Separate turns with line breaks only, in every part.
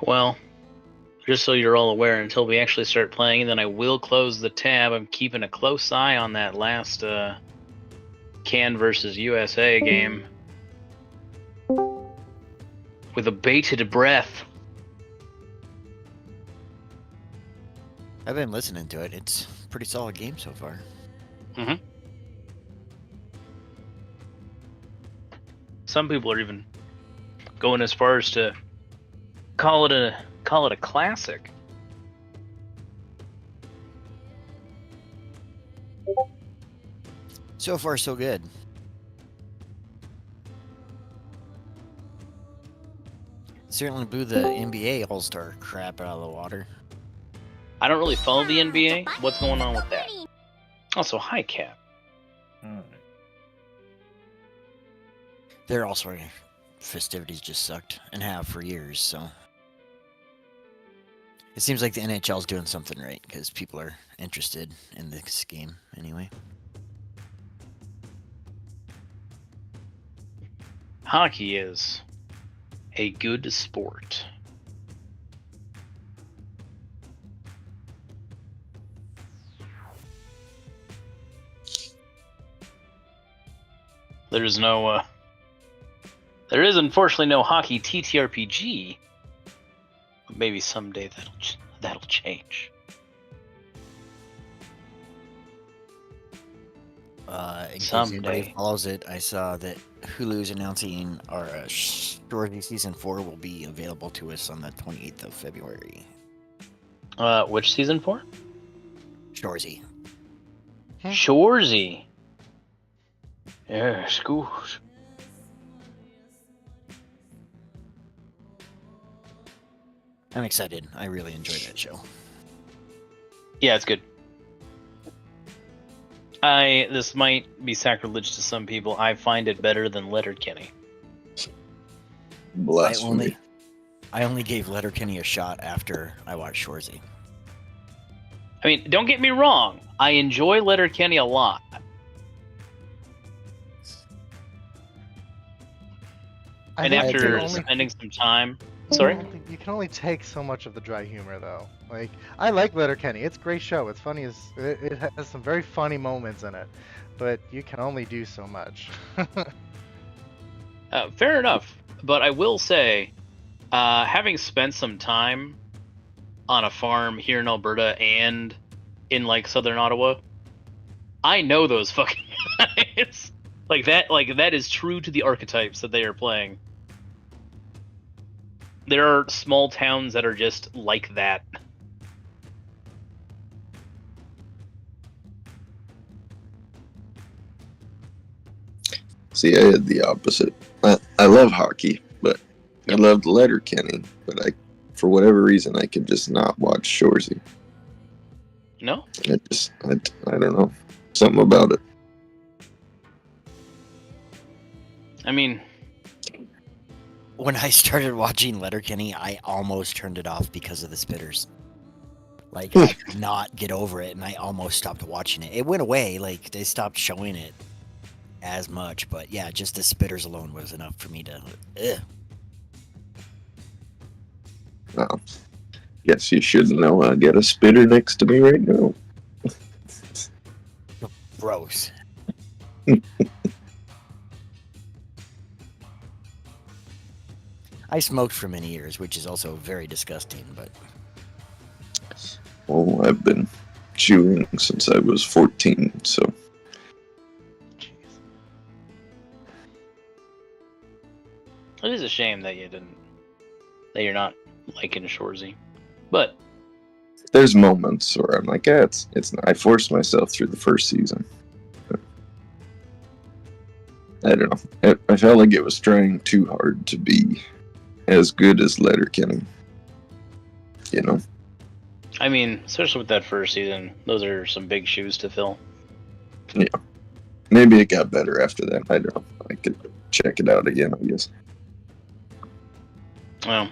Well, just so you're all aware, until we actually start playing, then I will close the tab. I'm keeping a close eye on that last Can versus USA game with a bated breath.
I've been listening to it. It's a pretty solid game so far.
Mm-hmm. Some people are even going as far as to call it a classic.
So far, so good. Certainly blew the NBA All-Star crap out of the water.
I don't really follow the NBA. What's going on with that? Also, hi, Cap.
Their All-Star festivities just sucked and have for years, so... It seems like the NHL's doing something right, because people are interested in this game, anyway.
Hockey is a good sport. There's no, there is unfortunately no hockey TTRPG. But maybe someday that'll change.
In case anybody
Someday.
follows it, I saw that Hulu's announcing our Shorzy Season 4 will be available to us on the 28th of February.
Which season 4?
Shorzy.
Shorzy. Yes, good.
I'm excited. I really enjoyed that show.
Yeah, it's good. This might be sacrilege to some people. I find it better than Letterkenny.
Blasphemy.
I only gave Letterkenny a shot after I watched Shorzy.
I mean, don't get me wrong. I enjoy Letterkenny a lot. And after spending some time... Sorry?
You can only take so much of the dry humor, though. Like, I like Letterkenny. It's a great show. It's funny. It has some very funny moments in it. But you can only do so much.
Fair enough. But I will say, having spent some time on a farm here in Alberta and in, like, southern Ottawa, I know those fucking guys. That is true to the archetypes that they are playing. There are small towns that are just like that.
See, I had the opposite. I love hockey, but I loved Letterkenny, but for whatever reason, I could just not watch Shorzy.
No?
I don't know. Something about it.
I mean, when I started watching Letterkenny, I almost turned it off because of the spitters. Like, I could not get over it, and I almost stopped watching it. It went away, like, they stopped showing it as much, but yeah, just the spitters alone was enough for me to...
Well, guess you should know I got a spitter next to me right now.
Gross. I smoked for many years, which is also very disgusting, but...
Well, I've been chewing since I was 14, so...
Jeez.
It is a shame that you're not liking Shorzy. But
there's moments where I'm like, yeah, it's I forced myself through the first season. I don't know. I felt like it was trying too hard to be as good as Letterkenny. You know?
I mean, especially with that first season, those are some big shoes to fill.
Yeah. Maybe it got better after that. I don't know. I could check it out again, I guess.
Well,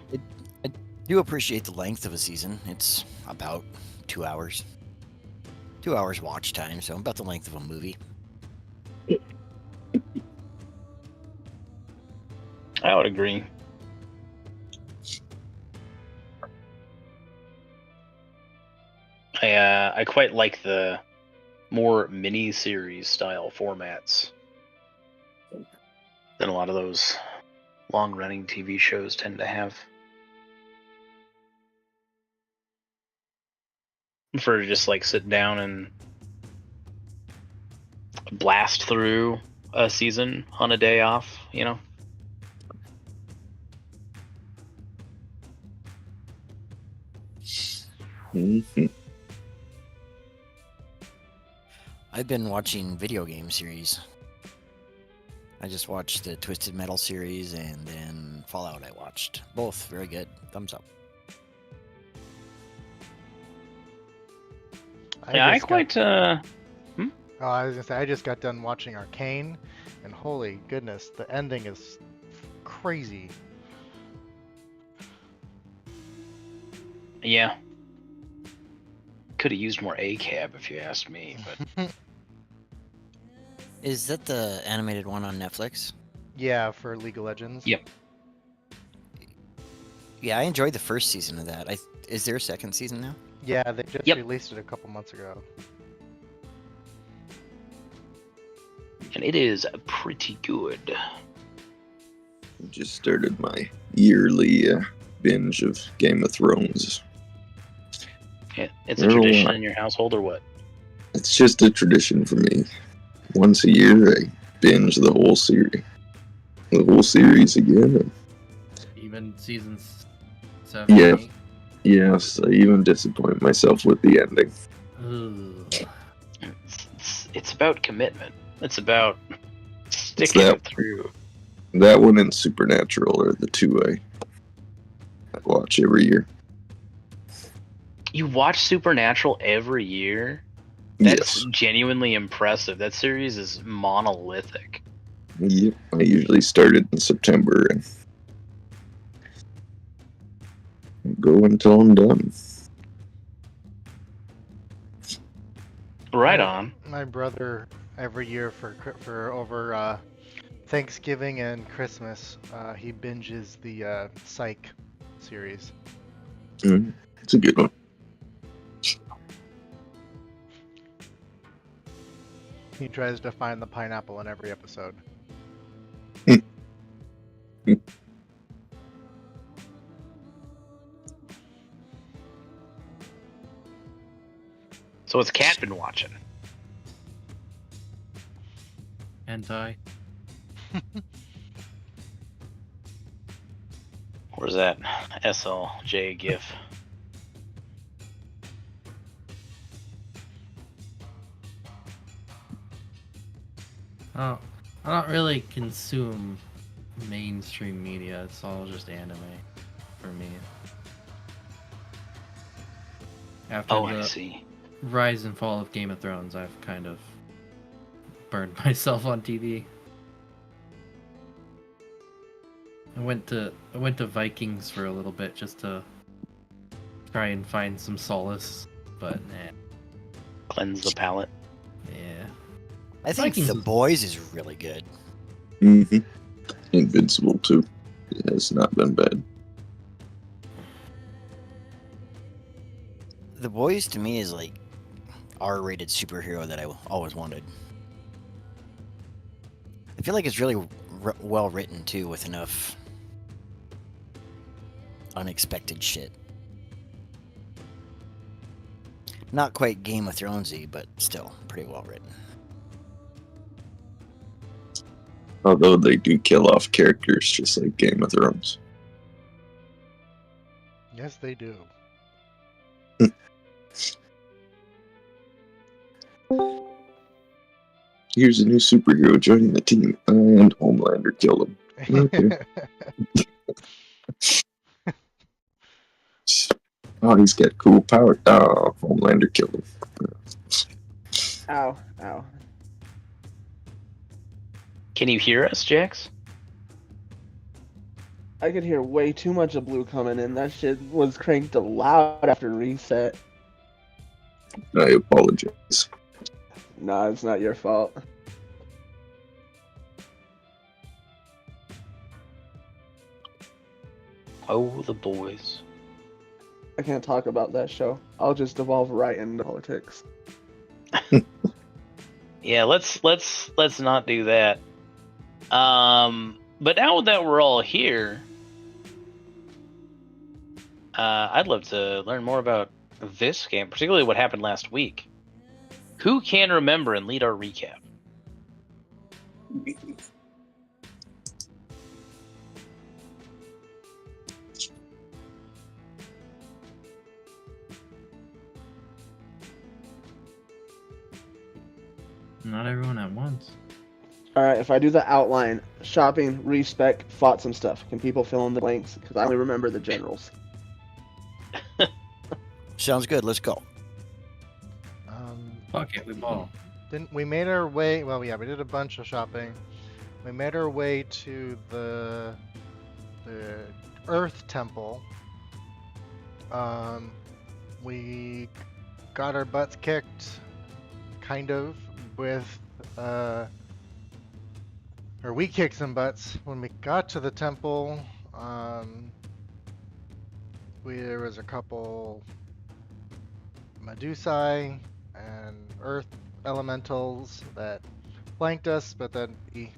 I do appreciate the length of a season. It's about 2 hours. 2 hours watch time, so about the length of a movie.
I would agree. I quite like the more mini-series style formats than a lot of those long-running TV shows tend to have. For just like sit down and blast through a season on a day off, you know?
Mhm.
I've been watching video game series. I just watched the Twisted Metal series and then Fallout I watched. Both very good. Thumbs up.
Yeah, I
just got-
quite
Oh, I was gonna say I just got done watching Arcane, and holy goodness, the ending is crazy.
yeah. Could have used more ACAB if you asked me, but
Is that the animated one on Netflix?
Yeah, for League of Legends.
Yep.
Yeah, I enjoyed the first season of that. Is there a second season now?
Yeah, they just
Yep.
released it a couple months ago.
and it is pretty good.
Just started my yearly binge of Game of Thrones.
Yeah, it's a
Oh,
tradition
wow.
in your household or what?
It's just a tradition for me. Once a year, I binge the whole series again.
Even seasons 7
Yeah.
and 8.
Yes, I even disappoint myself with the ending.
Ugh.
It's about commitment. It's about sticking
that-
it through.
That one and Supernatural are the two I watch every year.
You watch Supernatural every year? That's
Yes.
genuinely impressive. That series is monolithic.
Yep. I usually start it in September and go until I'm done.
Right on.
My brother every year for over Thanksgiving and Christmas, he binges the Psych series.
It's a good one.
He tries to find the pineapple in every episode.
So what's Cat been watching?
Hentai.
Where's that SLJ gif?
Oh, I don't really consume mainstream media. It's all just anime for me. After
Oh, I
the
see.
rise and fall of Game of Thrones, I've kind of burned myself on TV. I went to Vikings for a little bit just to try and find some solace, but nah.
Cleanse the palate.
Yeah.
I think
Vikings
The
is-
Boys is really good.
Mm-hmm. Invincible too. It has not been bad.
The Boys to me is like R-rated superhero that I always wanted. I feel like it's really well written too, with enough unexpected shit. Not quite Game of Thronesy, but still pretty well written.
Although they do kill off characters just like Game of Thrones.
Yes, they do.
Here's a new superhero joining the team, and Homelander killed him. Okay. Oh, he's got cool power. Oh, Homelander killed him.
Ow, ow.
Can you hear us, Jax?
I could hear way too much of blue coming in. That shit was cranked loud after reset.
I apologize.
Nah, it's not your fault.
Oh, the boys.
I can't talk about that show. I'll just devolve right into politics.
Yeah, let's not do that. But now that we're all here, I'd love to learn more about this game, particularly what happened last week. Who can remember and lead our recap?
Not everyone at once.
All right, if I do the outline, shopping, respec, fought some stuff. Can people fill in the blanks? Because I only remember the generals.
Sounds good. Let's go.
Fuck it, we ball.
Didn't we made our way? Well, yeah, we did a bunch of shopping. We made our way to the Earth Temple. We got our butts kicked, kind of, with or we kicked some butts when we got to the temple. There was a couple Medusae and Earth elementals that flanked us, but then he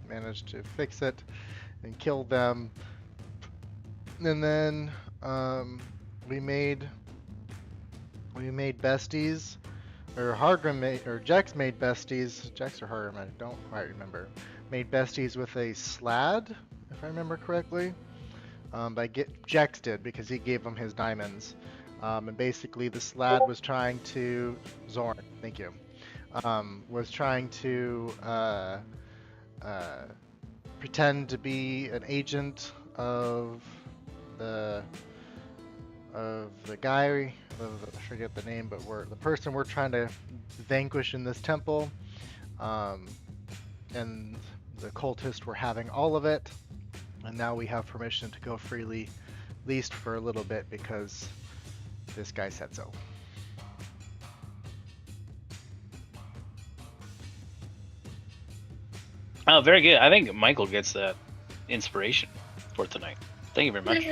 managed to fix it and kill them. And then we made besties, or Hargrim made, or Jex made besties. Jex or Hargrim, I don't quite remember. Made besties with a Slad, if I remember correctly. Jex did, because he gave him his diamonds. And basically the Slad was trying to... Zorn, thank you. Was trying to pretend to be an agent of the guy, I forget the name, but the person we're trying to vanquish in this temple. And the cultists were having all of it, and now we have permission to go freely, at least for a little bit, because this guy said so.
Oh, very good. I think Michael gets that inspiration for tonight. Thank you very much.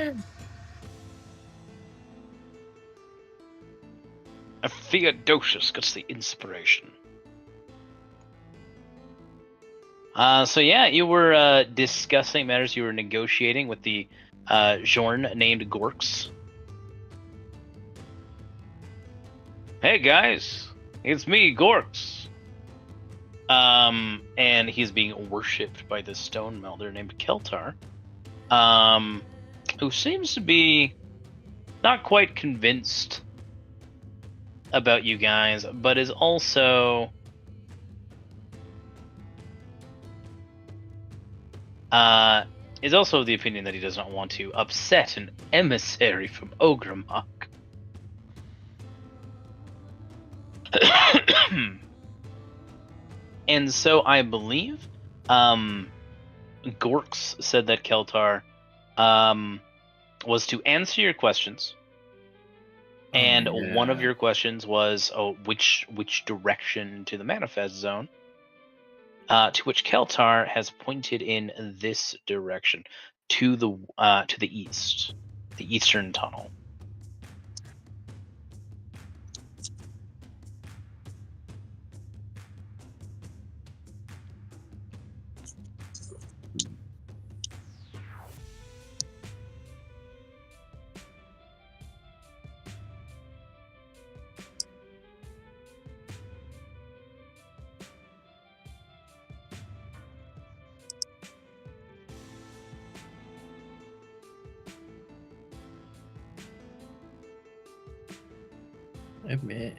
Theodosius gets the inspiration. So yeah, you were discussing matters. You were negotiating with the Jorn named Gorks. Hey guys, it's me, Gorks. And he's being worshipped by this stone melder named Keltar, who seems to be not quite convinced about you guys, but is also of the opinion that he does not want to upset an emissary from Ogrimmok. And so I believe Gorks said that Keltar was to answer your questions. And one of your questions was, which direction to the manifest zone? To which Keltar has pointed in this direction, to the east, the eastern tunnel.
Admit.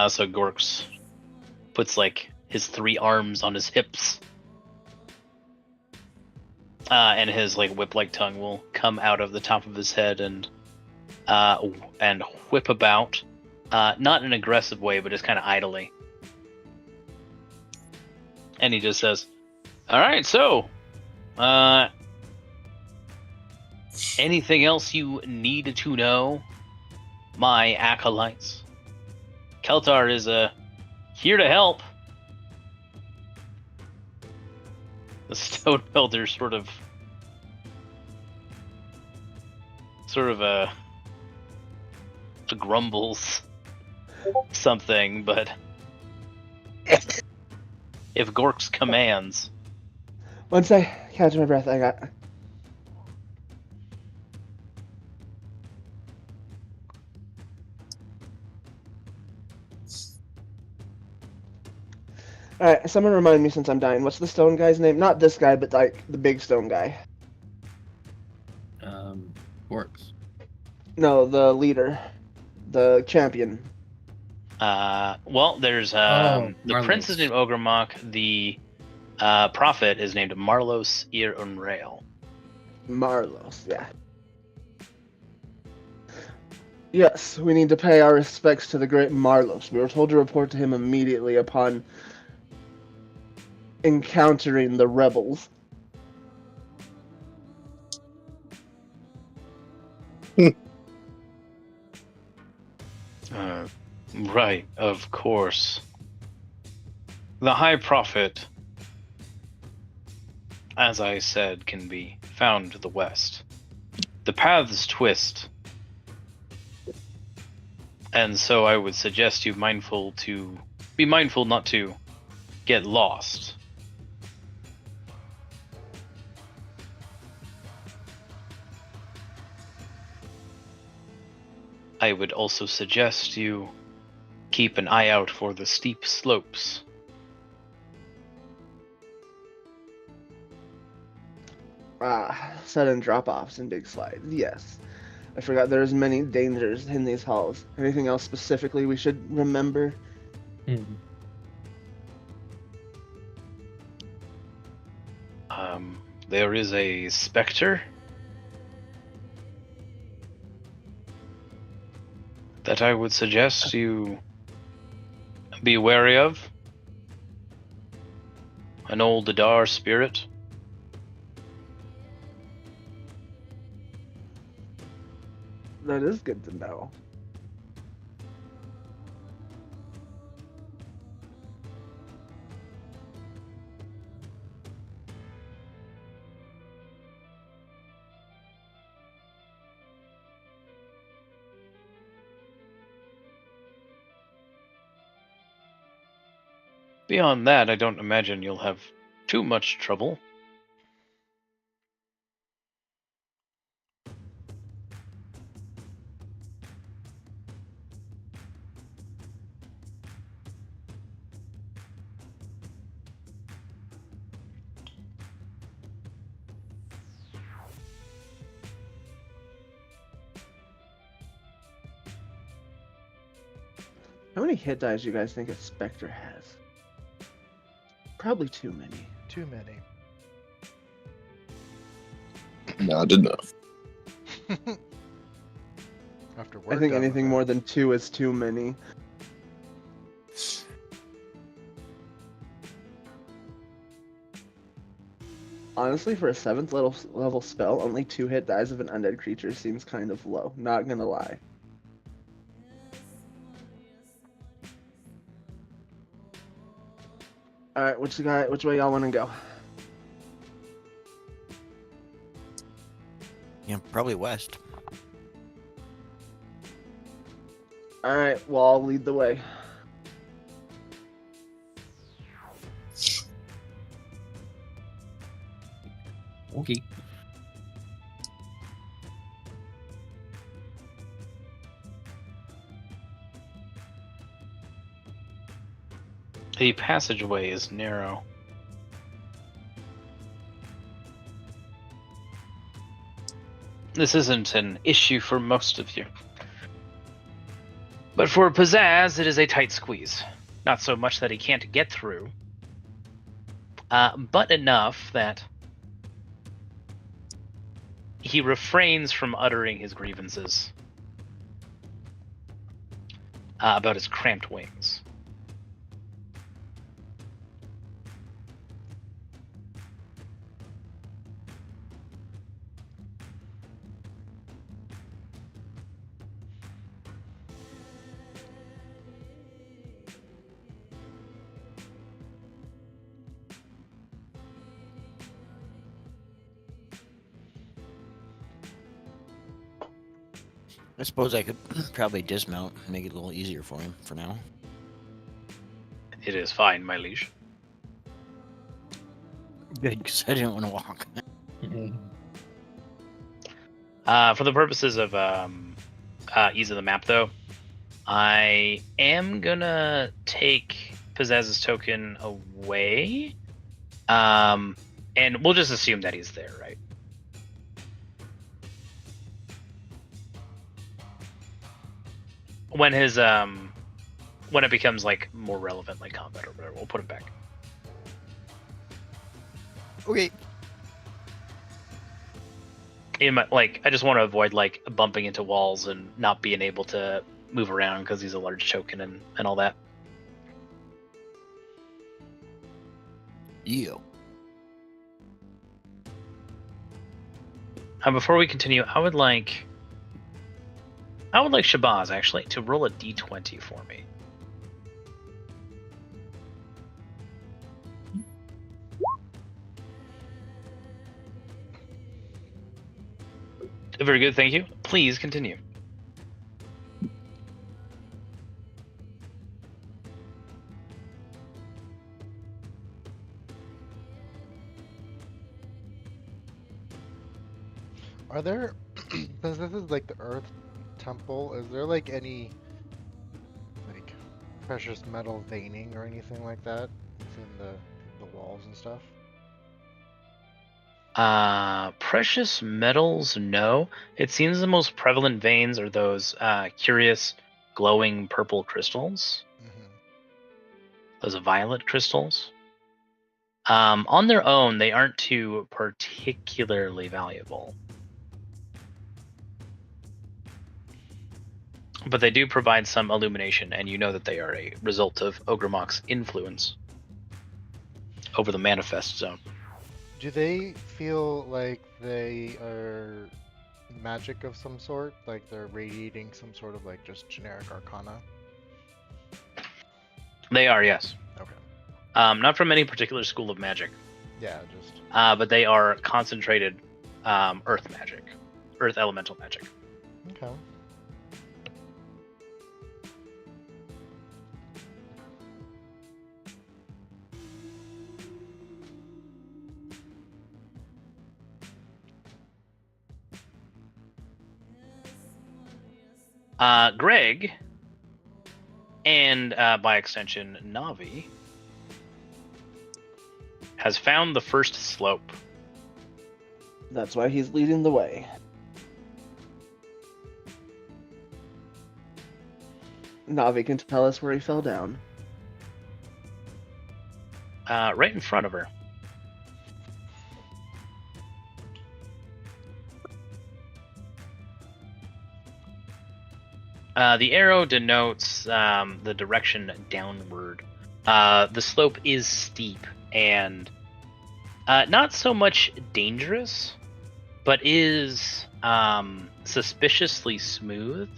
So Gorks puts like his 3 arms on his hips, and his like whip-like tongue will come out of the top of his head and whip about, not in an aggressive way, but just kind of idly. And he just says, "All right, so, anything else you need to know, my acolytes? Keltar is here to help. The stone builder sort of grumbles something, but if Gorks commands,
Once I catch my breath, I got. Alright, someone remind me since I'm dying. What's the stone guy's name? Not this guy, but like the big stone guy.
Orcs.
No, the leader. The champion.
well, there's the
Marlos.
prince is named Ogremok. The prophet is named Marlos Ir Unrail.
Marlos, yeah. Yes, we need to pay our respects to the great Marlos. We were told to report to him immediately upon encountering the rebels.
Right, of course. The High Prophet, as I said, can be found to the west. The paths twist, and so I would suggest you be mindful not to get lost. I would also suggest you keep an eye out for the steep slopes.
Sudden drop-offs and big slides. Yes. I forgot there's many dangers in these halls. Anything else specifically we should remember?
There is a specter that I would suggest you be wary of. An old Adar spirit.
That is good to know.
Beyond that, I don't imagine you'll have too much trouble.
How many hit dice do you guys think a Spectre has? Probably too many.
Too many.
Not enough.
After
I think anything more than 2 is too many. Honestly, for a 7th level spell, only 2 hit dice of an undead creature seems kind of low. Not gonna lie. Alright, which way y'all wanna go?
Yeah, probably west.
Alright, well, I'll lead the way.
Okay.
The passageway is narrow. This isn't an issue for most of you. But for Pizzazz, it is a tight squeeze. Not so much that he can't get through, but enough that he refrains from uttering his grievances about his cramped wings.
I suppose I could probably dismount and make it a little easier for him for now.
It is fine, my liege.
Good, because I didn't want to walk.
For the purposes of ease of the map, though, I am gonna take Pizzazz's token away, and we'll just assume that he's there, right? When his when it becomes like more relevant, like combat or whatever, we'll put him back.
Okay.
I just want to avoid like bumping into walls and not being able to move around because he's a large token and all that.
You.
Before we continue, I would like Shabazz actually to roll a d20 for me. Very good, thank you. Please continue.
Are there, since this is like the Earth Temple, is there like any like precious metal veining or anything like that within the walls and stuff?
Precious metals, no. It seems the most prevalent veins are those curious glowing purple crystals.
Mm-hmm.
Those violet crystals. On their own, they aren't too particularly valuable. But they do provide some illumination, and you know that they are a result of Ogremok's influence over the Manifest Zone.
Do they feel like they are magic of some sort? Like they're radiating some sort of like just generic arcana?
They are, yes.
Okay.
Not from any particular school of magic.
Yeah, just...
but they are concentrated earth magic. Earth elemental magic.
Okay.
Greg, and by extension, Navi, has found the first slope.
That's why he's leading the way. Navi can tell us where he fell down.
Right in front of her. The arrow denotes the direction downward. The slope is steep and not so much dangerous, but is suspiciously smooth,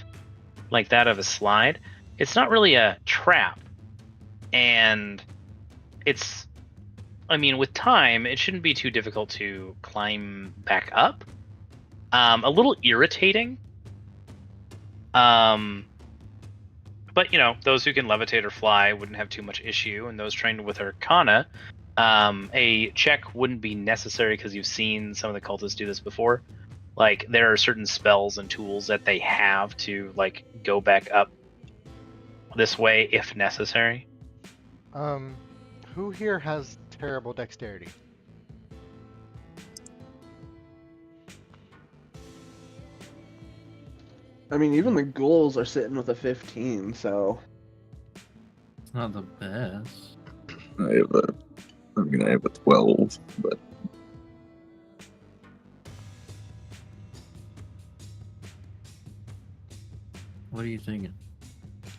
like that of a slide. It's not really a trap, and it's, I mean, with time, it shouldn't be too difficult to climb back up. A little irritating. But you know, those who can levitate or fly wouldn't have too much issue, and those trained with Arcana, a check wouldn't be necessary because you've seen some of the cultists do this before. Like, there are certain spells and tools that they have to like go back up this way if necessary.
Who here has terrible dexterity?
I mean, even the ghouls are sitting with a 15, so...
It's not the best.
I'm gonna have a 12, but...
What are you thinking?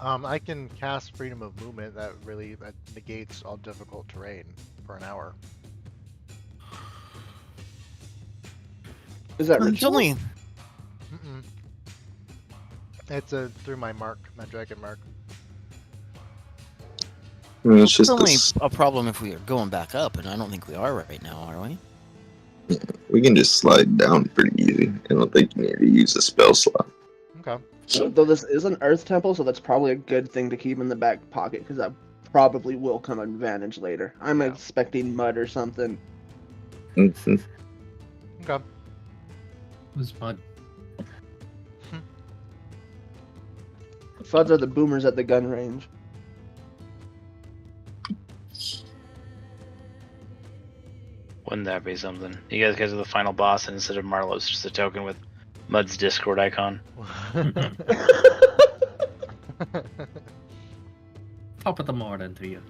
I can cast Freedom of Movement that negates all difficult terrain for an hour.
Is that
It's
ritual?
only
Mm-mm. It's through my dragon mark.
I mean, it's
it's
just
only
this,
a problem if we are going back up, and I don't think we are right now, are we?
we can just slide down pretty easy. I don't think you need to use a spell slot.
Okay.
Though this is an earth temple, so that's probably a good thing to keep in the back pocket, because that probably will come advantage later. I'm
Yeah.
expecting mud or something.
Mhm.
Okay.
Who's Mud?
Fuds are the boomers at the gun range.
Wouldn't that be something? You guys are the final boss, and instead of Marlowe, it's just a token with Mud's Discord icon.
Top of the morning to you.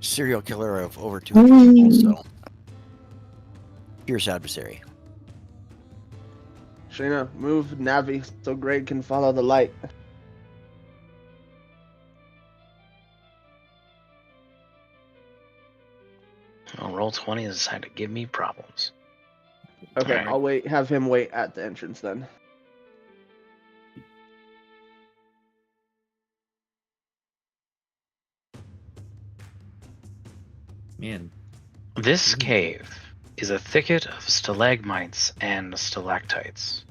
Serial killer of over 200 people, so fierce adversary.
Shayna, move Navi so Greg can follow the light.
Oh, roll 20 is decided to give me problems.
Okay,
Alright.
I'll wait. Have him wait at the entrance then.
Man,
This cave is a thicket of stalagmites and stalactites.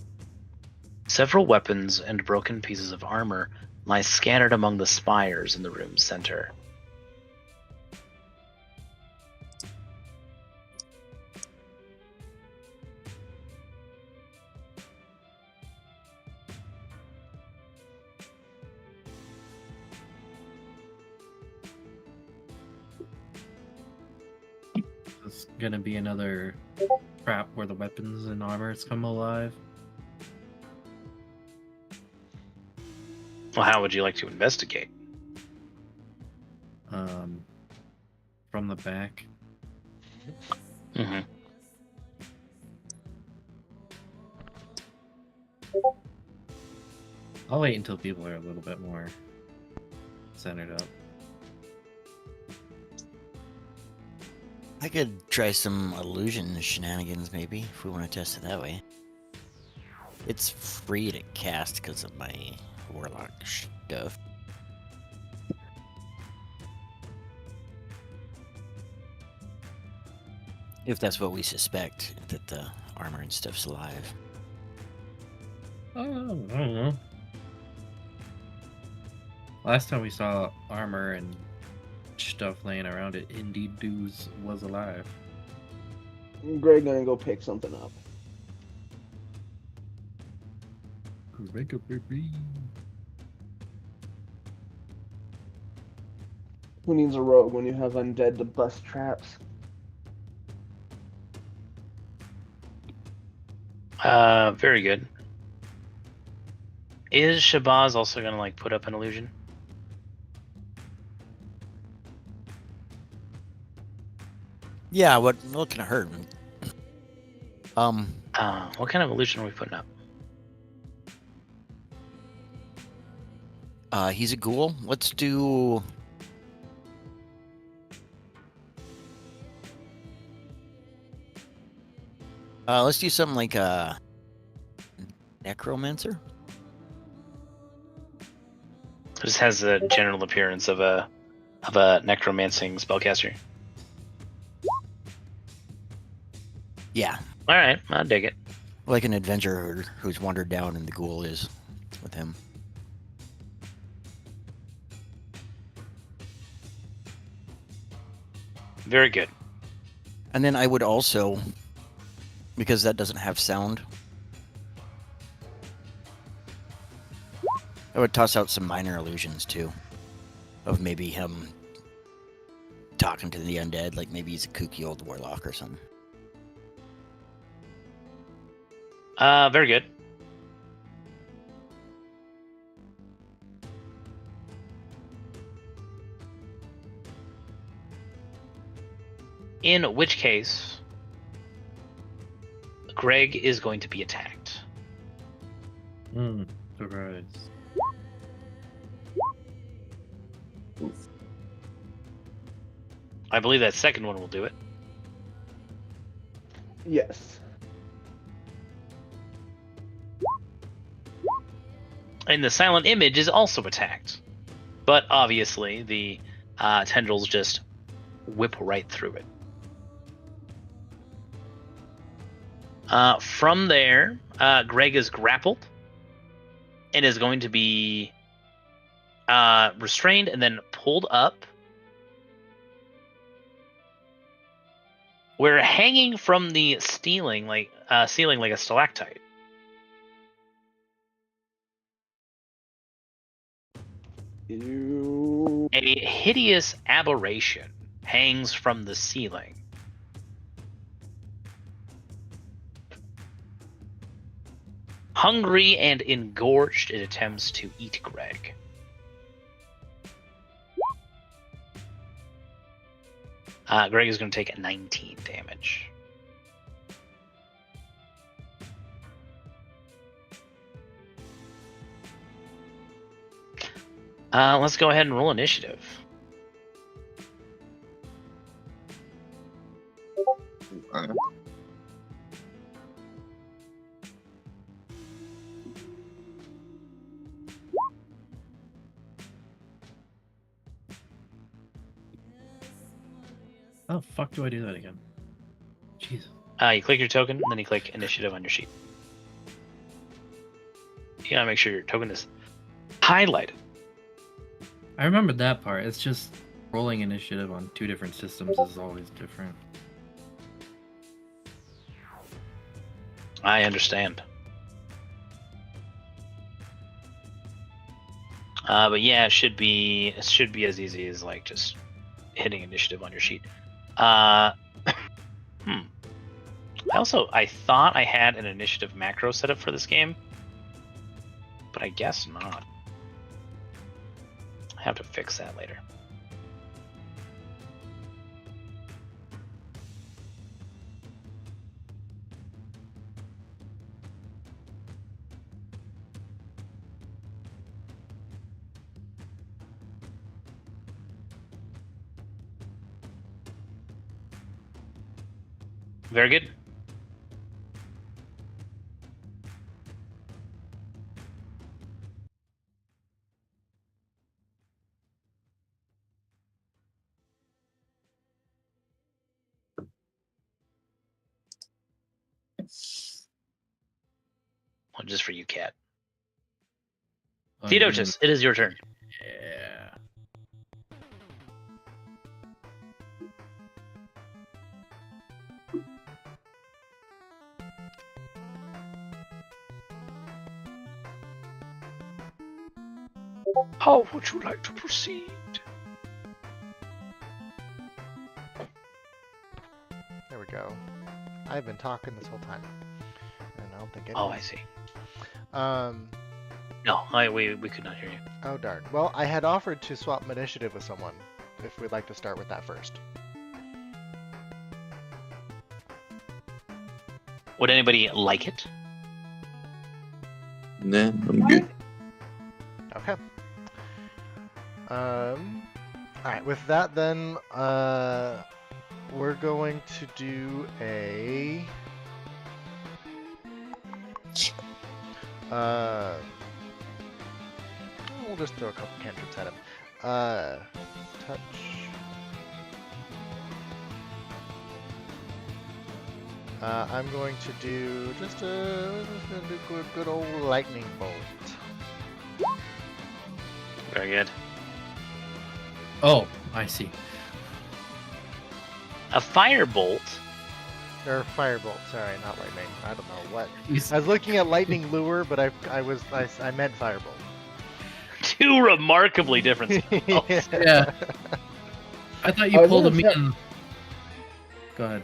Several weapons and broken pieces of armor lie scattered among the spires in the room's center.
this is gonna be another trap where the weapons and armors come alive.
Well, how would you like to investigate?
From the back.
Mm-hmm.
I'll wait until people are a little bit more centered up.
I could try some illusion shenanigans, maybe, if we want to test it that way. It's free to cast because of my warlock stuff. If that's what we suspect, that the armor and stuff's alive.
Oh, I don't know. Last time we saw armor and stuff laying around, it indeed was alive.
Greg gonna go pick something up. Who needs a rogue when you have undead to bust traps?
Very good. Is Shabazz also gonna like put up an illusion?
Yeah, what can it hurt?
What kind of illusion are we putting up?
He's a ghoul. Let's do. Let's do something like a necromancer.
It just has the general appearance of a necromancing spellcaster.
Yeah,
All right, I'll dig it.
like an adventurer who's wandered down, and the ghoul is with him.
Very good.
And then I would also, because that doesn't have sound, I would toss out some minor illusions too, of maybe him talking to the undead, like maybe he's a kooky old warlock or something.
Very good. In which case, Greg is going to be attacked.
Surprise.
I believe that second one will do it.
Yes.
And the silent image is also attacked. But obviously, the tendrils just whip right through it. From there, Greg is grappled and is going to be restrained and then pulled up. We're hanging from the ceiling like a stalactite.
You.
A hideous aberration hangs from the ceiling. Hungry and engorged, it attempts to eat Greg. Greg is going to take 19 damage. Let's go ahead and roll initiative.
How the fuck do I do that again? Jeez.
You click your token, and then you click initiative on your sheet. You gotta make sure your token is highlighted.
I remember that part. It's just rolling initiative on 2 different systems is always different.
I understand. But yeah, it should be as easy as like just hitting initiative on your sheet. I thought I had an initiative macro set up for this game, but I guess not. I have to fix that later. Very good. One just for you, Cat. Theodotus, it is your turn.
Yeah.
How would you like to proceed?
There we go. I've been talking this whole time, and I don't think
Oh,
anyone.
I see.
Um.
No, we could not hear you.
Oh darn. Well, I had offered to swap initiative with someone. If we'd like to start with that first.
Would anybody like it?
Nah, I'm good.
Okay. Alright, with that then, we're going to do a... we'll just throw a couple cantrips at him. Touch... I'm going to do just a good old lightning bolt.
Very good.
Oh, I see.
A firebolt.
Or firebolt, sorry, not lightning. I don't know what.
You s-
I was looking at lightning lure, but I meant firebolt.
Two remarkably different spells.
Yeah. I thought
I
you
was
pulled a
gonna
me
say-
in. Go ahead.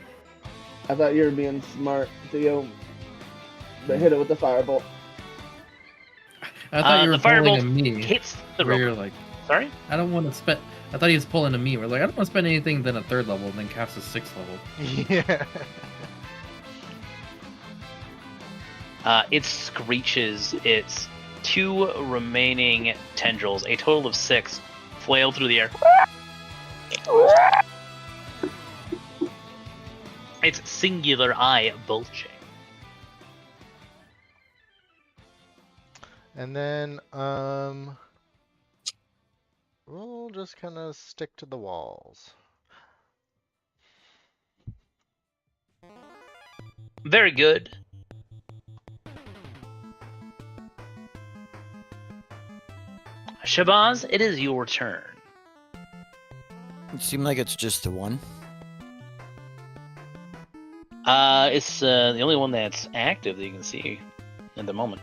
I thought you were being smart, Theo. But hit it with the firebolt.
I thought you
The
were pulling a
firebolt
me.
hits the
Where you're
rope.
like,
Sorry?
I don't want to spend. I thought he was pulling a me. We're like, I don't want to spend anything than a 3rd level, and then cast a 6th level.
Yeah.
It screeches its 2 remaining tendrils, a total of 6, flail through the air. Its singular eye bulging.
And then, we'll just kind of stick to the walls.
Very good. Shabazz, it is your turn.
It seemed like it's just the one.
It's the only one that's active that you can see at the moment.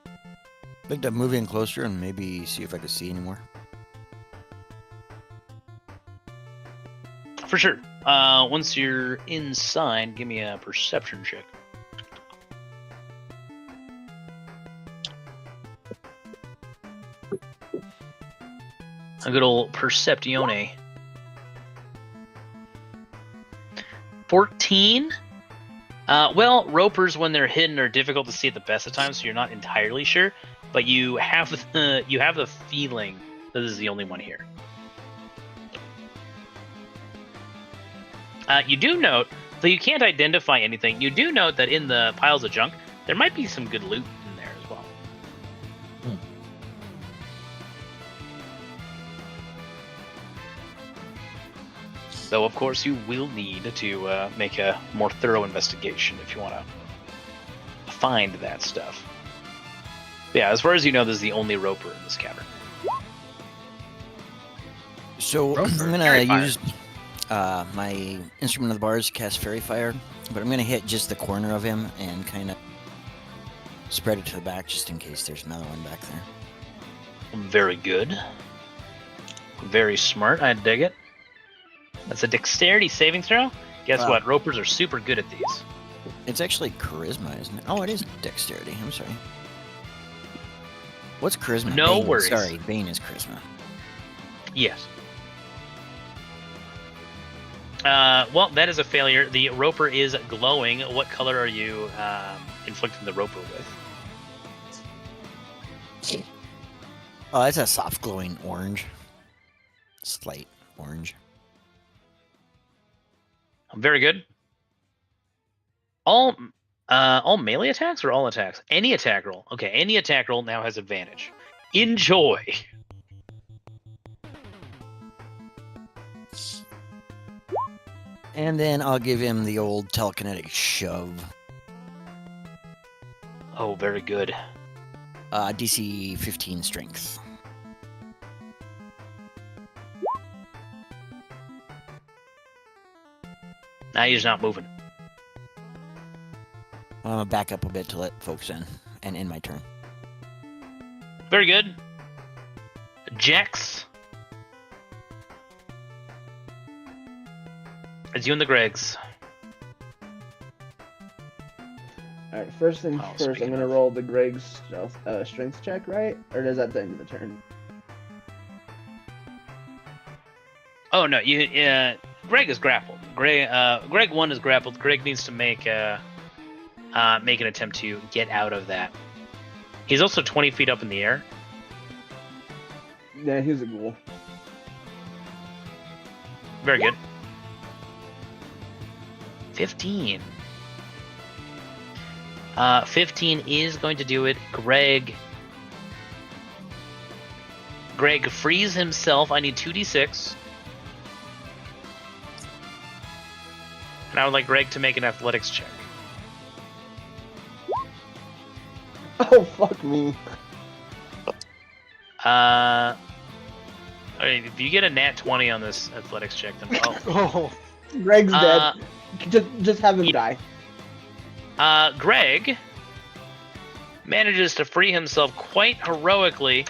I think I'm moving closer and maybe see if I can see anymore.
For sure. Once you're inside, give me a perception check. A good old Perceptione. 14? Well, ropers when they're hidden are difficult to see at the best of times, so you're not entirely sure, but you have the feeling that this is the only one here. You do note, though you can't identify anything, you do note that in the piles of junk, there might be some good loot in there as well. Though, of course, you will need to make a more thorough investigation if you want to find that stuff. But yeah, as far as you know, this is the only roper in this cavern.
So
Roper.
I'm gonna
Fairy fire.
use my instrument of the bars to cast fairy fire, but I'm gonna hit just the corner of him and kind of spread it to the back just in case there's another one back there.
Very good. Very smart. I dig it. That's a dexterity saving throw. Guess
Wow.
what? Ropers are super good at these.
It's actually charisma, isn't it? Oh, it is dexterity. I'm sorry. What's charisma?
No
Bane.
worries.
Sorry, Bane is charisma.
Yes. Well, that is a failure. The roper is glowing. What color are you inflicting the roper with?
Oh, that's a soft glowing orange. Slight orange.
Very good. All melee attacks or all attacks? Any attack roll. Okay, any attack roll now has advantage. Enjoy.
And then I'll give him the old telekinetic shove.
Oh, very good.
DC 15 strength.
Now he's not moving.
I'm gonna back up a bit to let folks in and end my turn.
Very good. Jax. It's you and the Gregs.
Alright, first things
Oh,
first, I'm
speaking
gonna
of.
roll the Greg's strength check, right? Or is that the end of the turn?
Oh no, Greg is grappled. Greg 1 is grappled. Greg needs to make an attempt to get out of that. He's also 20 feet up in the air.
Yeah, he's a ghoul.
Very good. 15. 15 is going to do it. Greg frees himself. I need 2d6. And I would like Greg to make an athletics check.
Oh, fuck me.
If you get a nat 20 on this athletics check, then
Oh,
Greg's dead. Just have him
yeah.
die.
Greg manages to free himself quite heroically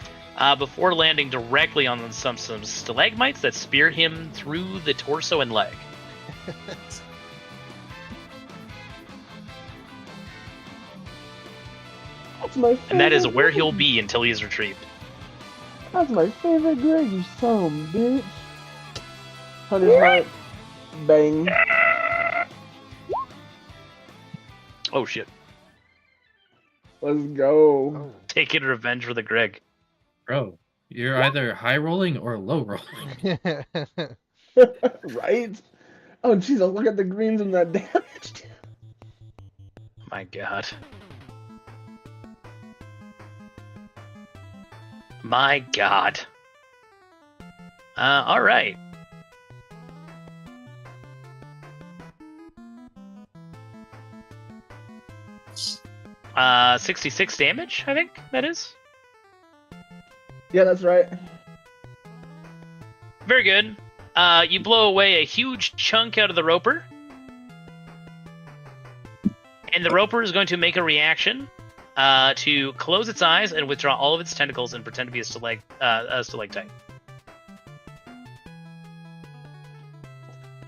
before landing directly on some stalagmites that spear him through the torso and leg.
That's my favorite.
And that is where he'll
Greg.
be until he is retrieved.
That's my favorite Greg, you son of a bitch. 100 heart. Bang.
Oh shit.
Let's go.
oh.
Taking revenge for the Greg.
Bro, you're either high rolling or low rolling.
Right? Oh, Jesus, look at the greens and that damage.
My god. My god. Alright. 66 damage, I think that is.
Yeah, that's right.
Very good. You blow away a huge chunk out of the roper. And the roper is going to make a reaction to close its eyes and withdraw all of its tentacles and pretend to be a stalactite.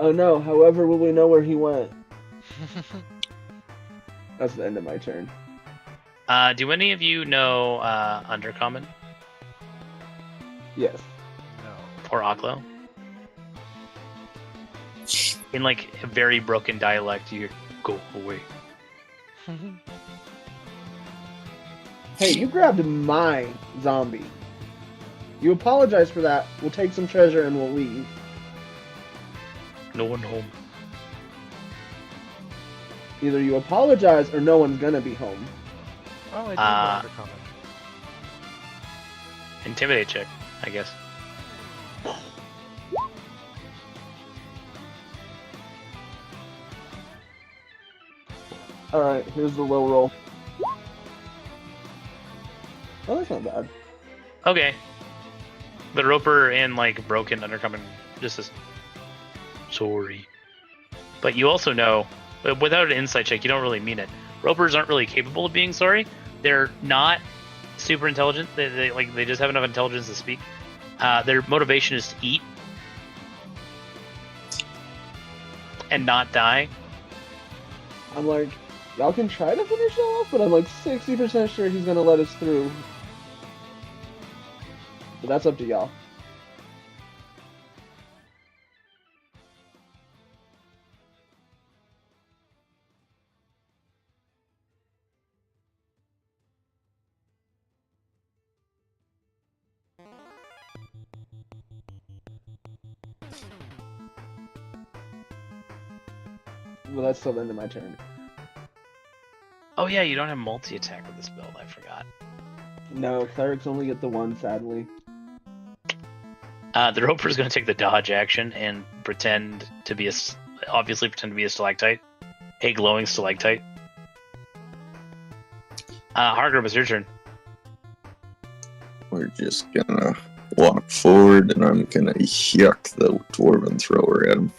Oh no, however will we know where he went? That's the end of my turn.
Do any of you know Undercommon
Yes.
No.
or Aklo? In like a very broken dialect, you hear, go away.
Hey, you grabbed my zombie. You apologize for that. We'll take some treasure and we'll leave.
No one home.
Either you apologize or no one's gonna be home.
Oh, I do
Uh,
know Undercommon.
Intimidate check, I guess.
Alright, here's the low roll. Oh, that's not bad.
Okay. The roper and like broken Undercommon just says, sorry. But you also know, without an insight check, you don't really mean it. Ropers aren't really capable of being sorry. They're not super intelligent. They just have enough intelligence to speak. Their motivation is to eat and not die.
I'm like, y'all can try to finish it off, but I'm like 60% sure he's gonna let us through. But that's up to y'all. Well, that's still the end of my turn.
Oh yeah, you don't have multi-attack with this build. I forgot.
No, clerics only get the one, sadly.
The roper is going to take the dodge action and pretend to be obviously pretend to be a stalactite, a glowing stalactite. Hargrim, it's your turn.
We're just gonna walk forward, and I'm gonna yuck the dwarven thrower at him.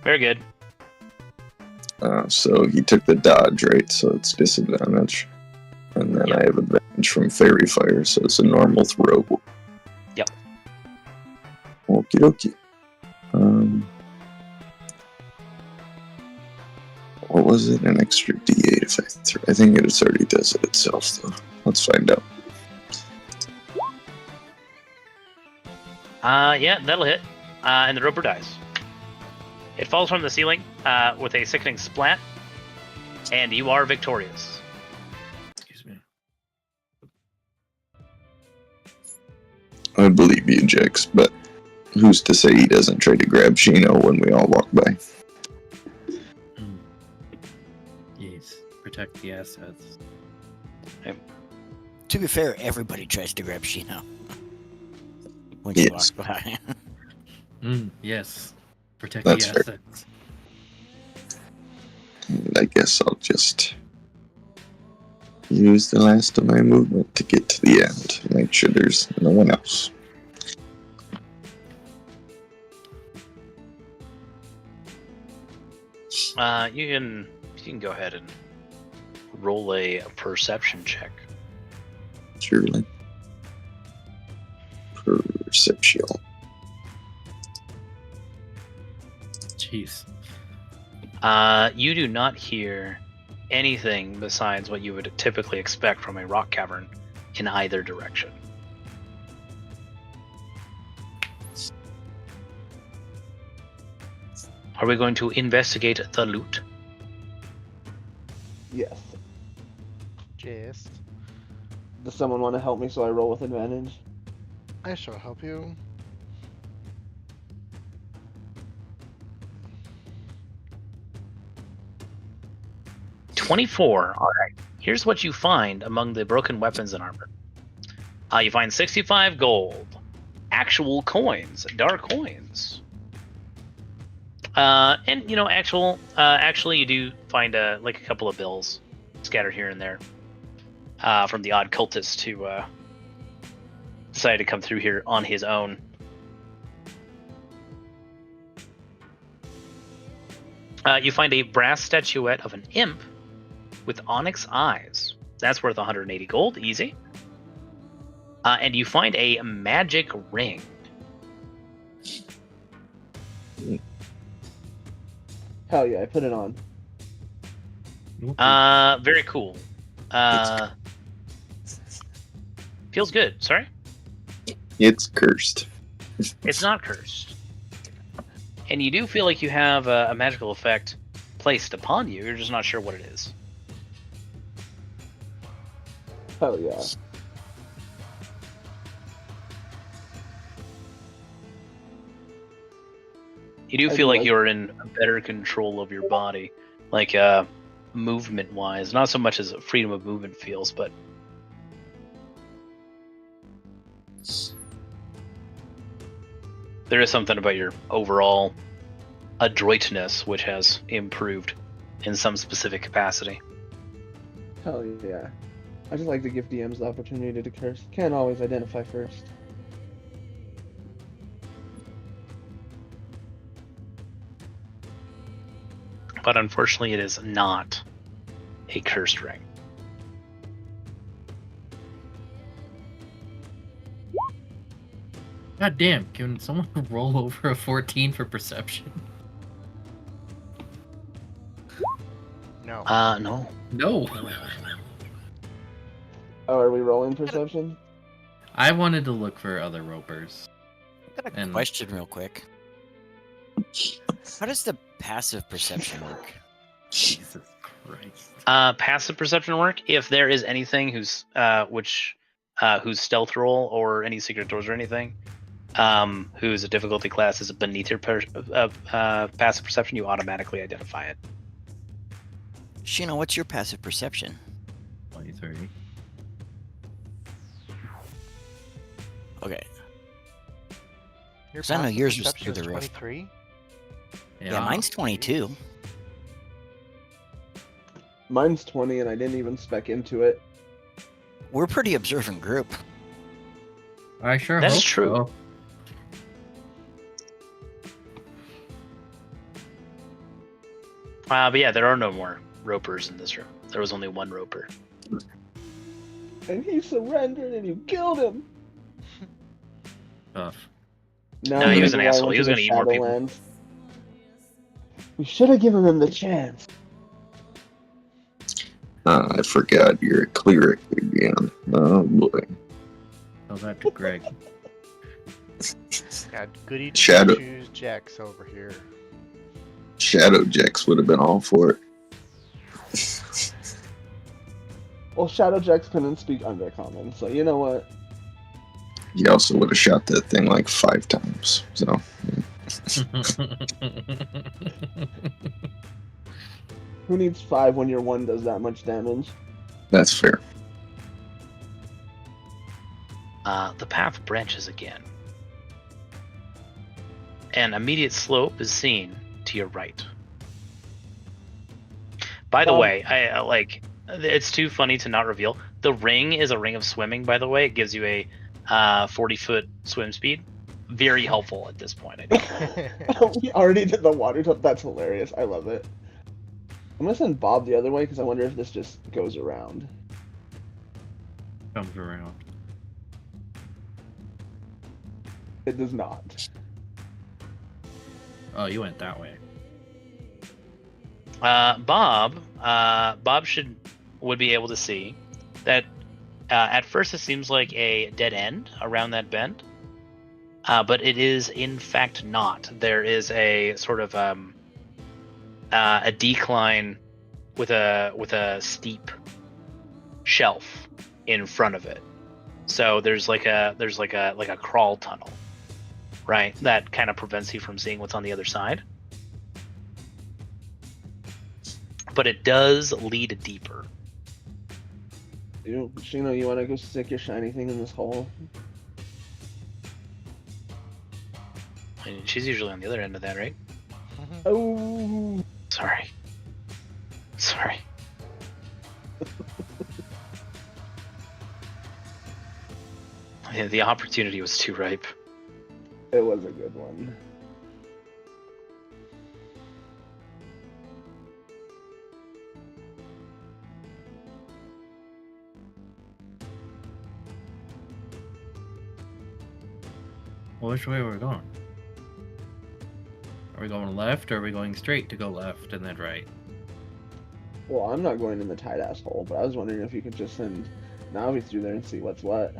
Very good.
So he took the dodge, right? So it's disadvantage. And then
Yep.
I have advantage from fairy fire, so it's a normal throw.
Yep.
Okie dokie. What was it? An extra D8 if I throw? I think it already does it itself, though. Let's find out.
Yeah, that'll hit. And the roper dies. It falls from the ceiling with a sickening splat, and you are victorious.
Excuse me.
I believe you, Jax, but who's to say he doesn't try to grab Shino when we all walk by?
Yes. Protect the assets.
To be fair, everybody tries to grab Shino when she
Yes.
walks by.
Yes. Protect
That's
the
fair.
assets.
And I guess I'll just use the last of my movement to get to the end. Make sure there's no one else.
You can go ahead and roll a perception check.
Surely. Perception.
Jeez.
You do not hear anything besides what you would typically expect from a rock cavern in either direction. Are we going to investigate the loot?
Yes.
Just.
Does someone want to help me so I roll with advantage?
I shall help you.
$24. All right. Here's what you find among the broken weapons and armor. You find 65 gold, actual coins, dark coins, And actually, you do find a couple of bills scattered here and there from the odd cultist who decided to come through here on his own. You find a brass statuette of an imp with onyx eyes. That's worth 180 gold, easy. And you find a magic ring.
Hell yeah, I put it on.
Very cool. Feels good. Sorry?
It's cursed.
It's not cursed. And you do feel like you have a magical effect placed upon you. You're just not sure what it is.
Hell yeah.
You do
I
feel
do
like
like-
you're in better control of your body, like movement-wise. Not so much as freedom of movement feels, but there is something about your overall adroitness which has improved in some specific capacity.
Hell yeah. I just like to give DMs the opportunity to curse. Can't always identify first.
But unfortunately, it is not a cursed ring.
God damn, can someone roll over a 14 for perception?
No.
No.
No.
Oh, are we rolling perception?
I wanted to look for other ropers.
I've got a
And-
question real quick. How does the passive perception work?
Jesus Christ.
Passive perception work. If there is anything whose stealth roll or any secret doors or anything, whose difficulty class is beneath your passive perception, you automatically identify it.
Sheena, what's your passive perception?
23.
Okay.
Your
'Cause I know
passive
yours was
perception
through
is
the roof.
23?
Yeah, mine's 22.
Mine's 20 and I didn't even spec into it.
We're a pretty observant group.
I sure
That's
hope
true.
so.
But yeah, there are no more ropers in this room. There was only one roper.
And he surrendered and you killed him!
Tough.
Now
No, he was
he's
an
the
asshole.
one
He was
to
gonna eat more people.
Shadowlands. We should have given him the chance.
I forgot you're a cleric again. Oh boy.
Tell that to Greg.
Got goody
Shadow.
choose Jax over here.
Shadow Jax would have been all for it.
Well, Shadow Jax couldn't speak Undercommon, so you know what?
He also would have shot that thing like 5 times. So
Who needs 5 when your 1 does that much damage?
that's fair.
The path branches again. An immediate slope is seen to your right. By the way, I like. It's too funny to not reveal. The ring is a ring of swimming. By the way, it gives you a 40-foot swim speed. Very helpful at this point. I think.
We already did the water tub. That's hilarious. I love it. I'm gonna send Bob the other way because I wonder if this just goes around.
Comes around.
It does not.
Oh, you went that way.
Bob would be able to see that at first it seems like a dead end around that bend, but it is in fact not. There is a sort of a decline with a steep shelf in front of it. So there's like a crawl tunnel, right? That kind of prevents you from seeing what's on the other side. But it does lead deeper.
Shino, you want to go stick your shiny thing in this hole?
And she's usually on the other end of that, right?
Oh.
Sorry. Yeah, the opportunity was too ripe.
It was a good one.
Well, which way are we going? Are we going left, or are we going straight to go left and then right?
Well, I'm not going in the tight ass hole, but I was wondering if you could just send Navi through there and see what's what.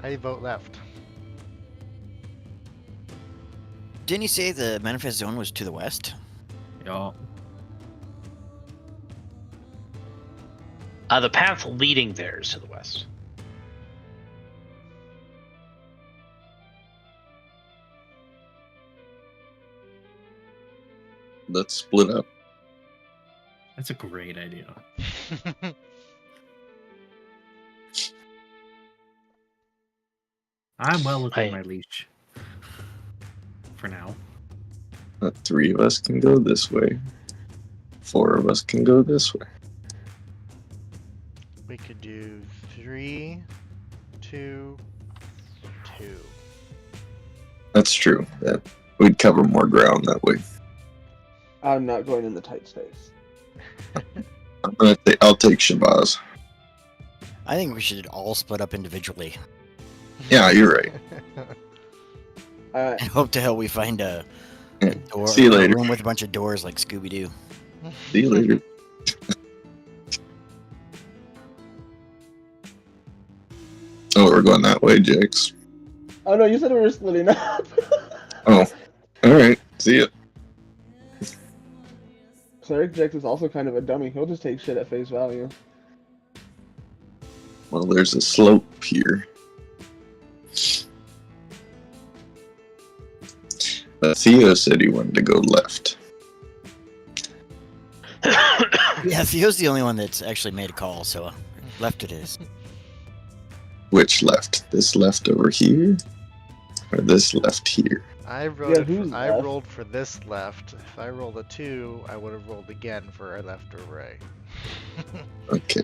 I vote left.
Didn't you say the manifest zone was to the west?
Yeah.
The path leading there is to the west.
Let's split up.
That's a great idea. I'm well within my leash. For now.
3 of us can go this way. 4 of us can go this way.
We could do 3, 2, 2.
That's true. That we'd cover more ground that way.
I'm not going in the tight space.
I'll take Shabazz.
I think we should all split up individually
Yeah, you're right.
Alright.
and hope to hell we find a door,
See you
a
later.
room with a bunch of doors like Scooby Doo.
See you later. Oh, we're going that way, Jax.
Oh no, you said we were splitting up.
Oh, alright. See ya.
Cleric Jax is also kind of a dummy. He'll just take shit at face value.
Well, there's a slope here. Theo said he wanted to go left.
Yeah, Theo's the only one that's actually made a call, so left it is.
Which left? This left over here? Or this left here?
I rolled.
who's
I
left?
rolled for this left. If I rolled a 2, I would have rolled again for a left or right.
Okay.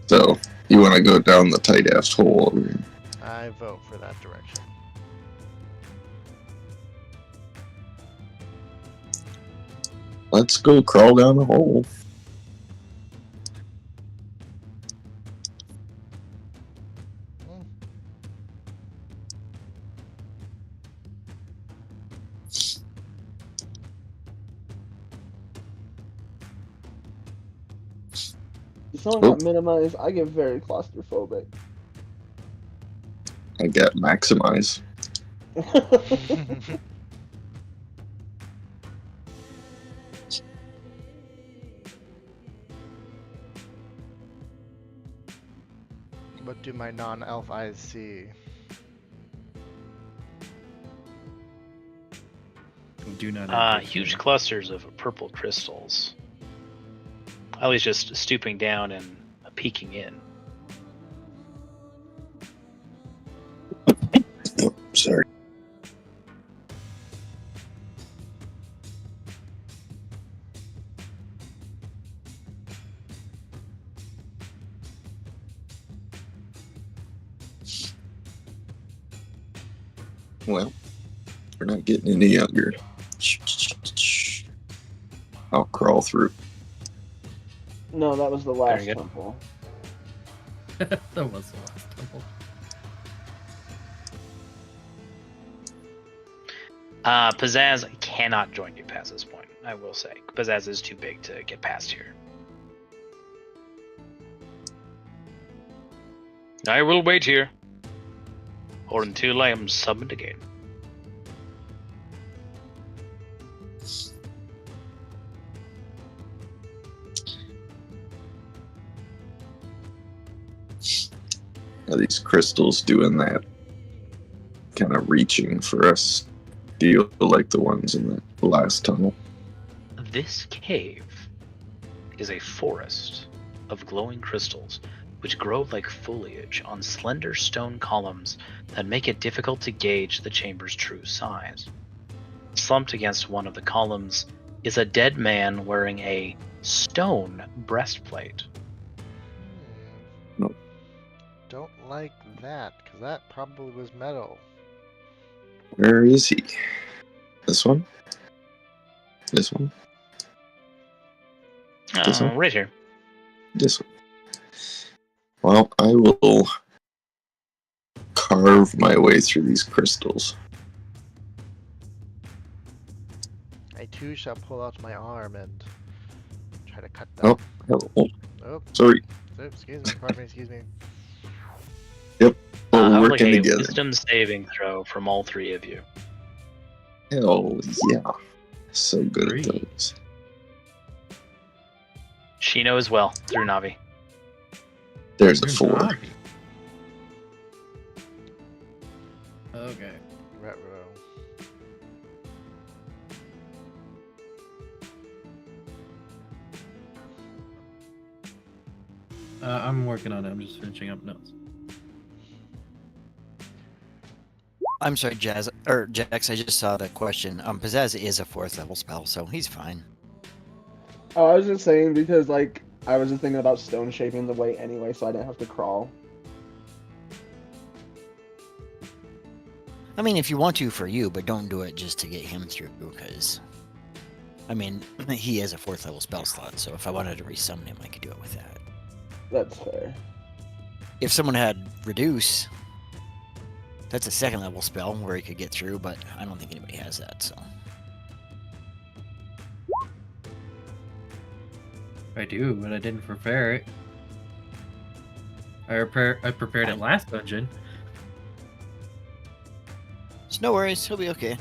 So, you want to go down the tight ass hole over here.
I vote for that direction.
Let's go crawl down the hole.
Someone got minimized. I get very claustrophobic.
I got maximize.
What do my non-elf eyes see?
Do not.
Huge clusters of purple crystals. I was just stooping down and peeking in.
Oh, sorry. Well, we're not getting any younger. I'll crawl through.
No, that was the last
Very good.
temple.
That was the last temple.
Pizzazz cannot join you past this point, I will say. Pizzazz is too big to get past here. I will wait here. Or until I am summoned again.
Are these crystals doing that? Kind of reaching for us. Feel like the ones in the last tunnel.
This cave is a forest of glowing crystals, which grow like foliage on slender stone columns that make it difficult to gauge the chamber's true size. Slumped against one of the columns is a dead man wearing a stone breastplate.
No.
Don't like that, because that probably was metal.
Where is he? This one? This one? This one?
Right here.
This one. Well, I will carve my way through these crystals.
I too shall pull out my arm and try to cut them.
Oh,
Oh,
sorry.
excuse me, pardon me, excuse me.
We're
I would like
working
a
together.
wisdom saving throw from all three of you.
Hell yeah. So good
Three.
at those.
Shino as well, through Navi.
There's a
You're
4.
not. Okay.
Retro.
I'm working on it. I'm just finishing up notes.
I'm sorry, Jax. I just saw the question. Pizzazz is a 4th level spell, so he's fine.
Oh, I was just saying because like I was just thinking about stone shaping the way anyway, so I didn't have to crawl.
I mean, if you want to for you, but don't do it just to get him through, because, I mean, he is a 4th level spell slot, so if I wanted to resummon him, I could do it with that.
That's fair.
If someone had Reduce, that's a 2nd level spell where he could get through, but I don't think anybody has that, so.
I do, but I didn't prepare it. I prepared it last dungeon.
It's no worries, he'll be okay.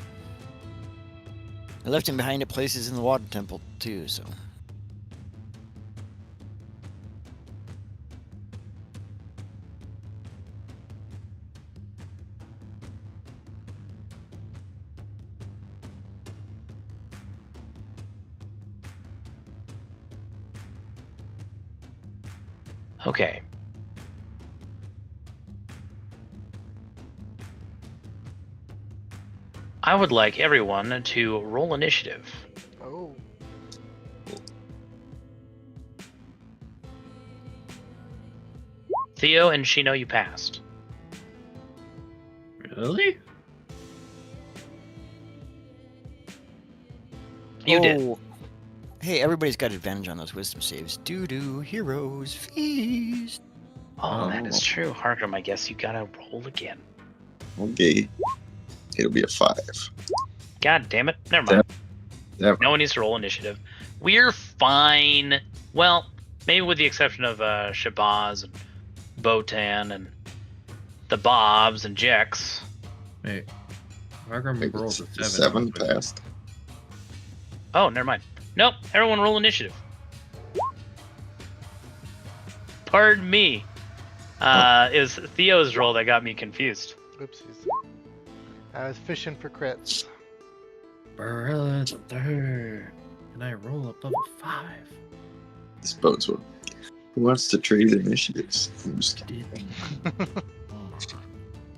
I left him behind at places in the water temple, too, so.
Okay. I would like everyone to roll initiative.
Oh,
Theo and Shino, you passed.
Really?
You did.
Oh, hey, everybody's got advantage on those wisdom saves. Doo-doo, heroes, feast.
Oh, that is true. Hargrim, I guess you gotta roll again.
Okay. It'll be a 5.
God damn it. Never mind.
Never.
No one needs to roll initiative. We're fine. Well, maybe with the exception of Shabazz and Botan and the Bobs and Jex.
Wait. Margaret
Maybe
rolls
it's
a
7
7.
passed.
Oh, never mind. Nope. Everyone roll initiative. Pardon me. It was Theo's roll that got me confused.
oopsies. I was fishing for crits.
Barilla the 3rd. And I roll up level 5.
This bodes well. Who wants to trade initiatives? I'm just kidding.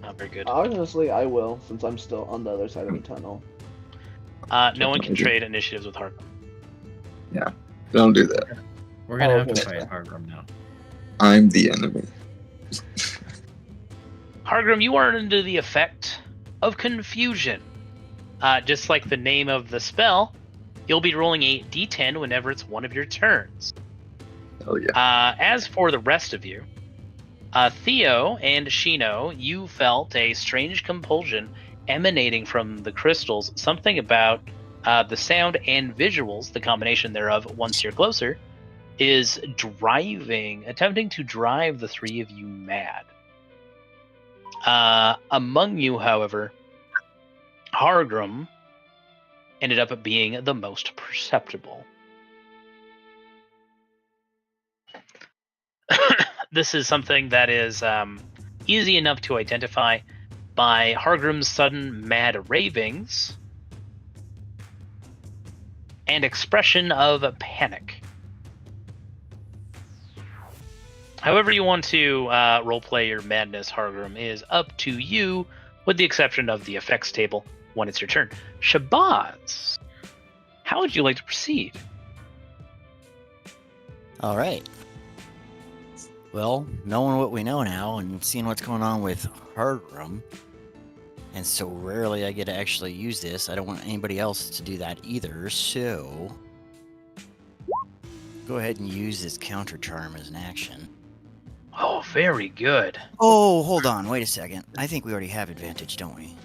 Not very good.
Honestly, I will, since I'm still on the other side of the tunnel.
No one can trade initiatives with Hargrim.
Don't do that.
We're gonna
Oh,
have to
okay.
fight Hargrim now.
I'm the enemy.
Hargrim, you are under the effect of confusion. Just like the name of the spell, you'll be rolling a d10 whenever it's one of your turns.
Oh yeah.
As for the rest of you, Theo and Shino, you felt a strange compulsion emanating from the crystals. Something about the sound and visuals, the combination thereof, once you're closer, is attempting to drive the three of you mad. Among you, however, Hargrim ended up being the most perceptible. This is something that is easy enough to identify by Hargrim's sudden mad ravings and expression of panic. However you want to roleplay your madness, Hargrim, is up to you, with the exception of the effects table when it's your turn. Shabazz, how would you like to proceed?
All right. Well, knowing what we know now and seeing what's going on with Hargrim, and so rarely I get to actually use this, I don't want anybody else to do that either, so go ahead and use this counter charm as an action.
Oh, very good.
Oh, hold on, wait a second. I think we already have advantage, don't we?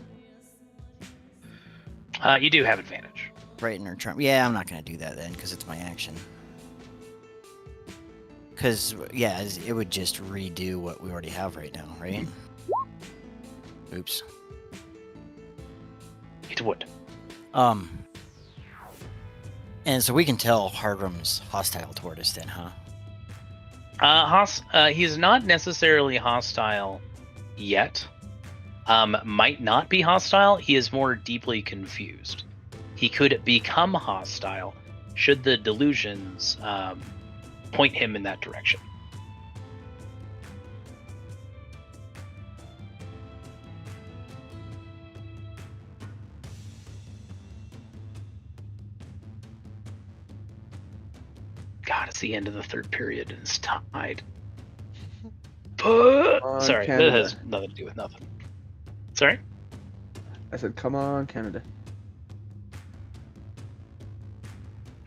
You do have advantage.
Brighten or charm. Yeah, I'm not going to do that then because it's my action. Because, yeah, it would just redo what we already have right now, right? Oops.
It would.
And so we can tell Hargrim's hostile toward us then, huh?
He's not necessarily hostile yet. Might not be hostile. He is more deeply confused. He could become hostile should the delusions point him in that direction. God, it's the end of the third period and it's tied. Sorry,
Canada.
that has nothing to do with nothing. Sorry?
I said, come on, Canada.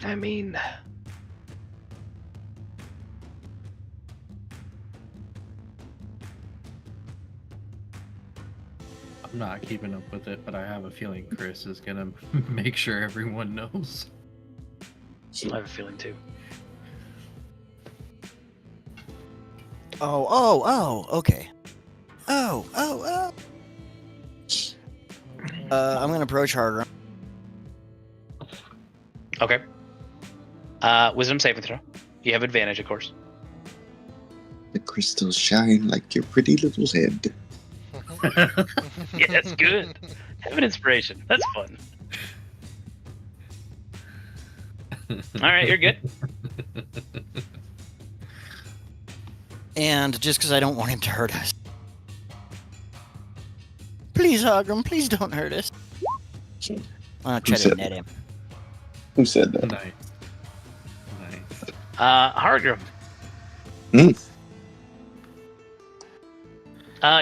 I mean...
I'm not keeping up with it, but I have a feeling Chris is gonna make sure everyone knows.
I have a feeling too.
Okay. I'm gonna approach Hargrim.
Okay. Wisdom saving throw. You have advantage, of course.
The crystals shine like your pretty little head.
Yeah, that's good. Have an inspiration. That's fun. All right, you're good.
And just because I don't want him to hurt us. Please, Hargrim, please don't hurt us. I'm gonna try to
said
net him.
Who said that?
Nice. Nice.
Hargrim.
Hmm?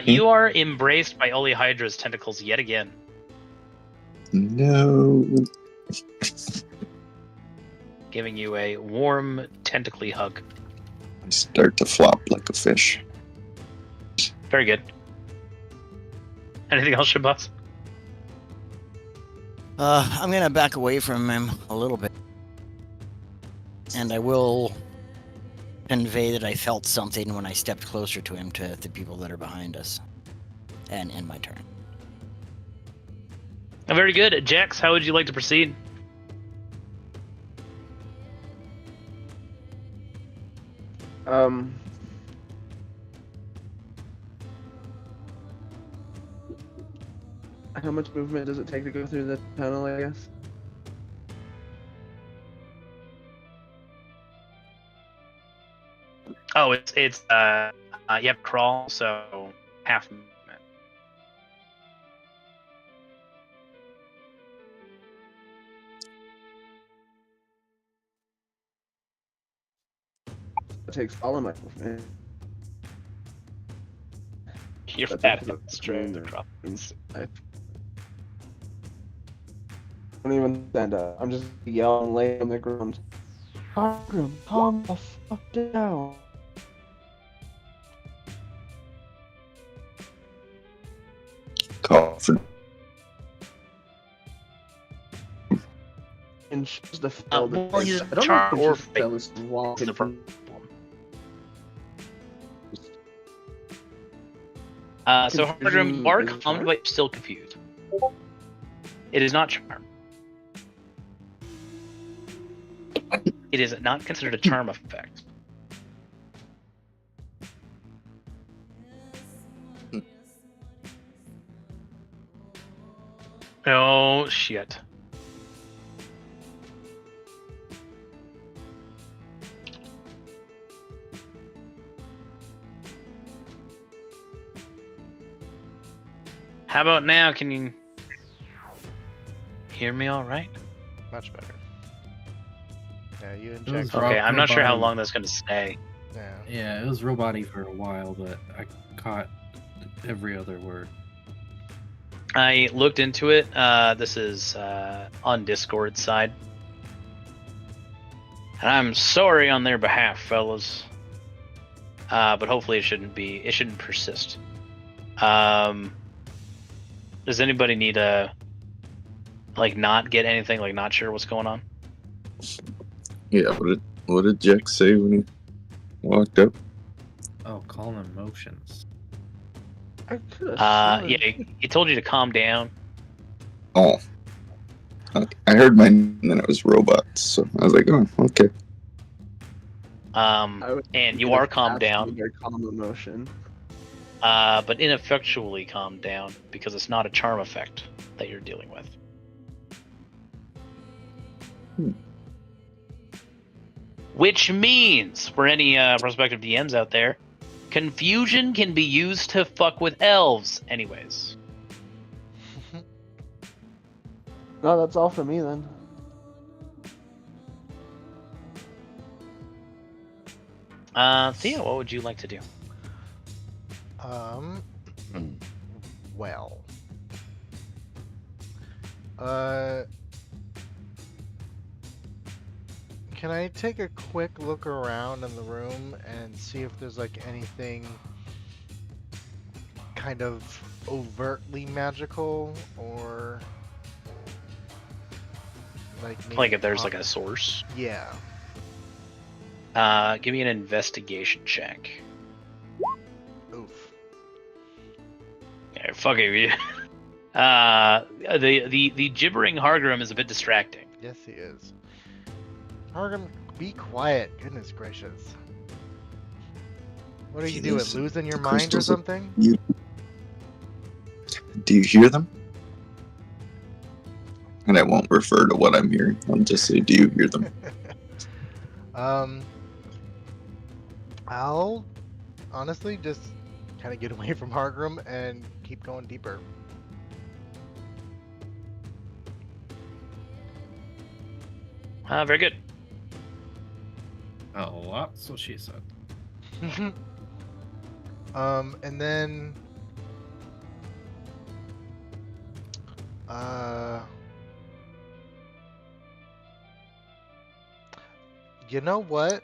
You are embraced by Olehydra's tentacles yet again.
No.
Giving you a warm, tentacly hug.
I start to flop like a fish.
Very good. Anything else, Shabazz?
I'm gonna back away from him a little bit. And I will convey that I felt something when I stepped closer to him to the people that are behind us. And end my turn.
Very good. Jax, how would you like to proceed?
How much movement does it take to go through the tunnel, I guess?
Oh, it's you have to crawl, so half movement.
It takes all of my movement.
You're
That's
fat
because
and
it's
straight
there.
across.
I don't even stand up. I'm just yelling, laying on the ground. Hargrim, calm the fuck down.
Call for
And she's the failed.
well, he's
I don't
charm
know
or
if she's failed this wall.
Is the problem. So Hargrim, you are
Confusion is
calmed,
charm?
but you're still confused. It is not charm. It is not considered a charm effect. Oh shit. How about now? Can you hear me all right?
Much better. Yeah, you and
It was
Jack.
Okay, I'm not sure how
roboty.
long that's going to stay.
Yeah.
Yeah, it was roboty for a while, but I caught every other word.
I looked into it. This is on Discord side. And I'm sorry on their behalf, fellas. But hopefully it shouldn't persist. Does anybody need a not get anything, not sure what's going on?
Yeah, what did Jack say when he walked up?
Oh, calm emotions.
I could have
Yeah, he told you to calm down.
Oh. Okay. I heard mine and then it was robots, so I was like, oh, okay.
And you are calmed down,
Your calm emotion.
but ineffectually calmed down because it's not a charm effect that you're dealing with. Which means, for any prospective DMs out there, confusion can be used to fuck with elves. Anyways.
No, that's all for me then.
Theo, what would you like to do?
Well. Can I take a quick look around in the room and see if there's anything kind of overtly magical or maybe
If there's a source?
Yeah.
Give me an investigation check.
Oof.
Yeah, fuck it. The gibbering Hargrim is a bit distracting.
Yes, he is. Hargrim, be quiet. Goodness gracious. What are you doing?
Yes,
Losing your
the
mind or
crystals are-
something?
Do you hear them? And I won't refer to what I'm hearing. I'll just say, do you hear them?
I'll honestly just kind of get away from Hargrim and keep going deeper.
Very good.
Oh, that's what she said.
And then you know what?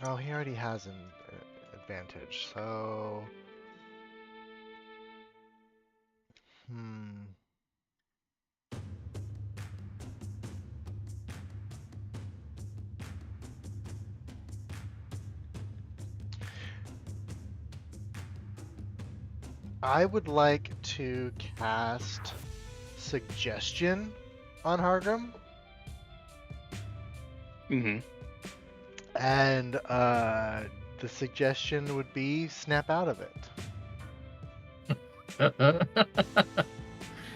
Oh, he already has an advantage, so I would like to cast Suggestion on Hargrim.
Mm-hmm.
And the suggestion would be snap out of it.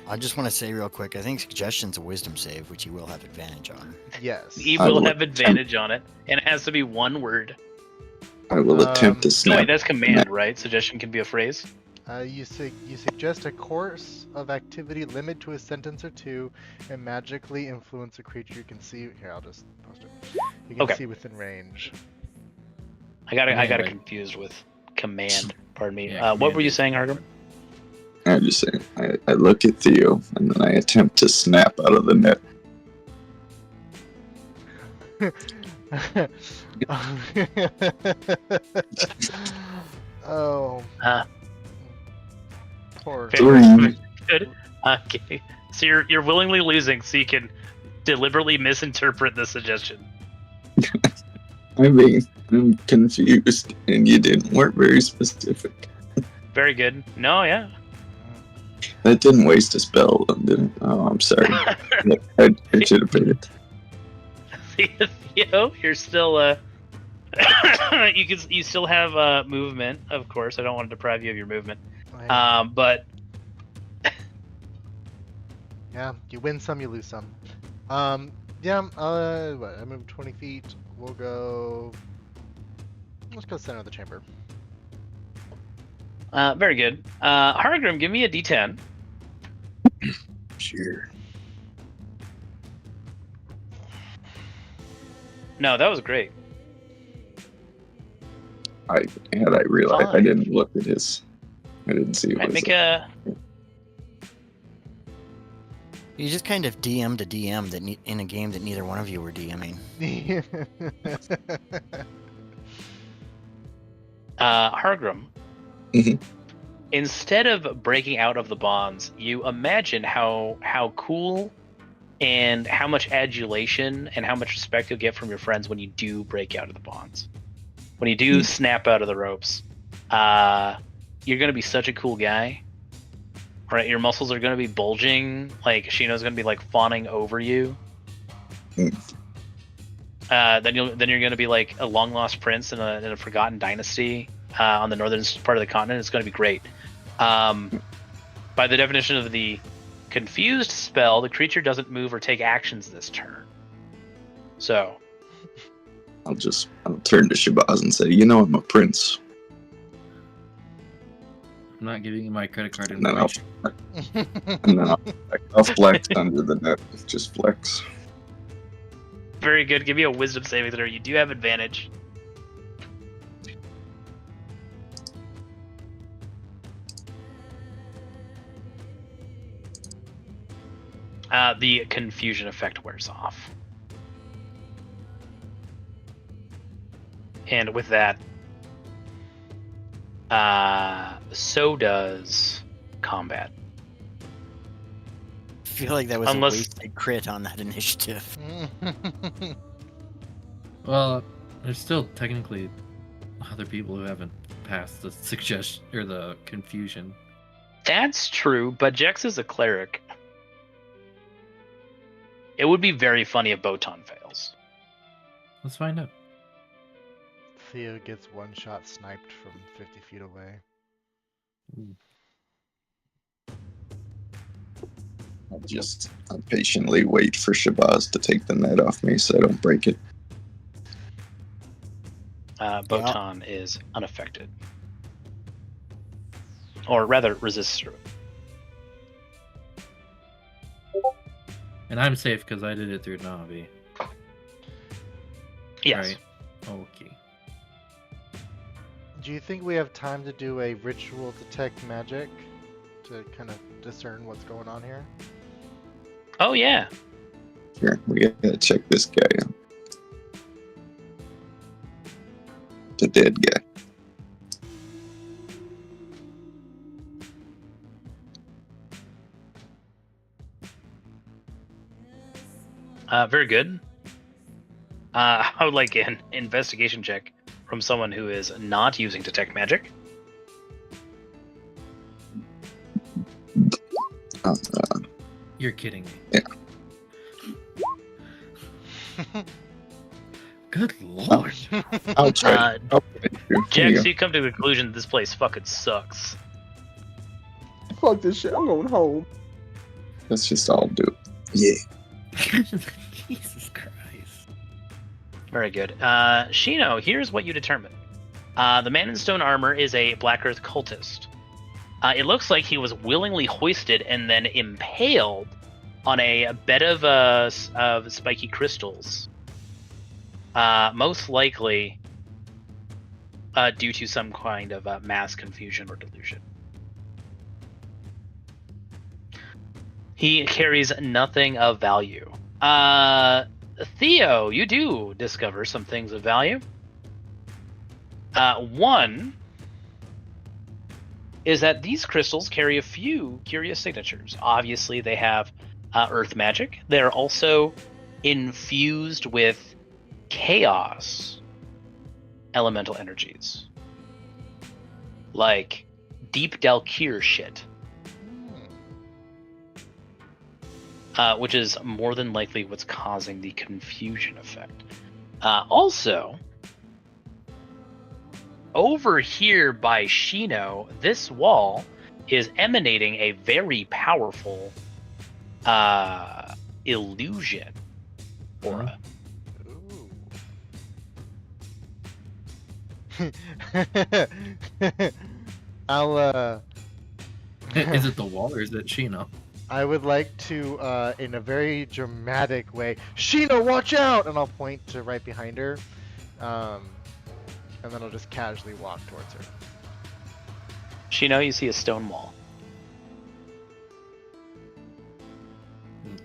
I just want to say real quick, I think Suggestion's a wisdom save, which you will have advantage on.
Yes.
He
I
will
will
have advantage on it, and it has to be one word.
I will attempt to
No,
snap.
wait, that's command, right? Suggestion can be a phrase.
You suggest a course of activity limited to a sentence or two and magically influence a creature you can see. Here, I'll just post it. You can
Okay.
see within range.
I got
Command, right?
confused with command. Pardon me.
Yeah,
What were you
command.
saying, Hargrim?
I'm just saying, I look at Theo and then I attempt to snap out of the net.
Oh,
Uh,
poor.
fair.
Three.
Good. Okay. So you're willingly losing, so you can deliberately misinterpret the suggestion.
I mean, I'm confused, and you weren't very specific.
Very good. No, yeah.
That didn't waste a spell, did it? Oh, I'm sorry. I should have paid it.
Theo, you're still you still have movement, of course. I don't want to deprive you of your movement. But
Yeah, you win some, you lose some. Yeah, what, I moved 20 feet. We'll go... Let's go center of the chamber.
Very good. Hargrim, give me a D10.
Sure.
No, that was great.
I realized I
Fine.
didn't look at his. I didn't see it
Right,
was.
make a.
You just kind of DM'd a DM that in a game that neither one of you were DMing.
Hargrim.
Mhm.
Instead of breaking out of the bonds, you imagine how cool and how much adulation and how much respect you'll get from your friends when you do break out of the bonds. When you do snap out of the ropes, you're gonna be such a cool guy. Right, your muscles are gonna be bulging. Like Shino's gonna be like fawning over you. Then you're gonna be like a long lost prince in a forgotten dynasty on the northern part of the continent. It's gonna be great. By the definition of the confused spell, the creature doesn't move or take actions this turn. So
I'll turn to Shabazz and say, you know, I'm a prince.
I'm not giving you my credit card
And then I'll
information.
flex under the net. Just flex.
very good. Give me a wisdom saving throw. You do have advantage. The confusion effect wears off. And with that, so does combat.
I feel like that was
Unless-
a wasted crit on that initiative.
Well, there's still technically other people who haven't passed the suggestion or the confusion.
That's true, but Jex is a cleric. It would be very funny if Botan fails.
Let's find out.
Theo gets one shot sniped from 50 feet away.
I'll patiently wait for Shabazz to take the net off me so I don't break it.
Botan is unaffected. Or rather, resists through it.
And I'm safe because I did it through Navi.
Yes.
Right. Okay.
Do you think we have time to do a ritual detect magic to kind of discern what's going on here?
Oh, yeah.
Here, we gotta check this guy out. The dead guy.
Very good. I would like an investigation check from someone who is not using detect magic.
You're kidding me.
Yeah.
Good lord.
I'll try. I'll try to. Here you
Jax,
go.
you come to the conclusion that this place fucking sucks.
Fuck this shit. I'm going home.
Let's just all do it. Yeah.
Jesus Christ.
Very good. Shino, here's what you determine. The man in stone armor is a Black Earth cultist. It looks like he was willingly hoisted and then impaled on a bed of spiky crystals. Most likely due to some kind of mass confusion or delusion. He carries nothing of value. Theo, you do discover some things of value. One is that these crystals carry a few curious signatures. Obviously, they have earth magic. They're also infused with chaos elemental energies. Like deep Dalkir shit. Which is more than likely what's causing the confusion effect. Also, over here by Shino, this wall is emanating a very powerful illusion aura.
Ooh. I'll
Is it the wall or is it Sheena?
I would like to, in a very dramatic way, Sheena, watch out! And I'll point to right behind her, and then I'll just casually walk towards her.
Shino, you see a stone wall.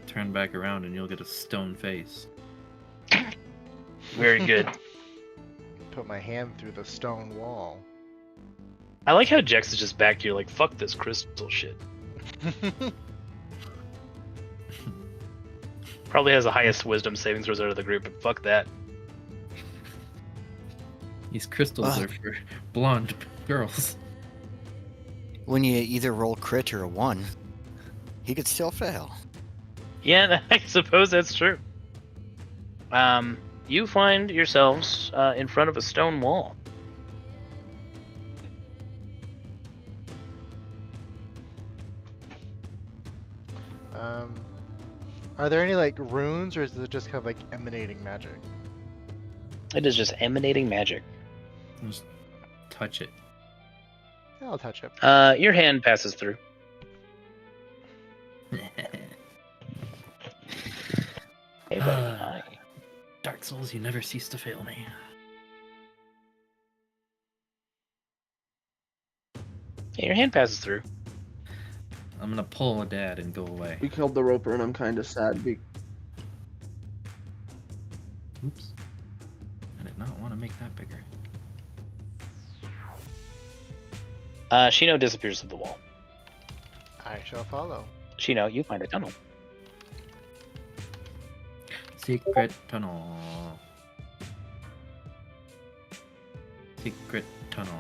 Turn back around and you'll get a stone face.
Very good.
Put my hand through the stone wall.
I like how Jex is just back here like, fuck this crystal shit. Probably has the highest wisdom saving throws out of the group, but fuck that.
These crystals are for blonde girls.
When you either roll crit or a 1, he could still fail.
Yeah, I suppose that's true. You find yourselves in front of a stone wall.
Are there any like runes, or is it just kind of like emanating magic?
It is just emanating magic.
Just touch it.
Yeah, I'll touch it.
Your hand passes through. Hey, buddy. Hi.
Dark Souls, you never cease to fail me.
Yeah, your hand passes through.
I'm gonna pull a dad and go away.
We killed the roper, and I'm kind of sad.
Oops. I did not want to make that bigger.
Shino disappears through the wall.
I shall follow.
Shino, you find a tunnel.
Secret tunnel. Secret tunnel.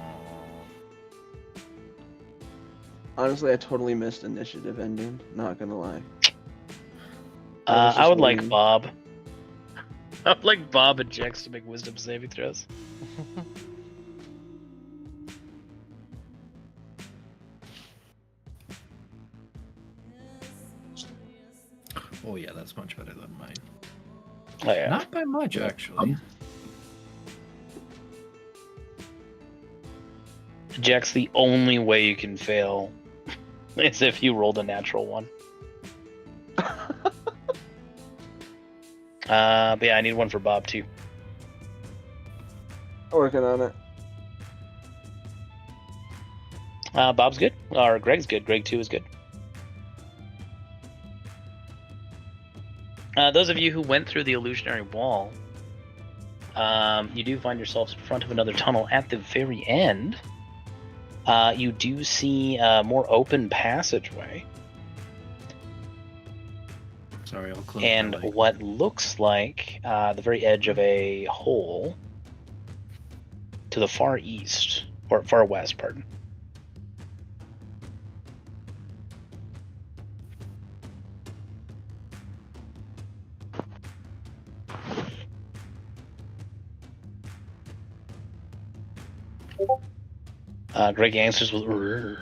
Honestly, I totally missed initiative ending. Not gonna lie. was
I would
just
like
waiting.
Bob. I would like Bob and Jex to make wisdom saving throws.
Oh yeah, that's much better than mine.
Oh, yeah.
Not by much, actually.
Jex, the only way you can fail is if you rolled a natural one. But yeah, I need one for Bob too.
Working on it.
Bob's good, or Greg's good. Greg 2 is good. Those of you who went through the illusionary wall, you do find yourselves in front of another tunnel. At the very end, you do see a more open passageway.
Sorry, I'll close
And
my light.
what looks like the very edge of a hole to the far east, or far west, pardon. Greg answers with "Rrrr."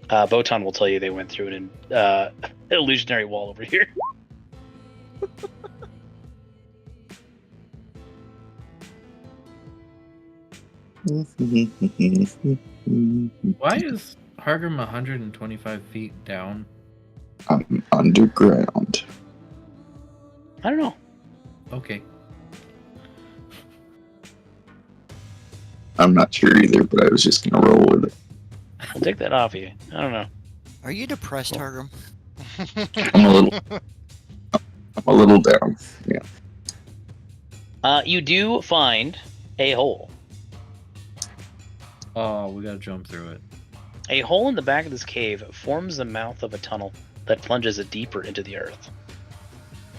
Botan will tell you they went through an illusionary wall over here.
Why is Hargrim 125 feet down?
I'm underground.
I don't know.
Okay.
I'm not sure either, but I was just gonna roll with it.
I'll take that off you. I don't know.
Are you depressed, Hargrim?
I'm a little down. Yeah.
You do find a hole.
Oh, we gotta jump through it.
A hole in the back of this cave forms the mouth of a tunnel that plunges deeper into the earth.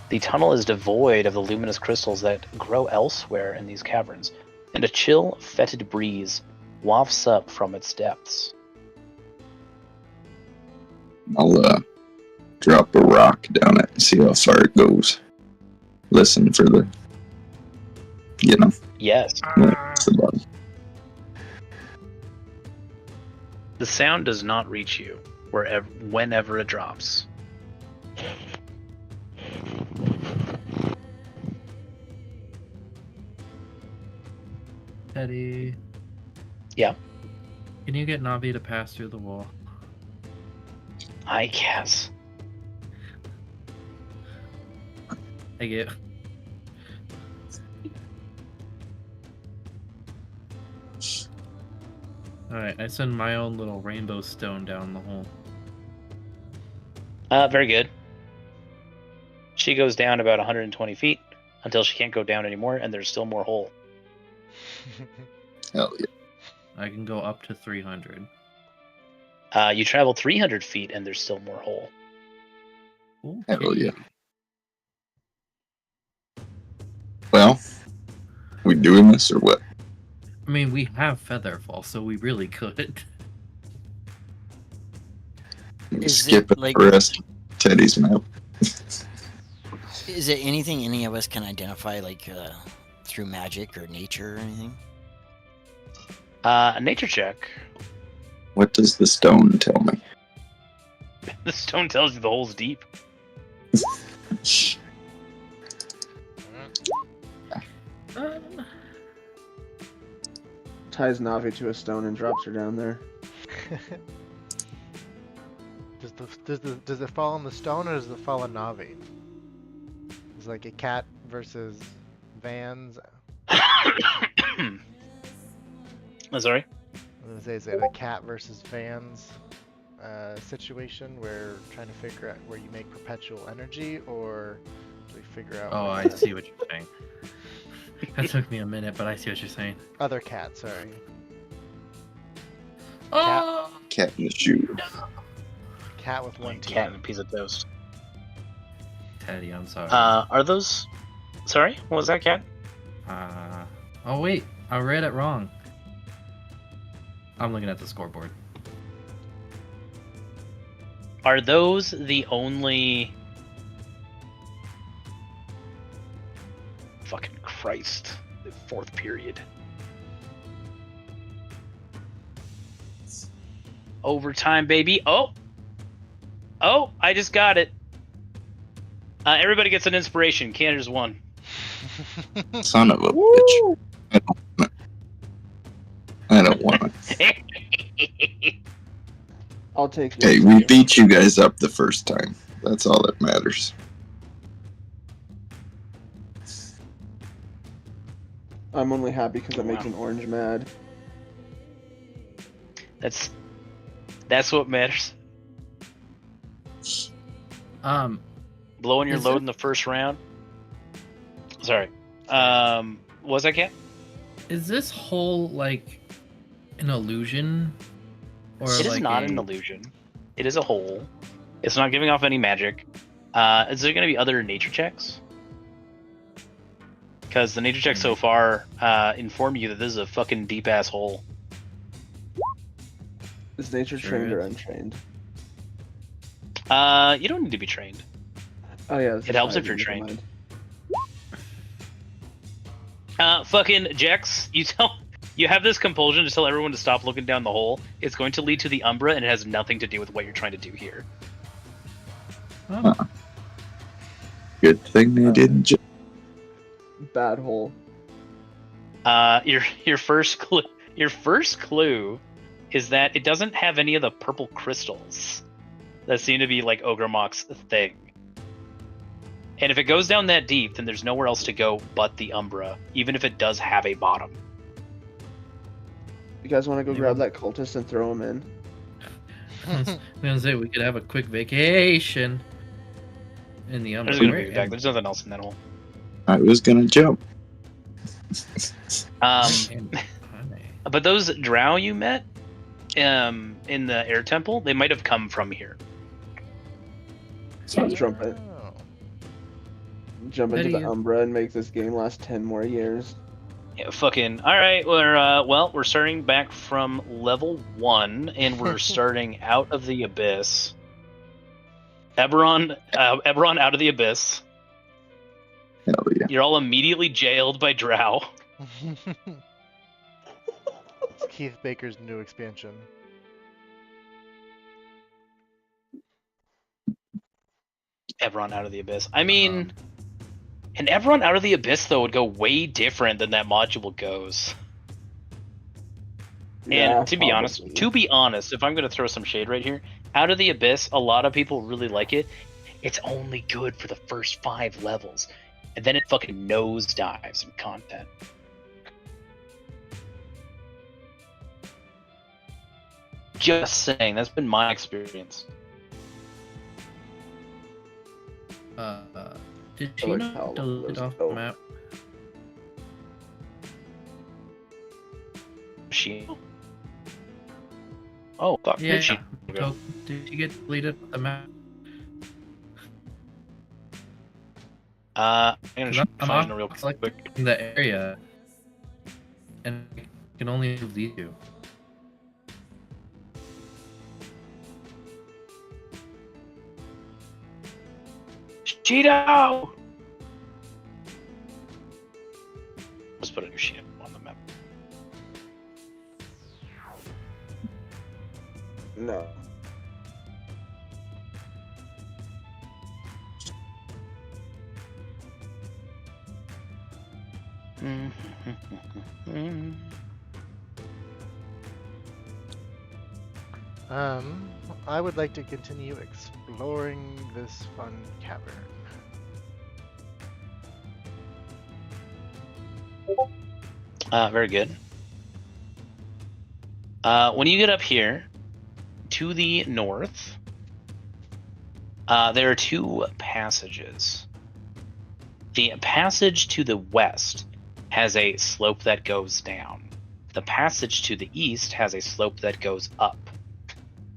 The tunnel is devoid of the luminous crystals that grow elsewhere in these caverns, and a chill, fetid breeze wafts up from its depths.
I'll drop a rock down it and see how far it goes. Listen for the,
Yes,
it's the bottom.
the sound does not reach you whenever it drops.
Teddy.
Yeah.
Can you get Navi to pass through the wall?
I guess.
I get. Alright, I send my own little rainbow stone down the hole.
Very good. She goes down about 120 feet until she can't go down anymore, and there's still more hole.
Hell yeah.
I can go up to 300.
You travel 300 feet, and there's still more hole.
Hell yeah. Well, we doing this or what?
I mean, we have Featherfall, so we really could.
We
Is
skip
it, like-
the rest of Teddy's map.
Is it anything any of us can identify, like through magic or nature or anything?
A nature check.
What does the stone tell me?
The stone tells you the hole's deep.
Ties Navi to a stone and drops her down there.
Does it fall on the stone or does it fall on Navi? It's like a cat versus Vans.
I'm sorry?
I was gonna say, is it a cat versus Vans situation where trying to figure out where you make perpetual energy, or do we figure out?
Oh,
where
I
the-
see what you're saying. That took me a minute, but I see what you're saying.
Other cat, sorry.
Oh!
Cat in the shoe.
Cat with one
Cat
teeth.
and a piece of toast.
Teddy, I'm sorry.
Are those... Sorry? What was that, Cat?
Oh wait, I read it wrong. I'm looking at the scoreboard.
Are those the only... Fucking Christ. The fourth period. Overtime, baby. Oh! Oh, I just got it. Everybody gets an inspiration. Canada's won.
Son of a bitch. I don't want it.
I'll take it.
Hey, we beat you guys up the first time. That's all that matters.
I'm only happy because I'm
Wow.
making Orange mad.
That's what matters. Blowing your
Is
load
it-
in the first round. Sorry. Was I Cat?
Is this hole like an illusion? Or
It is
like
not
a...
an illusion. It is a hole. It's not giving off any magic. Is there going to be other nature checks? Because the nature checks so far inform you that this is a fucking deep ass hole.
Is nature
Sure
trained or
is.
untrained?
You don't need to be trained.
Oh yeah. this
It
is
helps if
5e,
you're
never
trained.
mind.
Fucking Jex, you have this compulsion to tell everyone to stop looking down the hole. It's going to lead to the Umbra, and it has nothing to do with what you're trying to do here.
Oh,
Good thing they didn't just.
Bad hole.
Your first clue is that it doesn't have any of the purple crystals that seem to be like Ogremok's thing. And if it goes down that deep, then there's nowhere else to go but the Umbra, even if it does have a bottom.
You guys want to go
Maybe.
grab that cultist and throw him in?
I was gonna say we could have a quick vacation in the
There's
Umbra.
gonna be back. There's nothing else in that hole.
I was gonna jump.
But those drow you met, in the air temple, they might have come from here.
So let's jump into
Teddy,
the Umbra and make this game last 10 more years.
Yeah, fucking. All right, we're starting back from level 1, and we're starting out of the abyss. Eberron out of the abyss.
Hell yeah.
You're all immediately jailed by drow.
It's Keith Baker's new expansion.
Eberron out of the abyss. I mean, an Eberron out of the abyss though would go way different than that module goes.
Yeah,
And to be honest, if I'm going to throw some shade right here, Out of the Abyss, a lot of people really like it. It's only good for the first 5 levels, and then it fucking nosedives in content. Just saying, that's been my experience.
Did
I like
she
how
not delete
those
off
go.
the map?
She. Oh, fuck,
Yeah.
did she?
Did she get deleted off the map?
I'm gonna
'Cause I'm
find real quick.
selecting the area, and I can only move these two.
Cheeto! Let's put a new sheet on the map.
No.
I would like to continue exploring this fun cavern.
Very good. When you get up here to the north, there are 2 passages. The passage to the west has a slope that goes down. The passage to the east has a slope that goes up.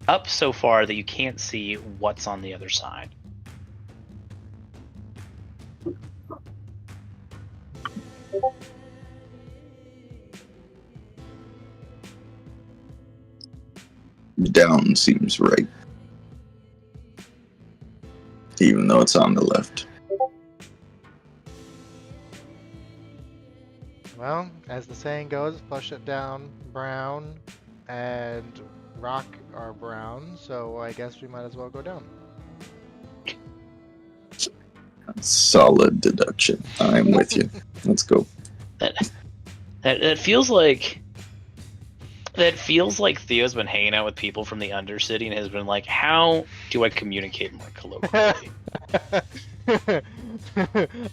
Up so far that you can't see what's on the other side.
Down seems right. Even though it's on the left.
Well, as the saying goes, flush it down brown, and rock are brown, so I guess we might as well go down.
Solid deduction. I'm with you. Let's go.
That feels like Theo's been hanging out with people from the Undercity and has been like, how do I communicate more colloquially?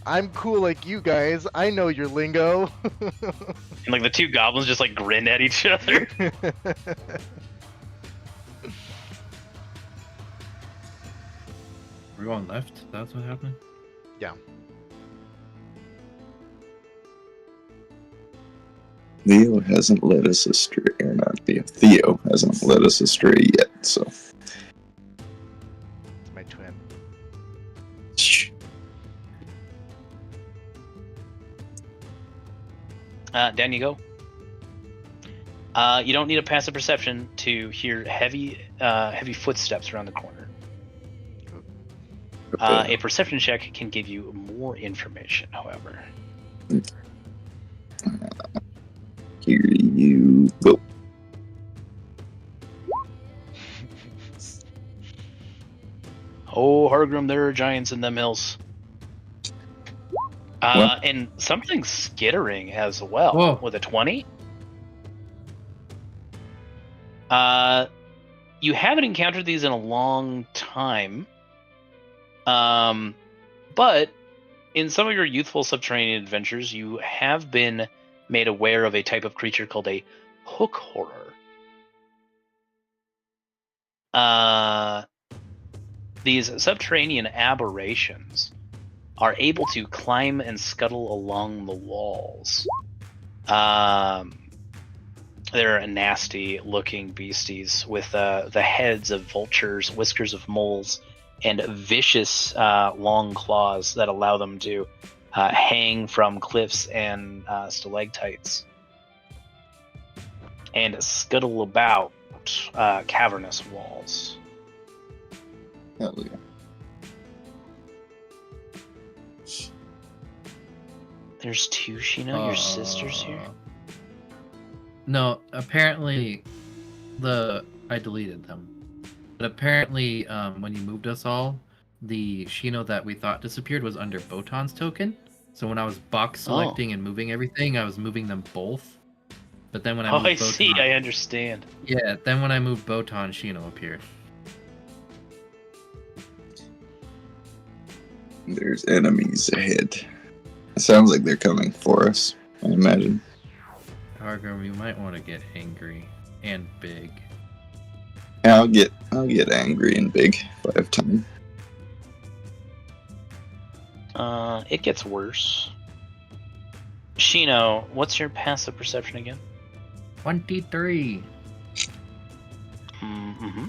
I'm cool like you guys. I know your lingo.
And like the 2 goblins just like grin at each other.
We're going left. That's what happened.
Yeah.
Theo hasn't led us astray, or not Theo. Theo hasn't led us astray yet, so.
It's my twin.
Shh.
Down you go. You don't need a passive perception to hear heavy footsteps around the corner. A perception check can give you more information, however.
Here you go.
Oh, Hargrim, there are giants in them hills.
What?
And something skittering as well.
Whoa.
With a 20. You haven't encountered these in a long time. But in some of your youthful subterranean adventures, you have been made aware of a type of creature called a hook horror. These subterranean aberrations are able to climb and scuttle along the walls. They're nasty-looking beasties with the heads of vultures, whiskers of moles, and vicious long claws that allow them to hang from cliffs and stalactites and scuttle about cavernous walls.
Hell yeah.
There's 2, Sheena, your sisters here?
No, apparently I deleted them. But apparently, when you moved us all, the Shino that we thought disappeared was under Botan's token. So when I was box selecting and moving everything, I was moving them both. But then when I
Oh,
moved
I see.
Botan,
I understand.
yeah, then when I moved Botan, Shino appeared.
There's enemies ahead. It sounds like they're coming for us, I imagine.
Hargrim, you might want to get angry and big.
Yeah, I'll get angry and big if I have time.
It gets worse. Shino, what's your passive perception again?
23.
Mm-hmm.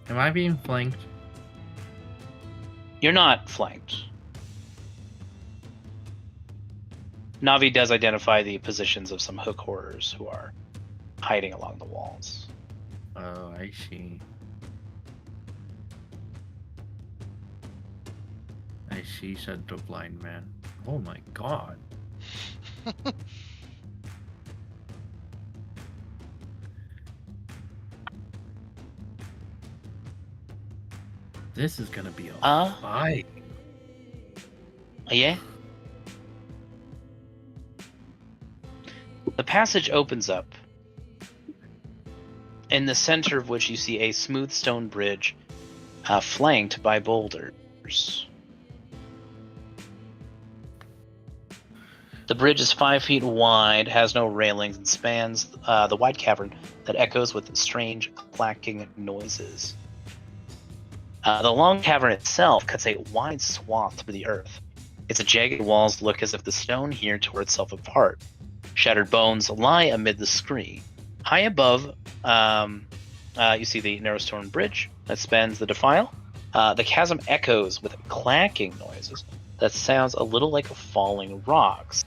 Am I being flanked?
You're not flanked. Navi does identify the positions of some hook horrors who are hiding along the walls.
Oh, I see. I see, said the blind man. Oh my god. This is gonna be a fight.
Yeah? The passage opens up, in the center of which you see a smooth stone bridge flanked by boulders. The bridge is 5 feet wide, has no railings, and spans the wide cavern that echoes with strange clacking noises. The long cavern itself cuts a wide swath through the earth. Its jagged walls look as if the stone here tore itself apart. Shattered bones lie amid the scree. High above, you see the narrow stone bridge that spans the defile. The chasm echoes with clacking noises that sounds a little like falling rocks.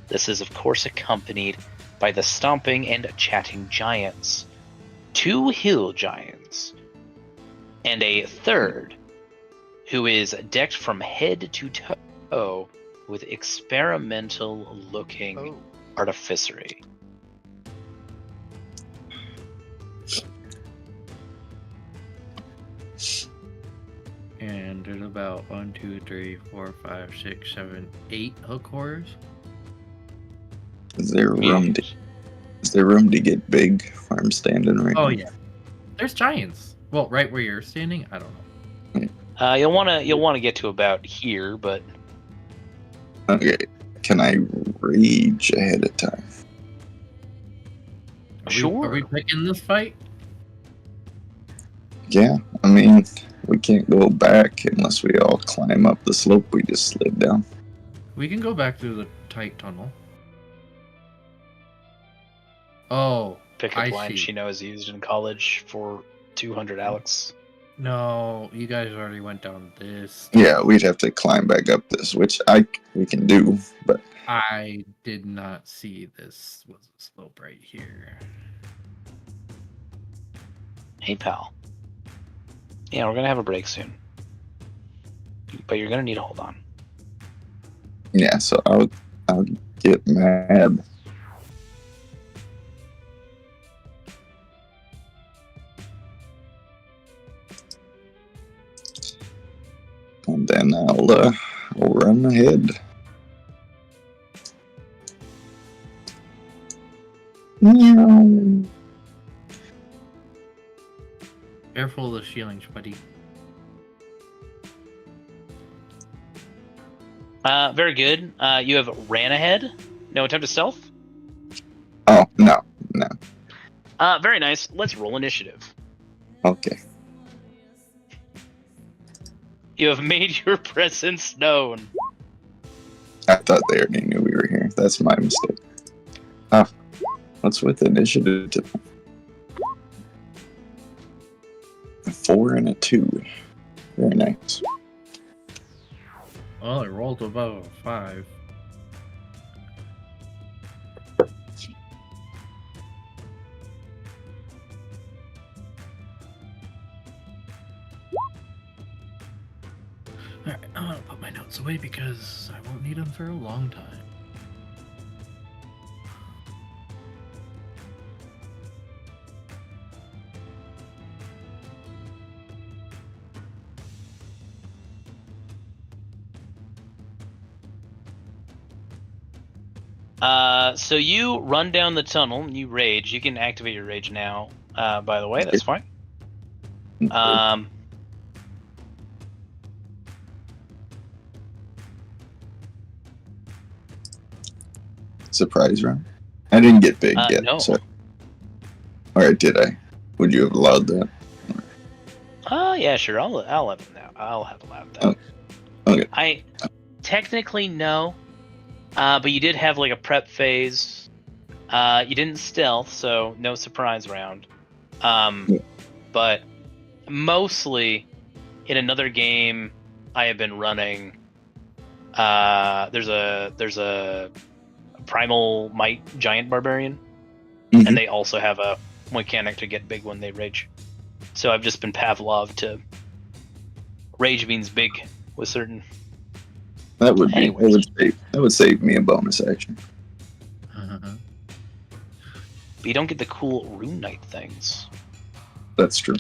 This is, of course, accompanied by the stomping and chatting giants. 2 hill giants, and a third, who is decked from head to toe with experimental-looking artificery.
And there's about 1, 2, 3, 4, 5, 6, 7, 8 hook horrors.
Is there room to get big where I'm standing right now?
Oh yeah. There's giants. Well, right where you're standing, I don't know.
You'll wanna get to about here, but
Okay. Can I rage ahead of time?
Sure.
Are we picking this fight?
Yeah, I mean, we can't go back unless we all climb up the slope we just slid down.
We can go back through the tight tunnel. Oh,
pickup
I
line
see.
she knows used in college for 200 Alex.
No, you guys already went down this.
Yeah, we'd have to climb back up this, which we can do, but
I did not see this was a slope right here.
Hey, pal. Yeah, we're gonna have a break soon, but you're gonna need to hold on.
yeah, so I'll get mad. And then I'll run ahead. Meow.
Careful of the ceilings, buddy.
Very good. You have ran ahead. No attempt to stealth.
Oh, no.
Very nice. Let's roll initiative.
Okay.
You have made your presence known.
I thought they already knew we were here. That's my mistake. What's with initiative? A 4 and a 2. Very nice.
Well, it rolled above a 5. Alright, I'm gonna put my notes away because I won't need them for a long time.
So you run down the tunnel and you rage. You can activate your rage now. By the way, that's fine.
Surprise round. I didn't get big yet.
No.
So. All right, did I? Would you have allowed that?
Yeah, sure. I'll have it now. I'll have allowed that.
Okay.
I technically no, but you did have like a prep phase. You didn't stealth, so no surprise round. But mostly in another game I have been running. There's a primal might giant barbarian, and they also have a mechanic to get big when they rage. So I've just been Pavlov to rage means big with certain.
That would be. That would save me a bonus action.
But you don't get the cool rune knight things.
That's true.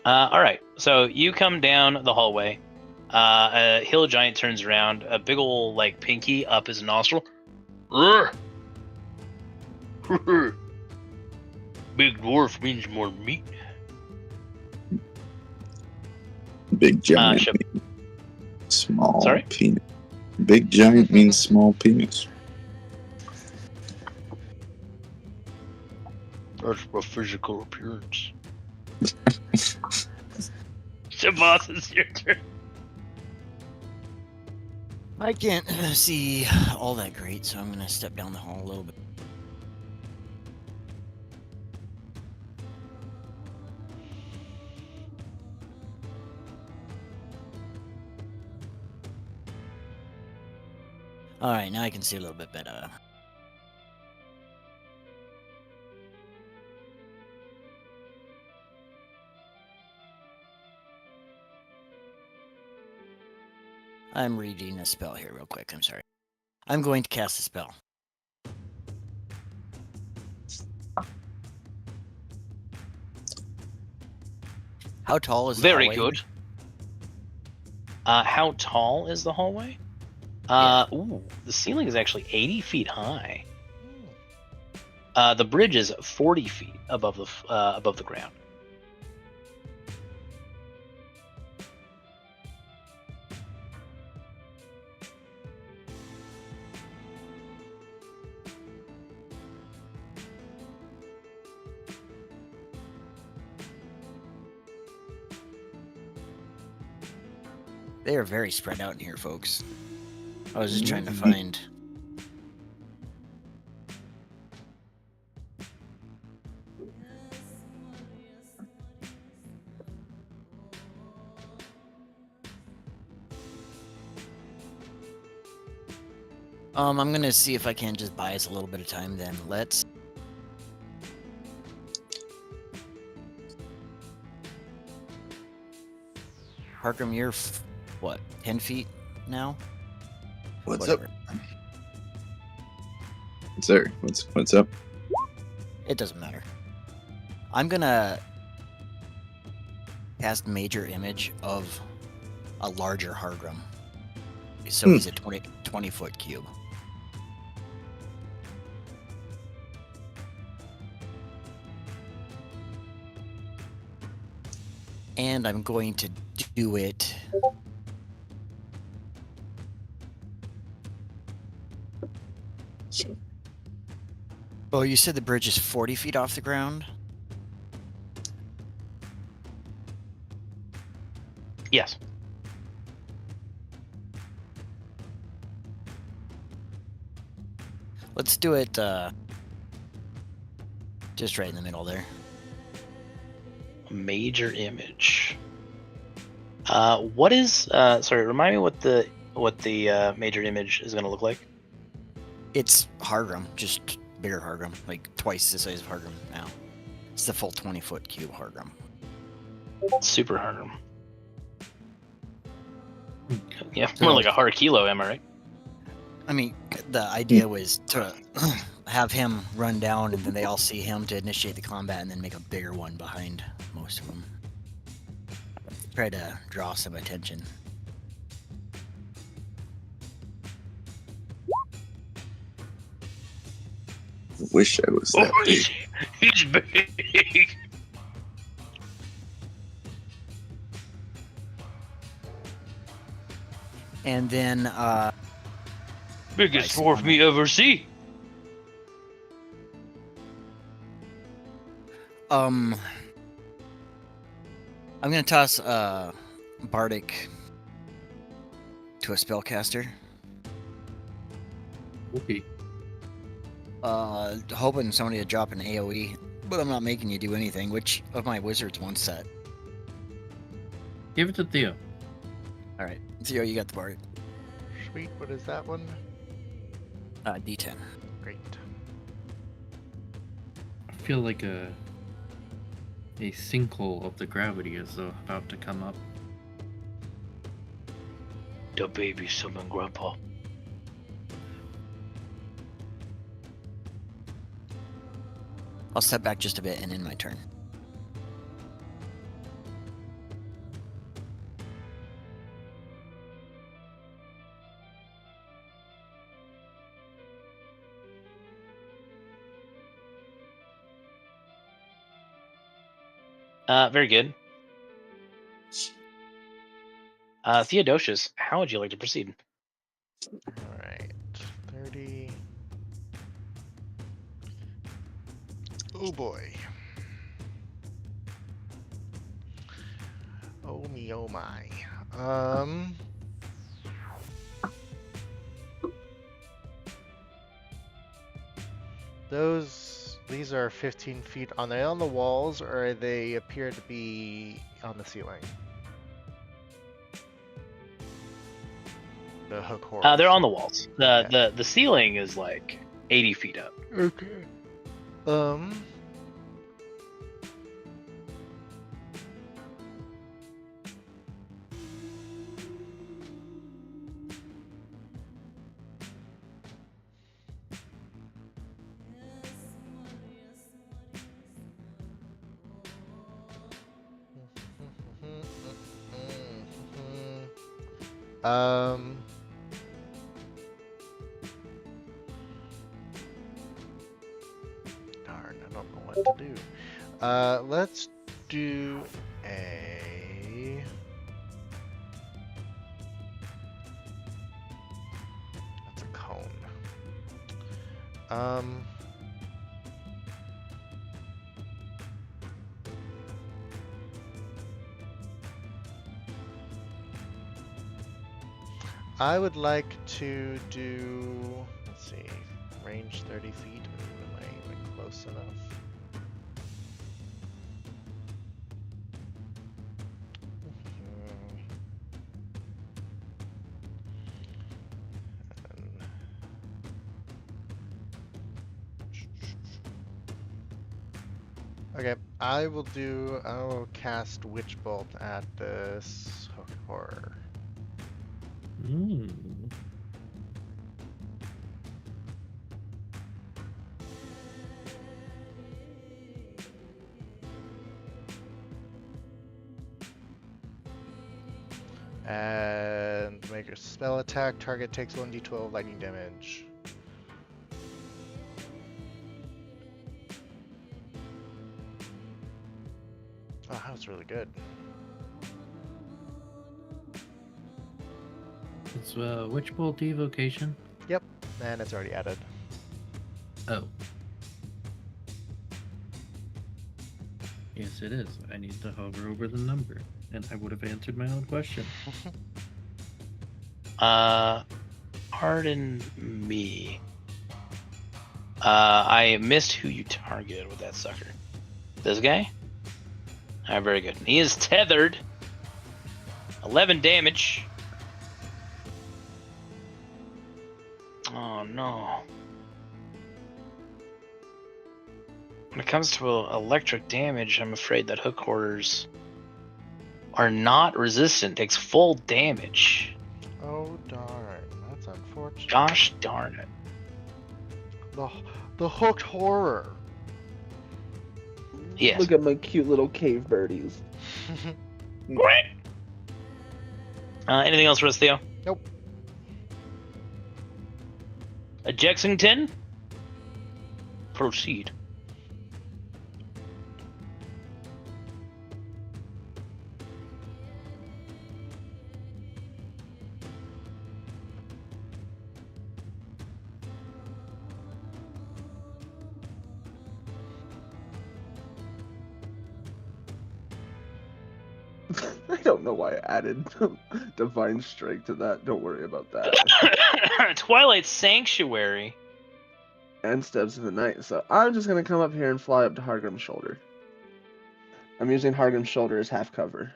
All right, so you come down the hallway. A hill giant turns around, a big ol' like pinky up his nostril. Big dwarf means more meat.
Big giant means small penis. Big giant means small penis.
That's my physical appearance. Shabazz, it's your turn.
I can't see all that great, so I'm going to step down the hall a little bit. Alright, now I can see a little bit better. I'm reading a spell here real quick, I'm sorry. I'm going to cast a spell. How tall is the hallway?
Very good. How tall is the hallway? Ooh, the ceiling is actually 80 feet high. The bridge is 40 feet above the ground.
They are very spread out in here, folks. I was just trying to find... I'm gonna see if I can just buy us a little bit of time then. Let's... Harkram, you're, what, 10 feet now?
Whatever. Up? Sorry, what's up?
It doesn't matter. I'm gonna cast major image of a larger Harkram. So he's a 20-foot cube. And I'm going to do it... Oh, you said the bridge is 40 feet off the ground?
Yes.
Let's do it, just right in the middle there.
Major image. What is, sorry, remind me what the major image is going to look like?
It's Harkram, just bigger Harkram, like twice the size of Harkram now. It's the full 20-foot cube Harkram.
Super Harkram. Yeah, more like a hard kilo, am I right?
I mean, the idea was to have him run down, and then they all see him to initiate the combat, and then make a bigger one behind most of them. Try to draw some attention.
Wish I was that big.
He's big.
And then,
Biggest
Nice.
dwarf me ever see.
I'm gonna toss Bardic to a spellcaster.
Okay.
Hoping somebody to drop an AoE, but I'm not making you do anything. Which of my wizards wants that?
Give it to Theo.
All right, Theo, you got the Bardic.
Sweet. What is that one?
D10.
Great.
I feel like a sinkhole of the gravity is about to come up.
The baby summon Grandpa.
I'll step back just a bit and end my turn.
Very good. Theodosius, how would you like to proceed?
Alright. 30. Oh boy. Oh me, oh my. These are 15 feet. Are they on the walls, or they appear to be on the ceiling? The hook horse.
They're on the walls. The ceiling is like 80 feet up.
Okay. Darn, I don't know what to do. Let's do a... That's a cone. I would like to do, let's see, range 30 feet. Am I even close enough? Okay, I will cast Witch Bolt at this hook horror. And make a spell attack. Target takes 1d12 lightning damage. Oh, that was really good.
It's Witch Bolt evocation.
Yep, and it's already added.
Oh. Yes, it is. I need to hover over the number, and I would have answered my own question.
Pardon me. I missed who you targeted with that sucker. This guy? Alright, very good. He is tethered. 11 damage. Oh no. When it comes to electric damage, I'm afraid that hook hoarders are not resistant. Takes full damage.
Oh darn, that's unfortunate.
Gosh darn it.
the hooked horror.
Yes.
Look at my cute little cave birdies.
Anything else for us, Theo?
Nope.
A Jexington? Proceed.
I don't know why I added Divine Strike to that. Don't worry about that.
Twilight Sanctuary.
And Steps of the Night. So I'm just going to come up here and fly up to Hargrim's shoulder. I'm using Hargrim's shoulder as half cover.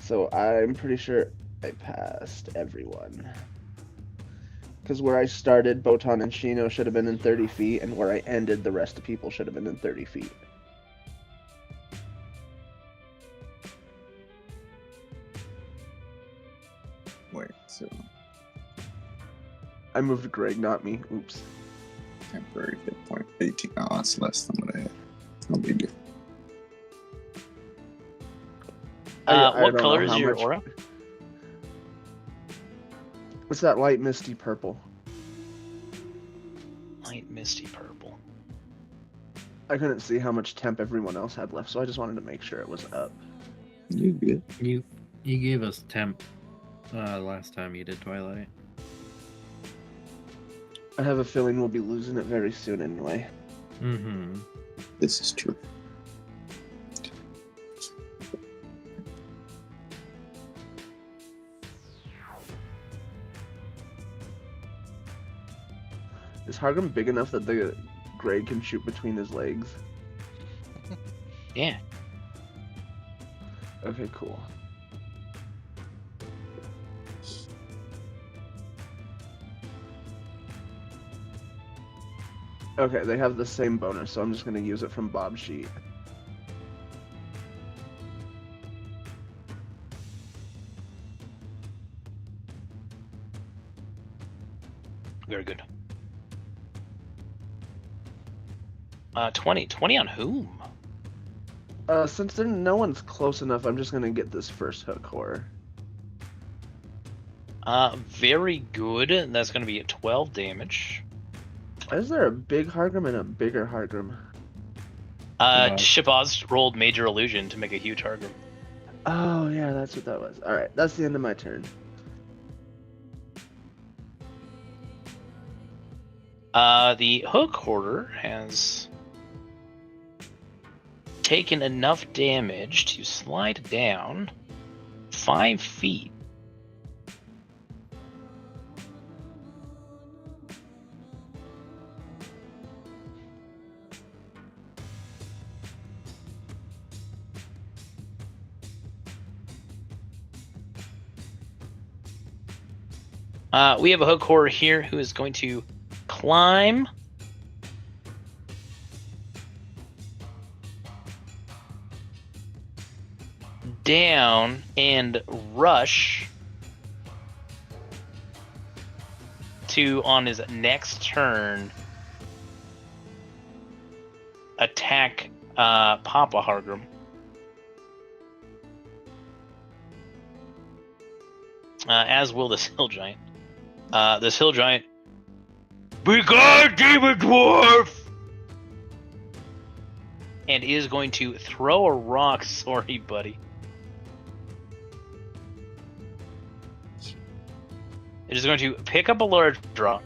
So I'm pretty sure I passed everyone. Because where I started, Botan and Shino should have been in 30 feet, and where I ended, the rest of people should have been in 30 feet.
Wait, so
I moved Greg, not me. Oops.
temporary hit point 18. Oh, that's less than what I had. No big deal.
I
What
don't
color
know
is
how
your
much-
aura?
What's that light misty purple?
Light misty purple.
I couldn't see how much temp everyone else had left, so I just wanted to make sure it was up.
You good?
You gave us temp last time you did Twilight.
I have a feeling we'll be losing it very soon anyway.
Mm-hmm.
This is true.
Is Hargrim big enough that the Greg can shoot between his legs?
Yeah.
Okay, cool. Okay, they have the same bonus, so I'm just going to use it from Bob's sheet.
Very good. 20. 20 on whom?
Since no one's close enough, I'm just going to get this first hook horror.
Very good. That's going to be at 12 damage.
Is there a big Hargrim and a bigger Hargrim?
Shabazz rolled Major Illusion to make a huge Hargrim.
Oh, yeah, that's what that was. Alright, that's the end of my turn.
The hook hoarder has taken enough damage to slide down 5 feet. We have a hook horror here who is going to climb down and rush to, on his next turn, attack Papa Hargrim. As will this hill giant. This hill giant. Be gone, demon dwarf! And is going to throw a rock. Sorry, buddy. It is going to pick up a large rock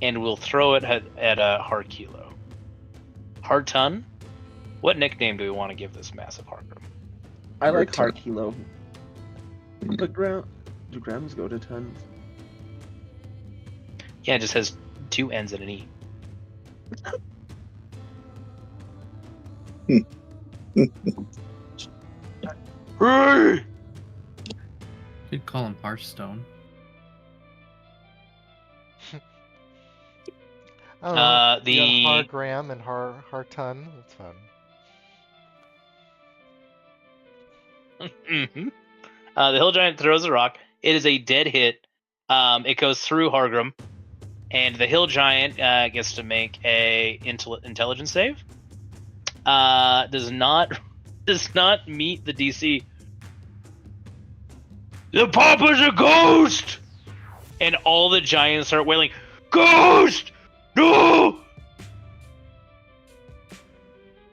and will throw it at a Harkilo. Hartun? What nickname do we want to give this massive Hargrim?
I like
Your turn.
Harkilo. But do grams go to tons?
Yeah, it just has 2 N's and an E. Hey!
Could call him Hearthstone.
I don't know.
The-
You got Hargram and Hartun. That's fun.
Mhm. The hill giant throws a rock. It is a dead hit. It goes through Hargrim, and the hill giant gets to make a intelligence save. Does not meet the DC. The Papa's a ghost, and all the giants start wailing, "Ghost! No!"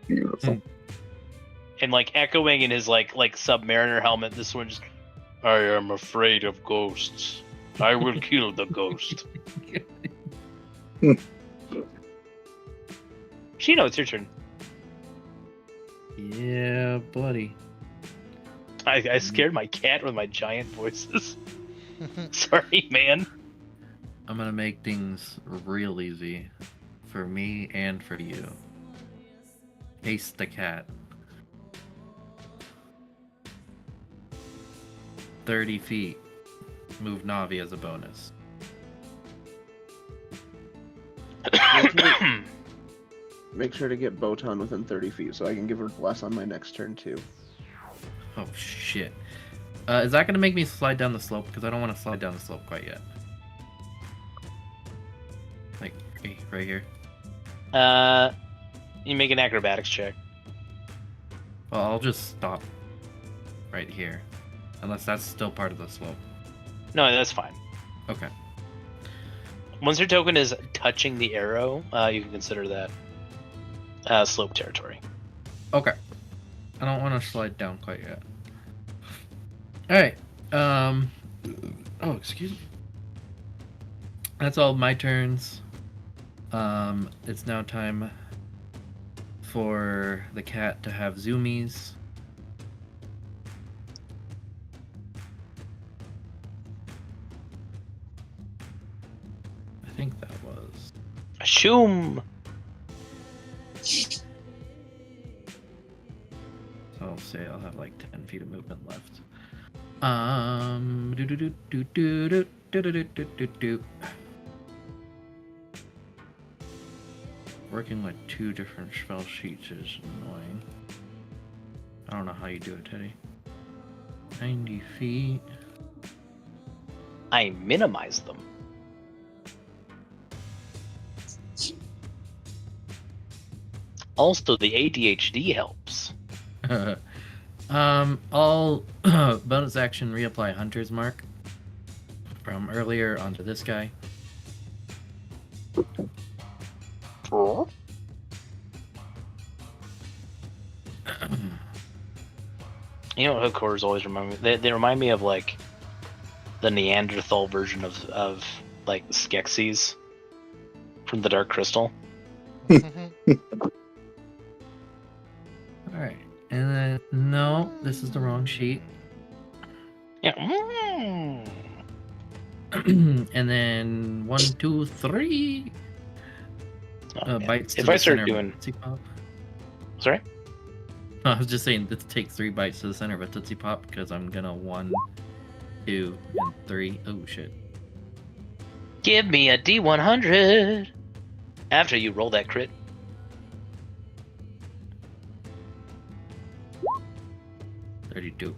Beautiful.
And like echoing in his like submariner helmet, this one just, "I am afraid of ghosts. I will kill the ghost." Shino, it's your turn.
Yeah, buddy.
I scared my cat with my giant voices. Sorry, man.
I'm gonna make things real easy for me and for you. Ace the cat. 30 feet. Move Navi as a bonus.
Make sure to get Botan within 30 feet so I can give her Bless on my next turn too.
Oh shit. Is that gonna make me slide down the slope? Because I don't want to slide down the slope quite yet. Like, right here.
You make an acrobatics check.
Well, I'll just stop right here. Unless that's still part of the slope.
No, that's fine.
Okay.
Once your token is touching the arrow, you can consider that slope territory.
Okay. I don't want to slide down quite yet. Alright. Oh, excuse me. That's all my turns. It's now time for the cat to have zoomies. I think that was...
Assume.
So I'll say I'll have like 10 feet of movement left. Working with two different spell sheets is annoying. I don't know how you do it, Teddy. 90 feet.
I minimize them. Also, the ADHD helps.
I'll bonus action reapply Hunter's Mark from earlier onto this guy.
You know what hook horrors always remind me? They remind me of like the Neanderthal version of like Skeksis from the Dark Crystal.
Alright. And then, no, this is the wrong sheet.
Yeah.
And then 1, 2, 3.
Oh, man.
Bites.
If
to
I
the
start
center
doing,
of Tootsie Pop.
sorry.
I was just saying, let's take 3 bites to the center of a Tootsie Pop because I'm gonna 1, 2, and 3. Oh shit.
Give me a D100 after you roll that crit.
$32.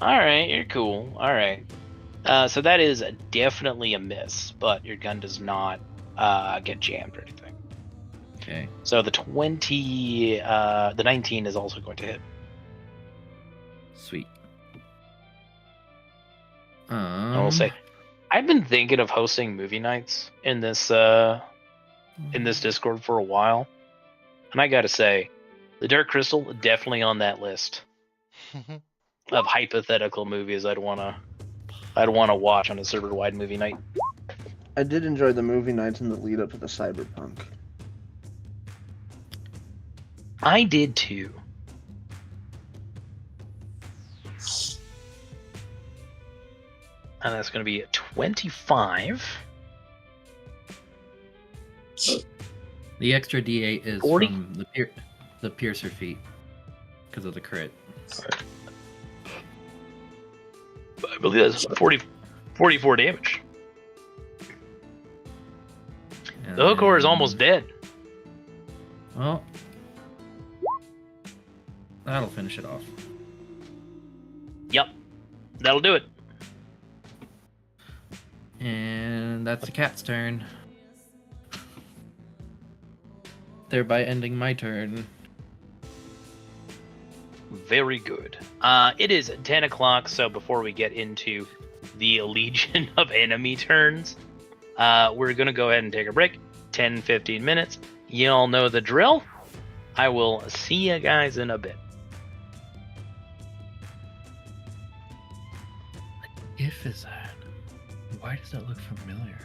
All right, you're cool. All right. So that is definitely a miss, but your gun does not get jammed or anything.
Okay.
So the 19 is also going to hit.
Sweet.
I will say, I've been thinking of hosting movie nights in this Discord for a while, and I gotta say, the Dark Crystal definitely on that list of hypothetical movies I'd wanna watch on a server-wide movie night.
I did enjoy the movie nights in the lead up to the Cyberpunk.
I did too. And that's going to be a 25.
The extra D8 is
40?
from the piercer feat because of the crit.
I believe that's 44 damage.
And
The hook horror is
then-
almost dead.
Well, That'll finish it off.
Yep, that'll do it.
And that's the cat's turn. Thereby ending my turn.
Very good. It is 10 o'clock, so before we get into the legion of enemy turns, we're going to go ahead and take a break. 10-15 minutes. You all know the drill. I will see you guys in a bit.
If is that? Why does that look familiar?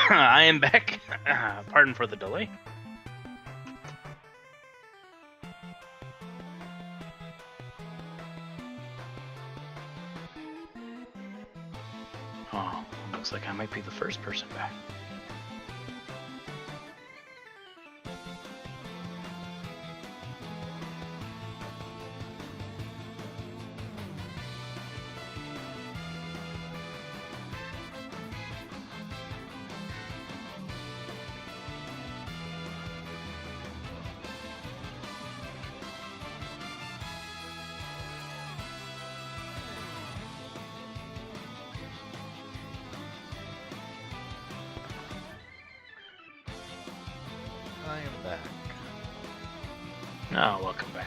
I am back. Pardon for the delay. Oh, looks like I might be the first person back.
I am back.
Oh, welcome back.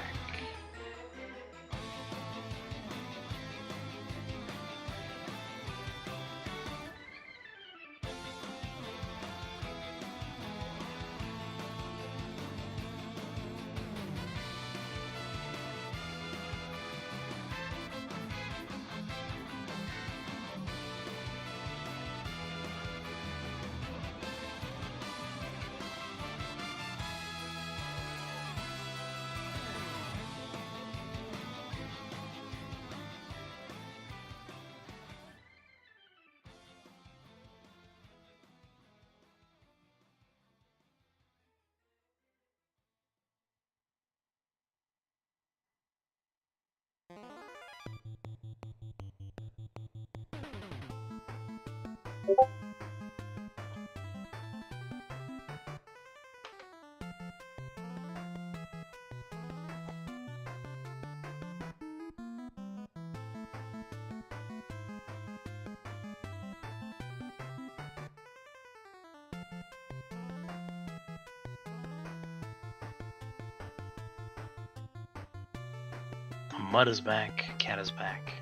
Mud is back. Cat is back.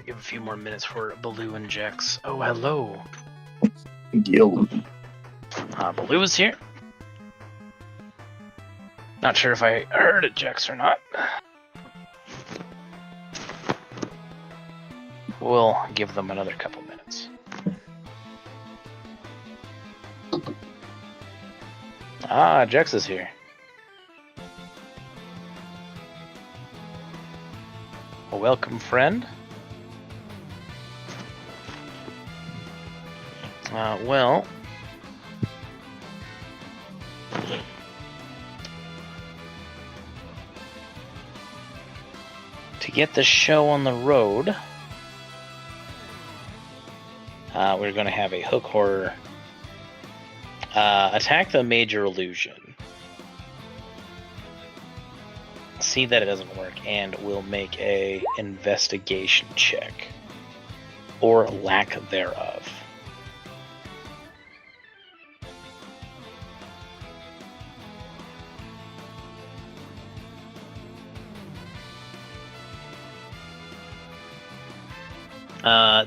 Give a few more minutes for Baloo and Jax. Oh, hello.
Gil.
Baloo is here. Not sure if I heard it, Jax, or not. We'll give them another couple minutes. Jax is here. Welcome, friend. Well... to get the show on the road, we're going to have a hook horror attack the major illusion. See that it doesn't work, and we'll make a investigation check. Or lack thereof.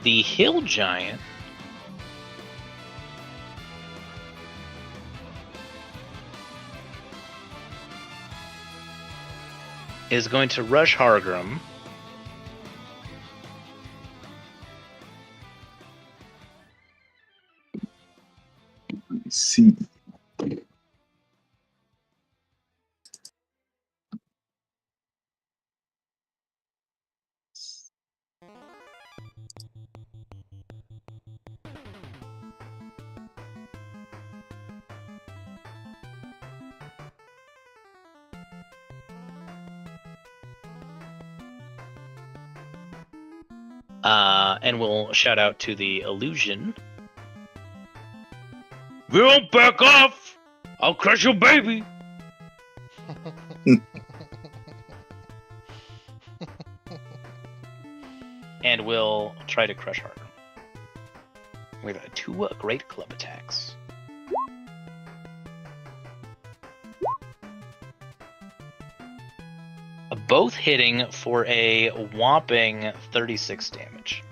The hill giant is going to rush Hargrim.
Let me see.
And we'll shout out to the illusion. We won't back off! I'll crush your baby! And we'll try to crush Hargrim with 2 great club attacks. Both hitting for a whopping 36 damage.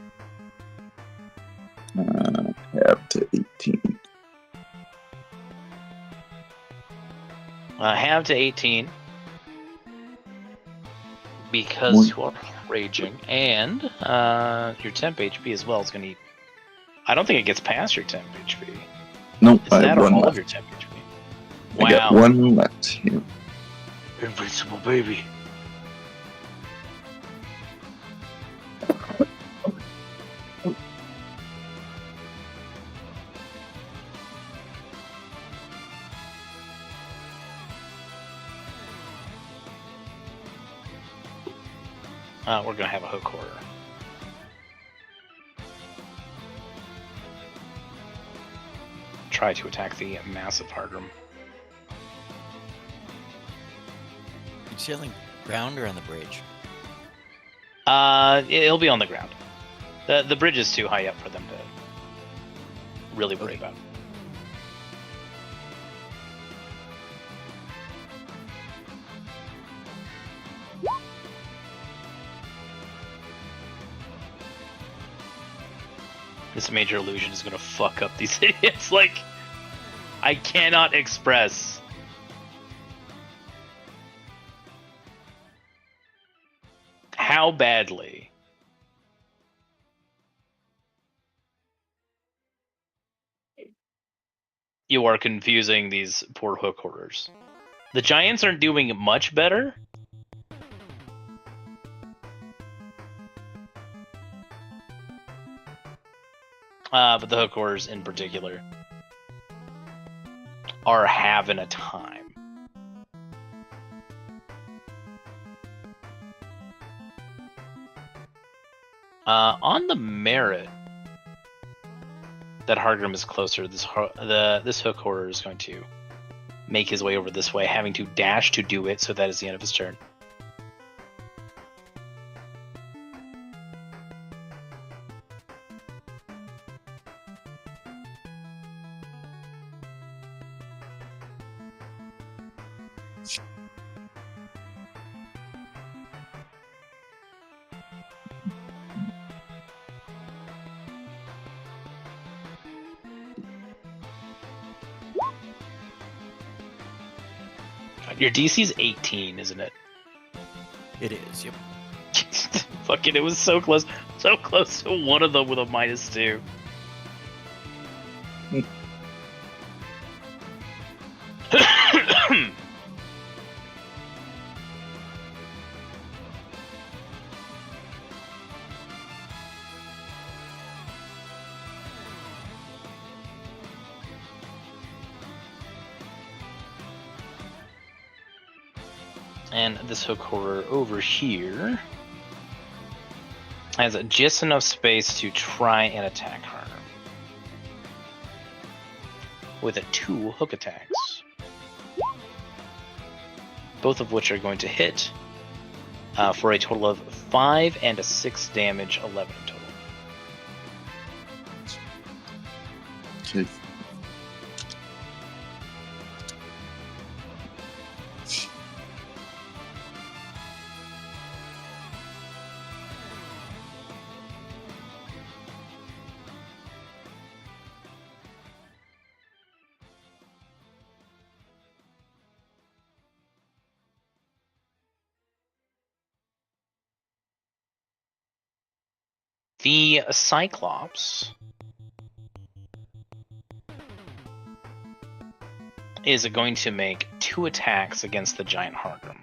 Half to 18.
Half to 18. Because raging, and your temp HP as well is going to eat. I don't think it gets past your temp HP.
Nope,
Is
I
that
have
or
one
all of
left.
your temp HP?
I got
Wow.
one left. Yeah.
Invincible baby. We're gonna have a hook horror. Try to attack the massive Hardrum.
You see on the ground or on the bridge?
It'll be on the ground. The bridge is too high up for them to really worry about. This major illusion is gonna fuck up these idiots. Like, I cannot express how badly you are confusing these poor hook horrors. The giants aren't doing much better. But the hook horrors in particular are having a time. On the merit that Hardgrim is closer, this hook horror is going to make his way over this way, having to dash to do it, so that is the end of his turn. Your DC's 18, isn't it?
It is, yep.
Fucking, it was so close to one of them with a -2. And this hook horror over here has just enough space to try and attack her with 2 hook attacks, both of which are going to hit for a total of 5 and 6 damage, 11 in total.
Okay.
The Cyclops is going to make 2 attacks against the giant Hardrum.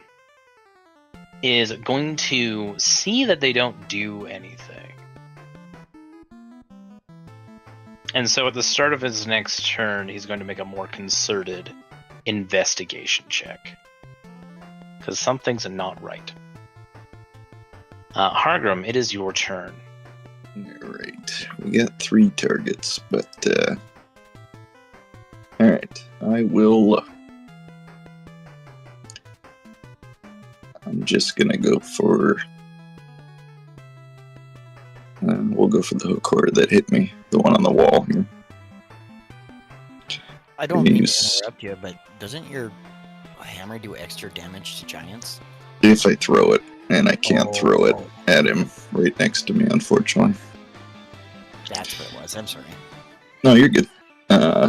Is going to see that they don't do anything. And so at the start of his next turn, he's going to make a more concerted investigation check. Because something's not right. Hardrum, it is your turn.
Alright, we got 3 targets, but alright, I will. I'm just gonna go for. We'll go for the hook horror that hit me, the one on the wall here.
I don't mean to
Use-
interrupt you, but doesn't your hammer do extra damage to giants?
If I throw it, and I can't throw it
Oh,
at him right next to me, unfortunately.
that's what it was. I'm sorry.
No, you're good.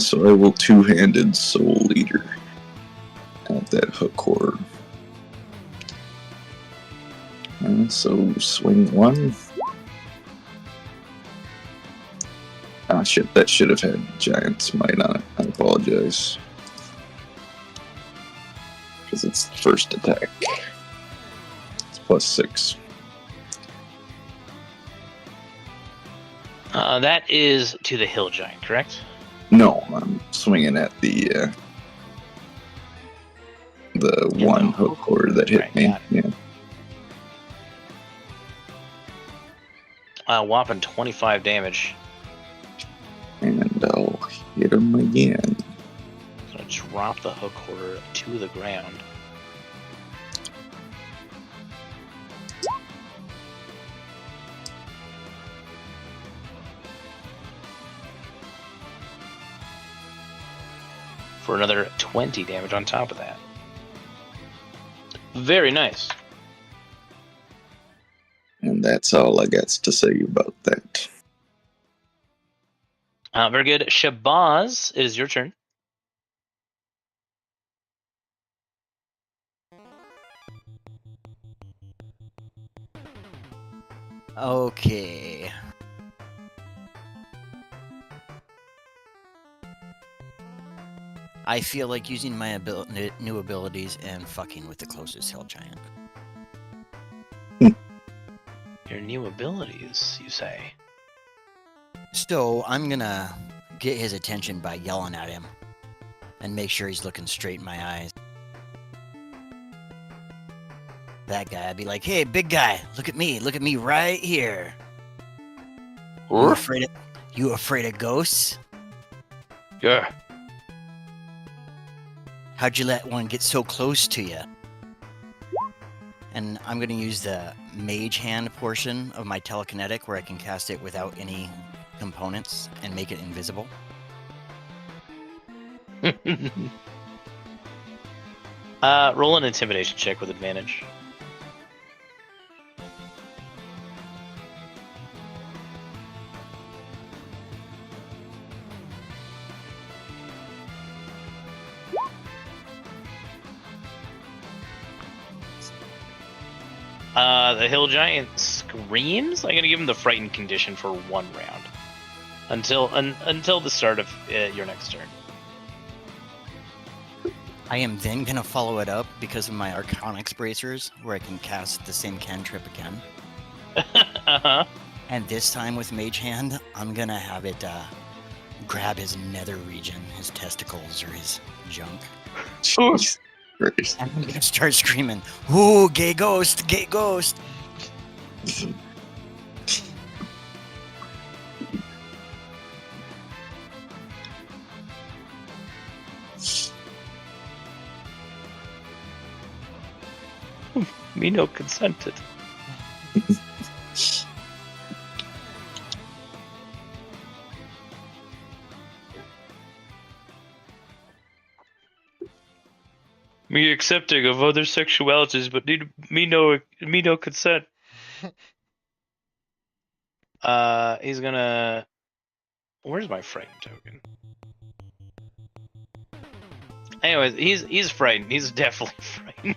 So I will 2-handed Soul Leader at that hook horror. And so swing 1. Ah, shit, that should have had Giant's Might on it. I apologize. Because it's first attack. It's +6.
That is to the hill giant, correct?
No, I'm swinging at the one hook core that hit
Right,
me.
got
Yeah.
Whopping 25 damage.
And I'll hit him again.
Gonna drop the hook quarter to the ground. For another 20 damage on top of that. Very nice.
And that's all I got to say about that.
Very good. Shabazz, it is your turn.
Okay. I feel like using my new abilities and fucking with the closest hill giant.
Your new abilities, you say?
So I'm gonna get his attention by yelling at him and make sure he's looking straight in my eyes. That guy, I'd be like, "Hey, big guy, look at me right here. You afraid of ghosts?
Yeah.
How'd you let one get so close to you?" And I'm gonna use the mage hand portion of my telekinetic where I can cast it without any components and make it invisible.
Roll an intimidation check with advantage. The hill giant screams. I'm gonna give him the frightened condition for 1 round until the start of your next turn.
I am then gonna follow it up because of my Arconics bracers, where I can cast the same cantrip again.
Uh-huh.
And this time with Mage Hand, I'm gonna have it grab his nether region, his testicles or his junk.
Jeez Christ.
And I'm gonna start screaming, "Ooh, gay ghost, gay ghost!"
Mino consented. Me accepting of other sexualities, but me no consent. He's gonna. Where's my frightened token? Anyways, he's frightened. He's definitely frightened.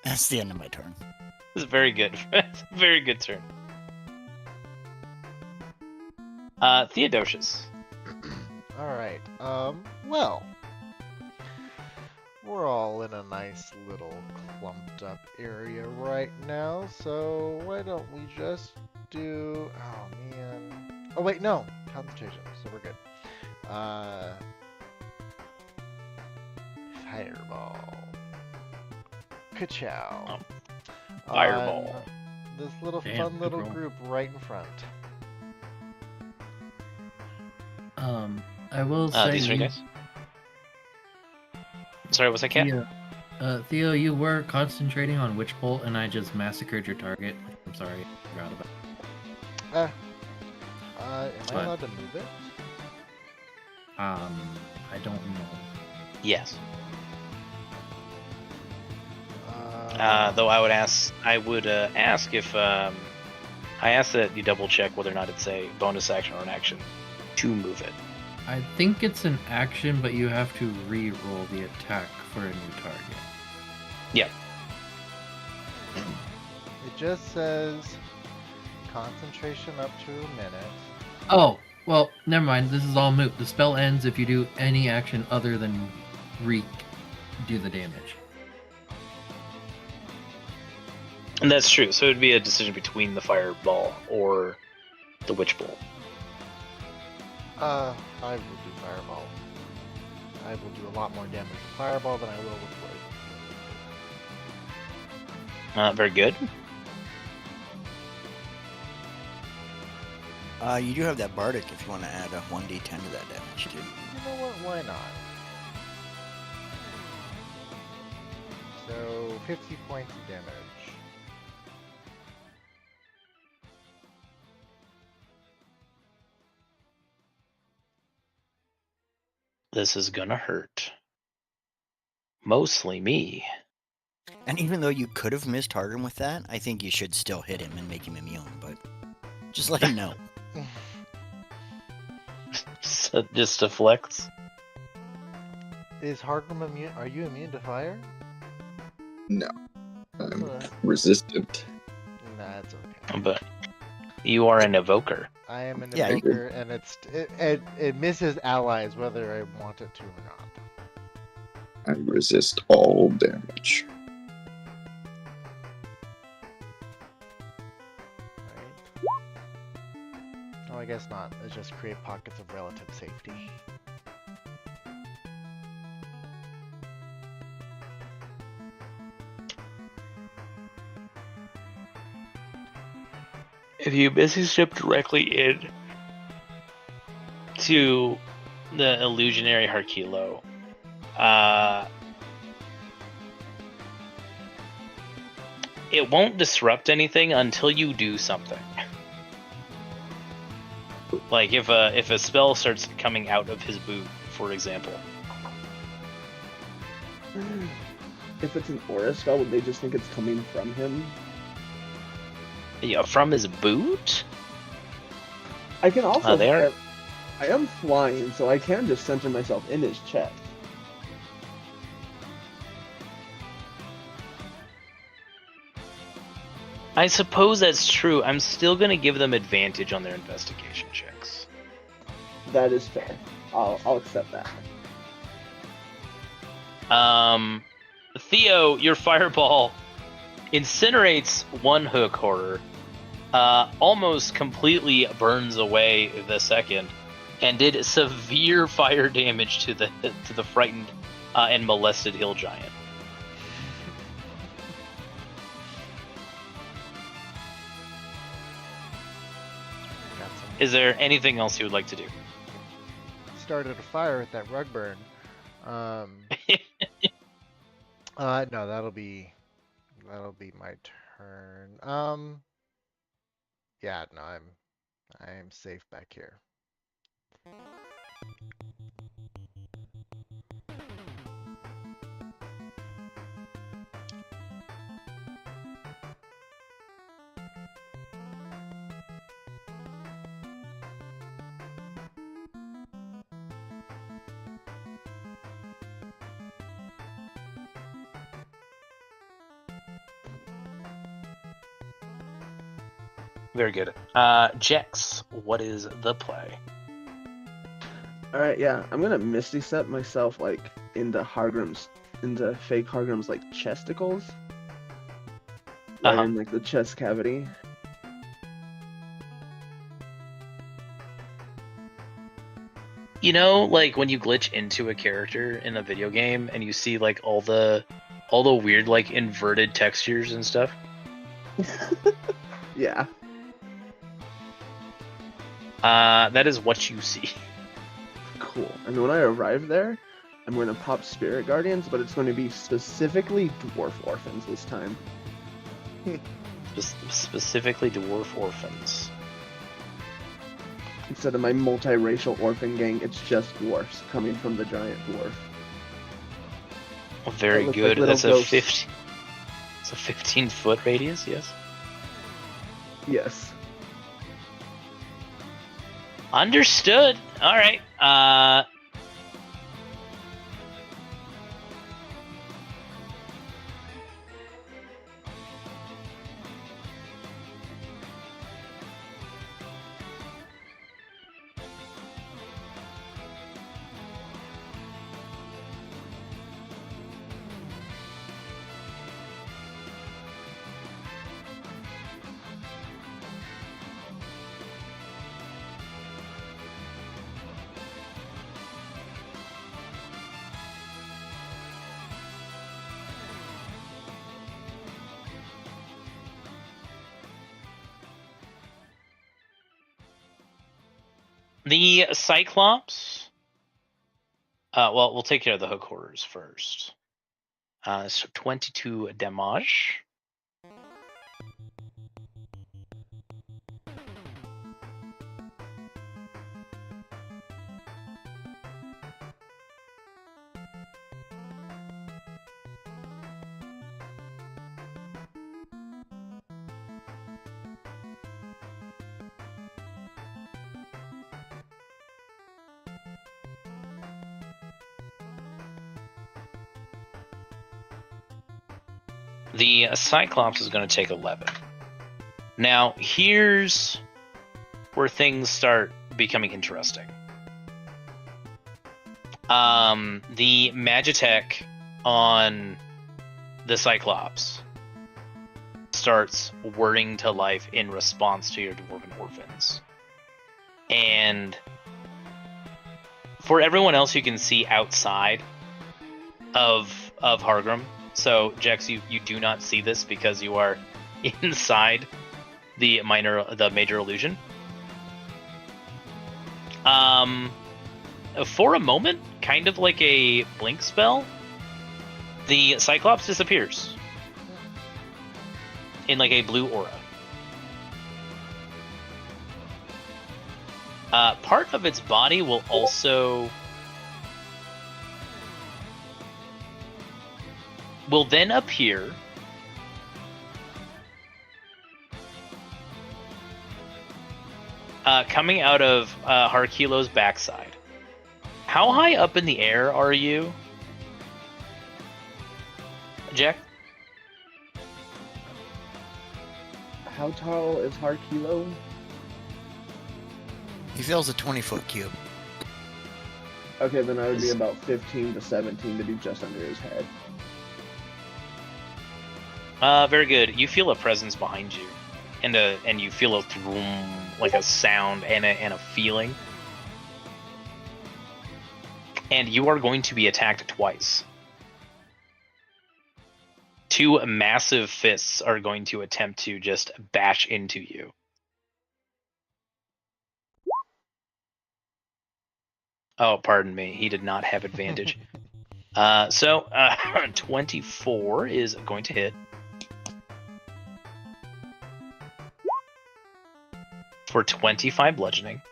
That's the end of my turn.
This is very good. Very good turn. Theodosius.
Alright, well. We're all in a nice little clumped up area right now, so why don't we just do... Oh, man. Oh, wait, no. Concentration, so we're good. Fireball. Ka-chow.
Fireball.
On this little
Damn,
fun
good
little
roll.
group right in front.
I will say.
These three guys. Sorry, was that cat?
Theo, you were concentrating on Witch Bolt, and I just massacred your target. I'm sorry, I forgot about
Am I allowed to move it?
it. I don't know.
Yes. Though I would ask if I ask that you double check whether or not it's a bonus action or an action to move it.
I think it's an action, but you have to re-roll the attack for a new target.
Yep.
just says concentration up to a minute.
Oh, well, never mind. This is all moot. The spell ends if you do any action other than do the damage.
And that's true. So it would be a decision between the fireball or the witch bolt.
I will do fireball. I will do a lot more damage with fireball than I will with wood.
Very good.
You do have that bardic if you want to add a 1d10 to that damage too.
You know what? Why not? So 50 points of damage.
This is gonna hurt. Mostly me.
And even though you could have missed Hargrim with that, I think you should still hit him and make him immune, but just let him know.
So just deflects.
Is Hargrim immune? Are you immune to fire?
No. I'm
Uh,
resistant.
Nah, it's okay.
But you are an evoker.
I am an
Yeah, you-
evoker, and it misses allies whether I want it to or not.
I resist all damage.
Right? Oh, I guess not. It's just create pockets of relative safety.
If you busy step directly in to the illusionary Harkilo, it won't disrupt anything until you do something. Like if a spell starts coming out of his boot, for example.
If it's an aura spell, would they just think it's coming from him?
Yeah, from his boot?
I can also.
There.
I am flying, so I can just center myself in his chest.
I suppose that's true. I'm still gonna give them advantage on their investigation checks.
That is fair. I'll accept that.
Theo, your fireball incinerates one hook horror, almost completely burns away the second, and did severe fire damage to the frightened and molested hill giant.
Got some.
Is there anything else you would like to do?
Started a fire with that rug burn. No, that'll be my turn. Yeah, no, I'm safe back here.
Very good. Jex, what is the play?
Alright, yeah. I'm gonna Misty Step myself, like, into fake Hargrim's, like, chesticles. Right
Uh-huh.
in, like, the chest cavity.
You know, like when you glitch into a character in a video game and you see like all the weird like inverted textures and stuff.
Yeah.
That is what you see.
Cool. And when I arrive there, I'm going to pop Spirit Guardians, but it's going to be specifically Dwarf Orphans this time.
Specifically dwarf orphans.
Instead of my multiracial orphan gang, it's just dwarfs coming from the giant dwarf.
Oh, very
That looks
good.
like
That's
little
a
ghosts.
50. It's a 15-foot radius. Yes.
Yes.
Understood. All right.
The Cyclops. Well, we'll take care of the hook horrors first. So 22 damage. The Cyclops is going to take 11. Now, here's where things start becoming interesting. The Magitech on the Cyclops starts whirring to life in response to your Dwarven Orphans. And for everyone else who can see outside of Hargrim, so Jex, you do not see this because you are inside the major illusion. For a moment, kind of like a blink spell, the Cyclops disappears in like a blue aura. Part of its body will then appear coming out of Harkilo's backside. How high up in the air are you, Jack?
How tall is Harkilo?
He fills a 20-foot cube.
Okay, then I would be about 15 to 17 to be just under his head.
Very good. You feel a presence behind you, and you feel a throom, like a sound and a feeling. And you are going to be attacked twice. Two massive fists are going to attempt to just bash into you. Oh, pardon me. He did not have advantage. So 24 is going to hit. For 25 bludgeoning.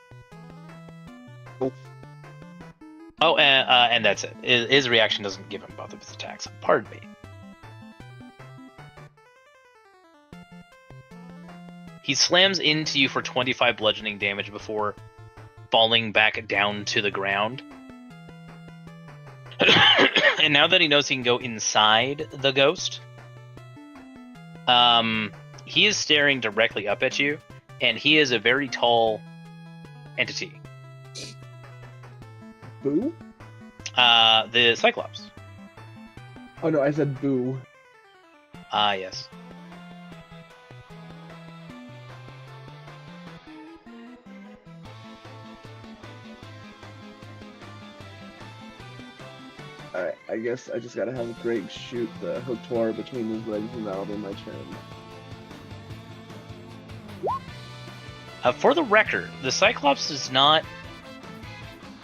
Oh, and that's it. His reaction doesn't give him both of his attacks. Pardon me. He slams into you for 25 bludgeoning damage before falling back down to the ground. And now that he knows he can go inside the ghost, he is staring directly up at you, and he is a very tall entity.
Boo?
The Cyclops.
Oh no, I said boo.
Yes.
Alright, I guess I just gotta have Greg shoot the hooked horror between his legs and that'll be my turn.
For the record, the Cyclops does not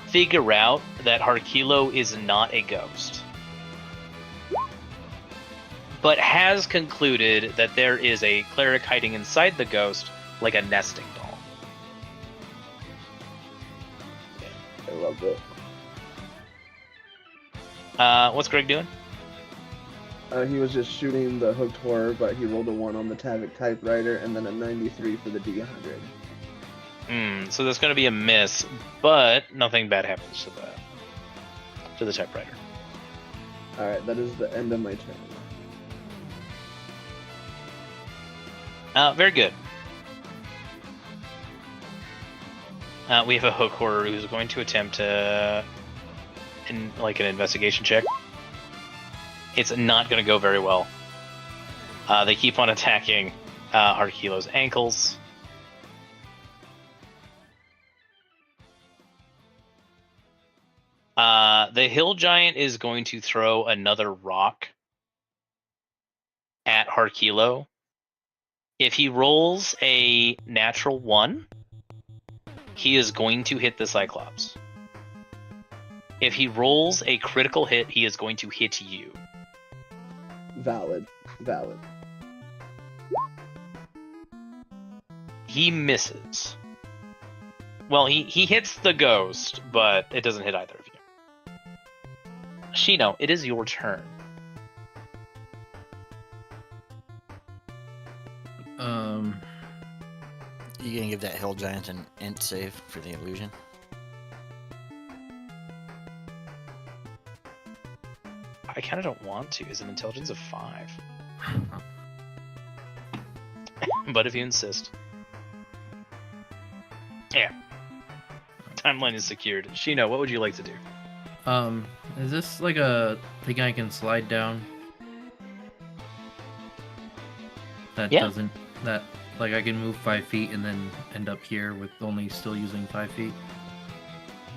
figure out that Harkilo is not a ghost, but has concluded that there is a cleric hiding inside the ghost like a nesting doll.
I love it.
What's Greg doing?
He was just shooting the hooked horror, but he rolled a 1 on the Tavik typewriter and then a 93 for the D100.
So there's going to be a miss, but nothing bad happens to the typewriter.
Alright, that is the end of my turn.
Very good. We have a hook horror who's going to attempt an investigation check. It's not going to go very well. They keep on attacking Harkilo's ankles. The hill giant is going to throw another rock at Harkilo. If he rolls a natural 1, he is going to hit the Cyclops. If he rolls a critical hit, he is going to hit you.
Valid.
He misses. Well, he hits the ghost, but it doesn't hit either of you. Shino, it is your turn.
You gonna give that hill giant an int save for the illusion?
I kind of don't want to. Is an intelligence of 5. But if you insist. Yeah. Timeline is secured. Shino, what would you like to do?
Is this like a thing I can slide down? That
Yeah.
doesn't... That... Like, I can move 5 feet and then end up here with only still using 5 feet?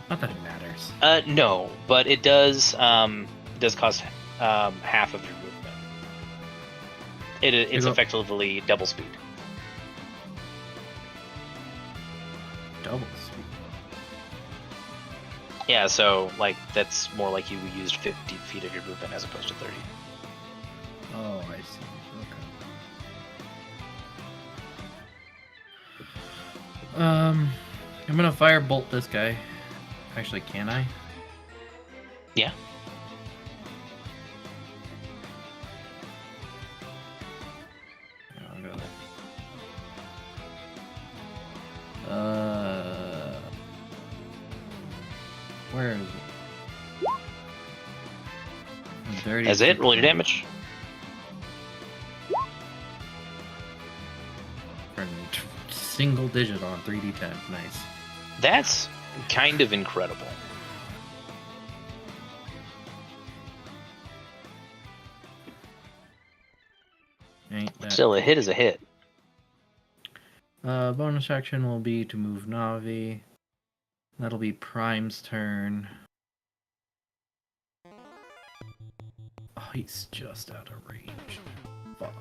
Not that it matters.
No, but it does cost half of your movement. It's effectively double speed.
Double speed.
Yeah, so like that's more like you used 50 feet of your movement as opposed to 30.
Oh, I see. Okay. I'm gonna firebolt this guy. Actually, can I?
Yeah.
I'll go there. Where is it? Dirty.
That's it. Roll your damage.
Single digit on 3d10. Nice.
That's kind of incredible.
Ain't that...
Still, a hit is a hit.
Bonus action will be to move Navi. That'll be Prime's turn. Oh, he's just out of range. Fuck.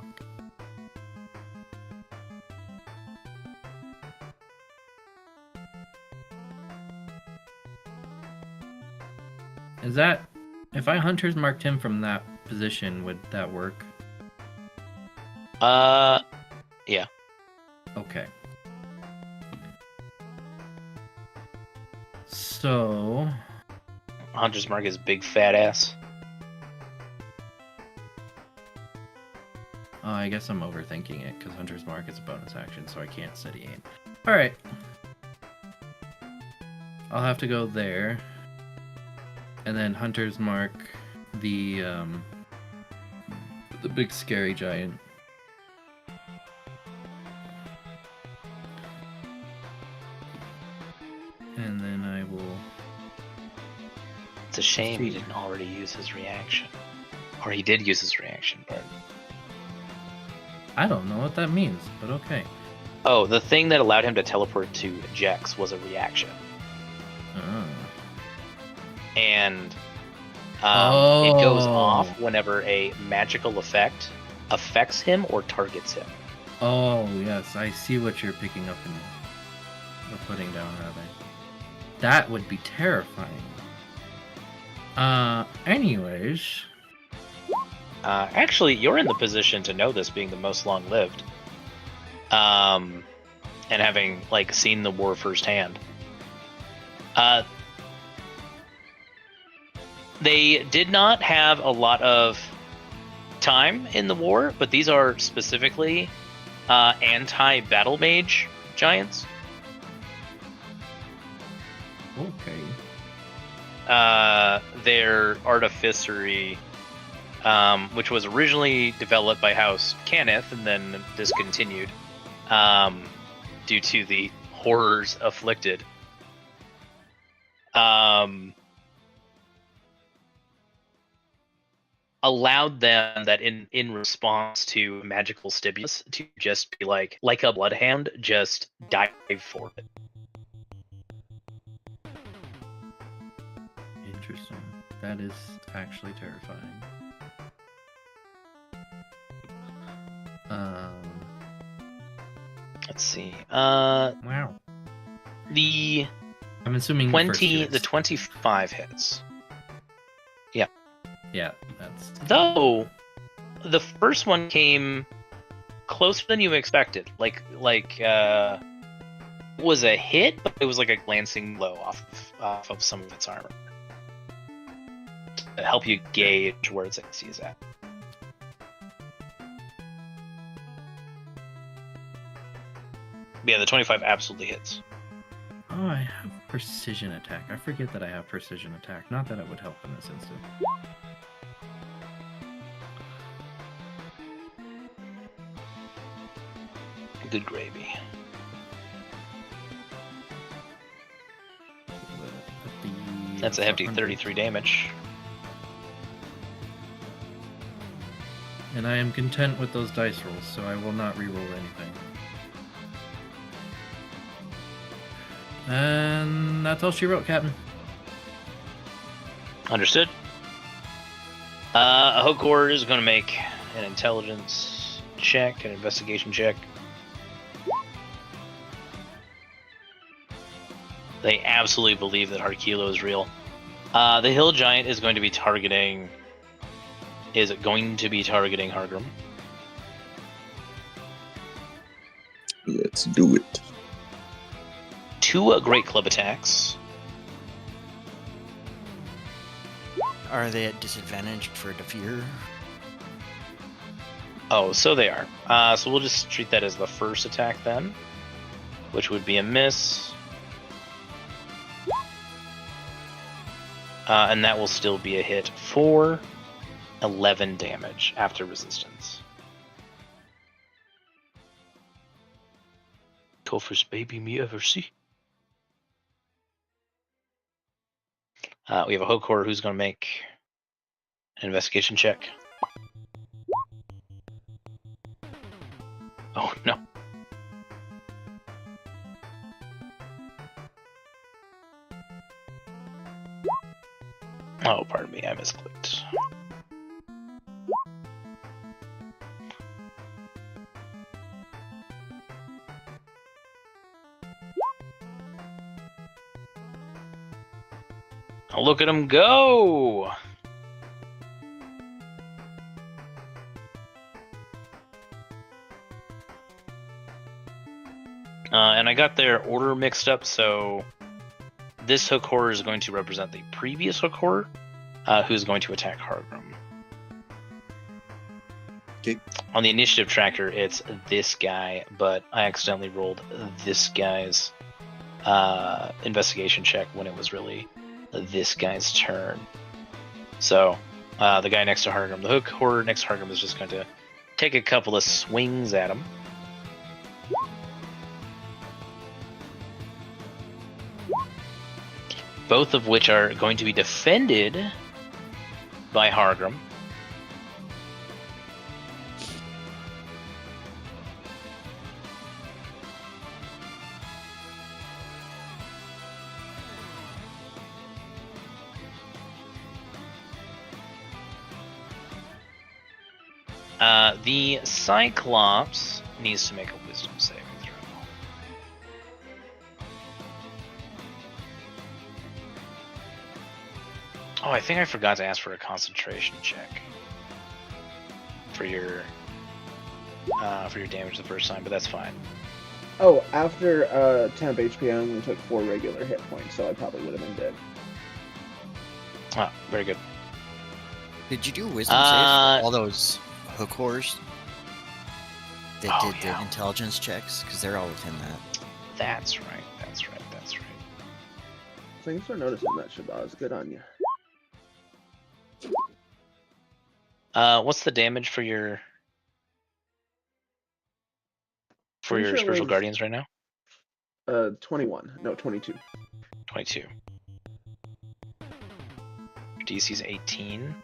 Is that... If I Hunter's marked him from that position, would that work?
Yeah.
Okay. So...
Hunter's mark is big fat ass.
I guess I'm overthinking it, because Hunter's Mark is a bonus action, so I can't steady aim. Alright. I'll have to go there. And then Hunter's Mark the big scary giant. And then I will...
It's a shame he didn't already use his reaction. Or he did use his reaction, but...
I don't know what that means, but okay.
Oh, the thing that allowed him to teleport to Jex was a reaction.
Oh.
And it goes off whenever a magical effect affects him or targets him.
Oh, yes, I see what you're picking up and or putting down, rather. That would be terrifying. Anyways...
Actually, you're in the position to know this, being the most long-lived. And having, like, seen the war firsthand. They did not have a lot of time in the war, but these are specifically anti-battle mage giants.
Okay.
Their artificery, which was originally developed by House Cannith and then discontinued due to the horrors afflicted. Allowed them that in response to magical stimulus to just be like a bloodhound, just dive for it.
Interesting. That is actually terrifying.
Let's see.
Wow.
The
I'm assuming the first
20,
two
the
hits.
25 hits.
Yeah, that's
Though the first one came closer than you expected. It was a hit, but it was like a glancing blow off of some of its armor. To help you gauge where its AC is at. But yeah, the 25 absolutely hits.
Oh, I have precision attack. I forget that I have precision attack. Not that it would help in this instant.
Good gravy. That's a hefty 33 damage.
And I am content with those dice rolls, so I will not reroll anything. And that's all she wrote, Captain.
Understood. A Hokor is going to make an intelligence check, an investigation check. They absolutely believe that Harkilo is real. The Hill Giant is going to be targeting Hargrim.
Let's do it.
2 Great Club attacks.
Are they at disadvantage for Defeater?
Oh, so they are. So we'll just treat that as the first attack then, which would be a miss. And that will still be a hit for 11 damage after resistance. Toughest baby me ever see. We have a Hokor who's going to make an investigation check. Oh no. Oh, pardon me, I misclicked. Oh, look at him go! And I got their order mixed up, so this Hokor is going to represent the previous Hokor, who's going to attack Hargrim.
Okay.
On the initiative tracker, it's this guy, but I accidentally rolled this guy's investigation check when it was really this guy's turn. So, the guy next to Hargrim, the Hokor next to Hargrim, is just going to take a couple of swings at him. Both of which are going to be defended by Hargrim. The Cyclops needs to make a wisdom saving throw. Oh, I think I forgot to ask for a concentration check for your damage the first time, but that's fine.
Oh, after temp HP, I only took 4 regular hit points, so I probably would have been dead.
Ah, very good.
Did you do wisdom saves for all those Hokors that
Oh,
did
yeah.
the intelligence checks? Because they're all within that.
That's right. That's right. That's right.
Thanks for noticing that, Shabazz. Good on you.
What's the damage for your
Pretty sure it
spiritual
was-
guardians right now?
21. No, 22.
22. DC's 18.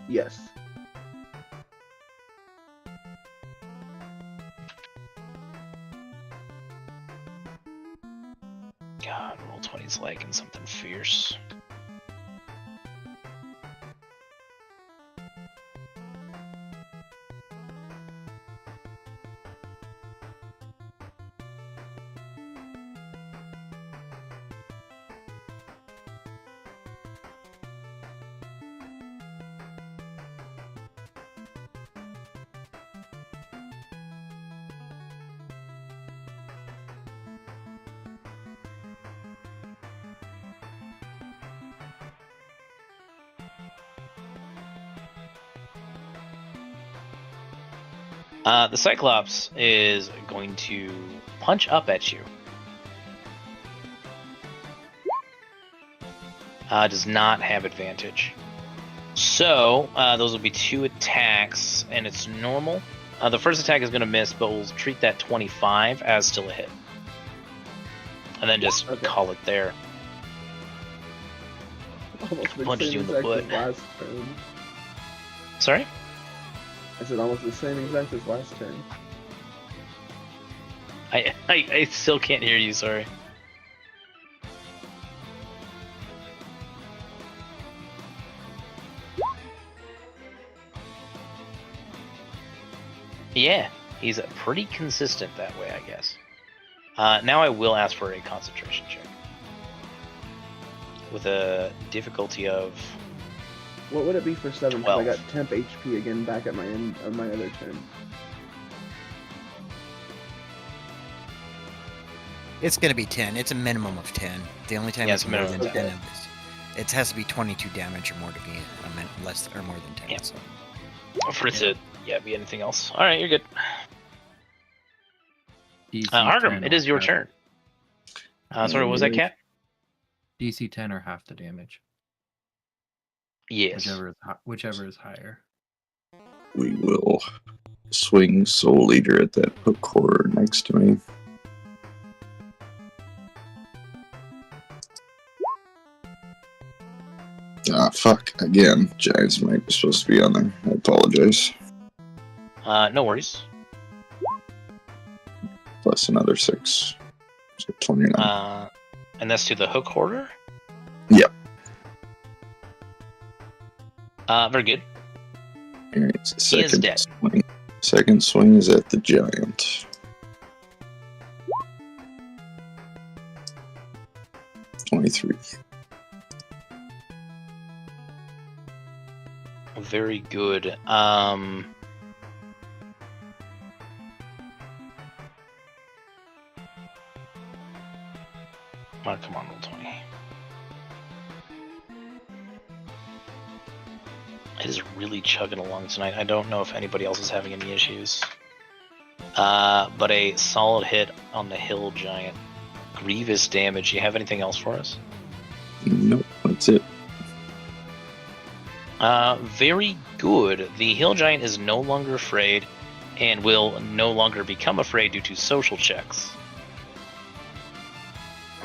Yes.
God, roll 20's liking something fierce. The Cyclops is going to punch up at you. Does not have advantage. So, those will be 2 attacks, and it's normal. The first attack is going to miss, but we'll treat that 25 as still a hit. And then just call it there.
Almost the
Punches
same
you in the
exact
butt.
as last turn.
Sorry?
I said almost the same exact as last turn.
I still can't hear you, sorry. Yeah, he's pretty consistent that way, I guess. Now I will ask for a concentration check. With a difficulty of...
What would it be for 7? Because I
12.
got temp HP again back at my end of my other turn.
It's going to be 10. It's a minimum of 10. The only time
Yeah,
it's
it's a
more
minimum
than
of
10
10.
is it has to be 22 damage or more to be less or more than 10.
Yeah.
So.
For it to be anything else. Alright, you're good.
DC
Argram,
10
it is
or
your
half-
turn. Sorry, what was that, Cat?
DC 10 or half the damage.
Yes.
Whichever is higher.
We will swing Soul Eater at that hook horror next to me. Ah, fuck. Again, Giant's Might was supposed to be on there. I apologize.
No worries.
Plus another 6. So 29.
And that's to the hook hoarder?
Yep.
Very good.
Alright,
He is dead.
swing. Second swing is at the Giant. 23.
Very good. Oh, come on, roll 20. It is really chugging along tonight. I don't know if anybody else is having any issues. But a solid hit on the Hill Giant. Grievous damage. You have anything else for us?
Nope, that's it.
Very good. The Hill Giant is no longer afraid and will no longer become afraid due to social checks.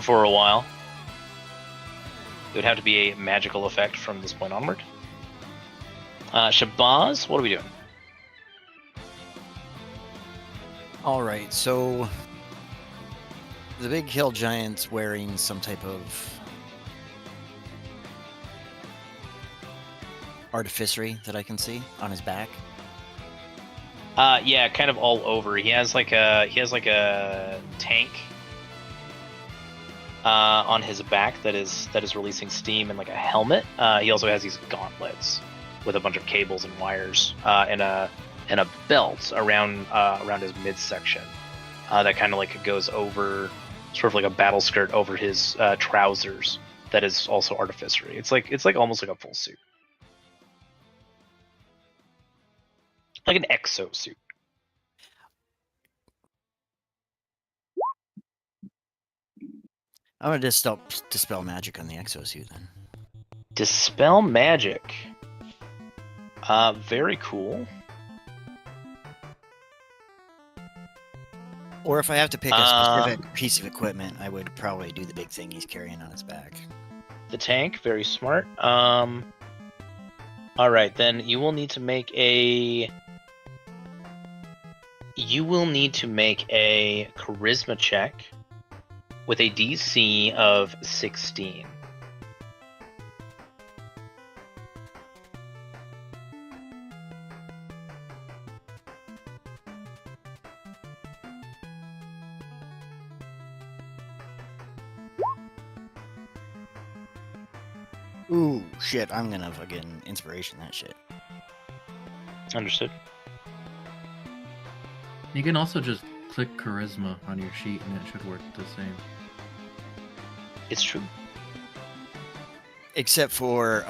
For a while. It would have to be a magical effect from this point onward. Shabazz, what are we doing?
Alright, so the big hill giant's wearing some type of artificery that I can see on his back.
Yeah, kind of all over. He has like a tank on his back that is releasing steam, and like a helmet. He also has these gauntlets with a bunch of cables and wires and a belt around his midsection that kind of like goes over, sort of like a battle skirt over his trousers. That is also artificery. It's like almost like a full suit, like an exosuit.
I'm gonna dispel magic on the exosuit then.
Dispel magic. Very cool.
Or if I have to pick a specific piece of equipment, I would probably do the big thing he's carrying on his back.
The tank, very smart. All right, then you will need to make a. You will need to make a charisma check with a DC of 16.
Ooh, shit, I'm gonna fucking inspiration that shit.
Understood.
You can also just click charisma on your sheet and it should work the same.
It's true.
Except for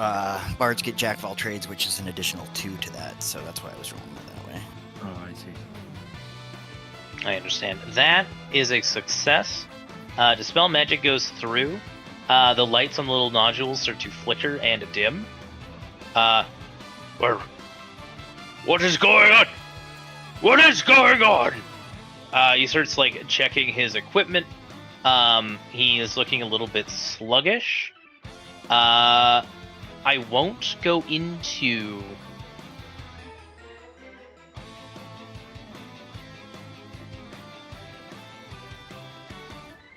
bards get jack of all trades, which is an additional 2 to that, so that's why I was rolling it that way.
Oh, I see.
I understand. That is a success. Dispel magic goes through. The lights on the little nodules start to flicker and dim. What is going on? What is going on? He starts like checking his equipment. He is looking a little bit sluggish. I won't go into.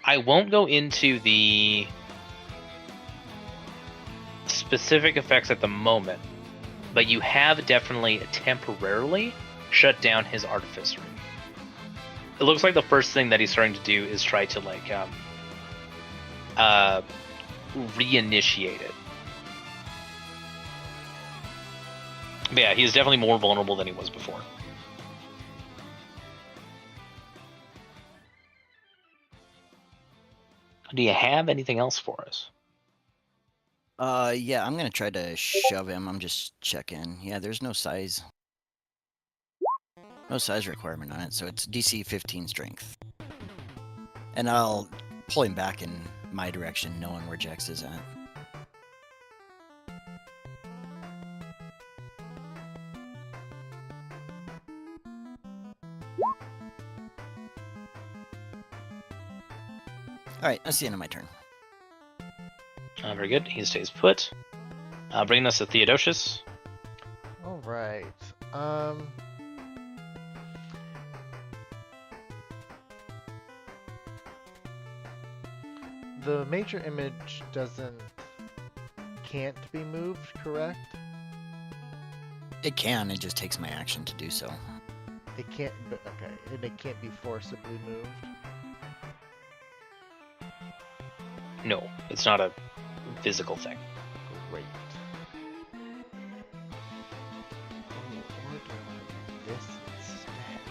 I won't go into the specific effects at the moment, but you have definitely temporarily shut down his artificery. It looks like the first thing that he's starting to do is try to like reinitiate it. But yeah, he's definitely more vulnerable than he was before. Do you have anything else for us?
Yeah, I'm gonna try to shove him. I'm just checking. Yeah, there's no size. No size requirement on it, so it's DC 15 strength. And I'll pull him back in my direction, knowing where Jax is at. Alright, that's the end of my turn.
Very good. He stays put. Bringing us to Theodosius.
All right. The major image can't be moved, correct?
It can, it just takes my action to do so.
It can't, but okay, and it can't be forcibly moved.
No, it's not a physical thing.
Great. Oh, or do I want to do this instead?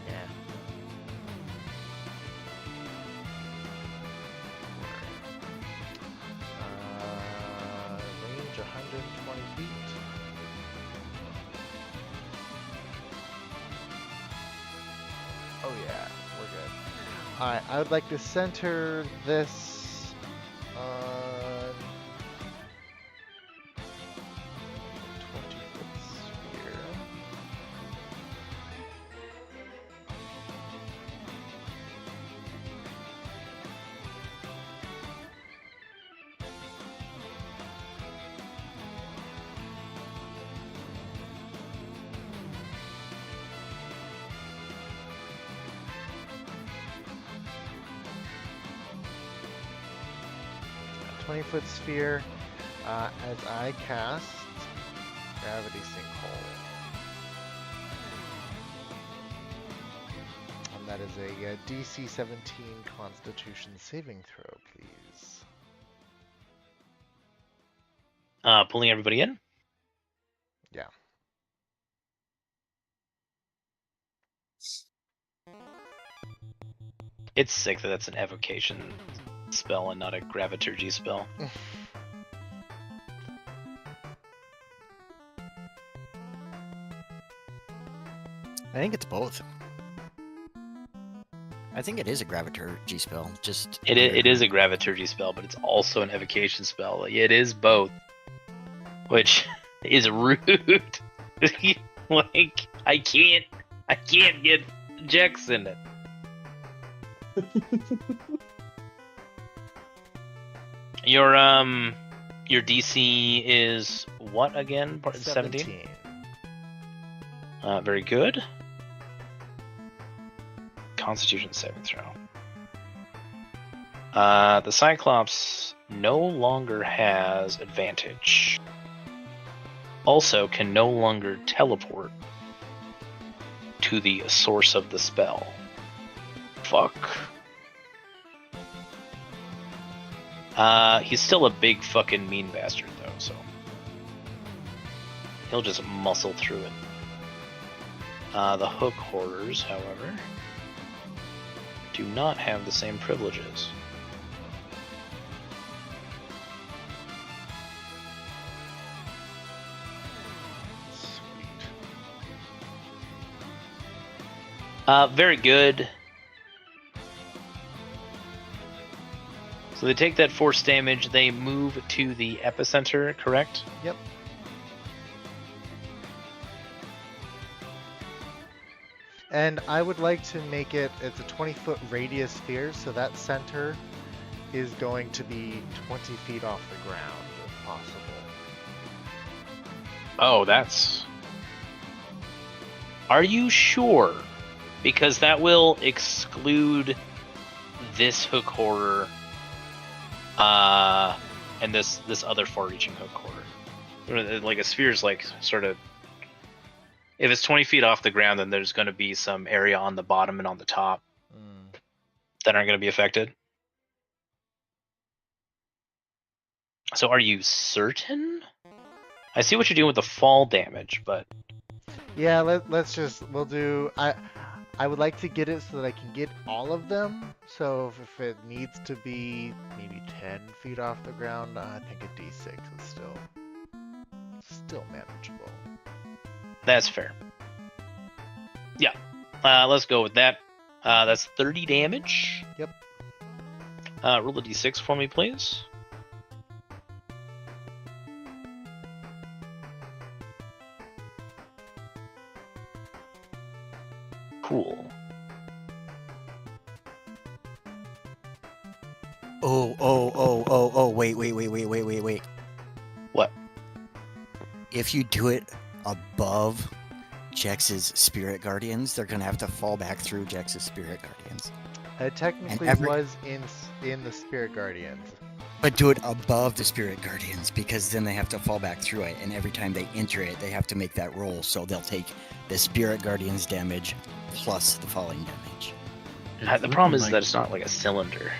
Yeah. Range 120 feet. Oh yeah, we're good. Alright, I would like to center this on 20-foot sphere. A 20-foot sphere as I cast Gravity Sinkhole. And that is a DC 17 Constitution saving throw, please.
Pulling everybody in.
Yeah.
It's sick that that's an evocation spell and not a graviturgy spell.
I think it's both. I think it is a Graviturgy spell, just...
It is a graviturgy spell, but it's also an evocation spell. Like, it is both. Which is rude. Like, I can't get Jex in it. Your DC is what again? 17? Very good. Constitution saving throw. The Cyclops no longer has advantage. Also can no longer teleport to the source of the spell. Fuck. He's still a big fucking mean bastard though, so he'll just muscle through it. The Hook Hoarders, however, do not have the same privileges. Very good. So they take that force damage. They move to the epicenter, correct?
Yep. And I would like to make it's a 20-foot radius sphere, so that center is going to be 20 feet off the ground, if possible.
Oh, that's... Are you sure? Because that will exclude this hook horror, and this other far-reaching hook horror. Like a sphere's like sort of... If it's 20 feet off the ground, then there's going to be some area on the bottom and on the top that aren't going to be affected. So are you certain? I see what you're doing with the fall damage, but...
Yeah, we'll do... I would like to get it so that I can get all of them. So if it needs to be maybe 10 feet off the ground, I think a d6 is still manageable.
That's fair. Yeah. Let's go with that. That's 30 damage.
Yep.
Roll a d6 for me, please. Cool.
Oh, wait.
What?
If you do it above Jex's Spirit Guardians, they're gonna have to fall back through Jex's Spirit Guardians.
It technically was in the Spirit Guardians.
But do it above the Spirit Guardians, because then they have to fall back through it, and every time they enter it, they have to make that roll, so they'll take the Spirit Guardians damage plus the falling damage.
The problem is that it's not like a cylinder.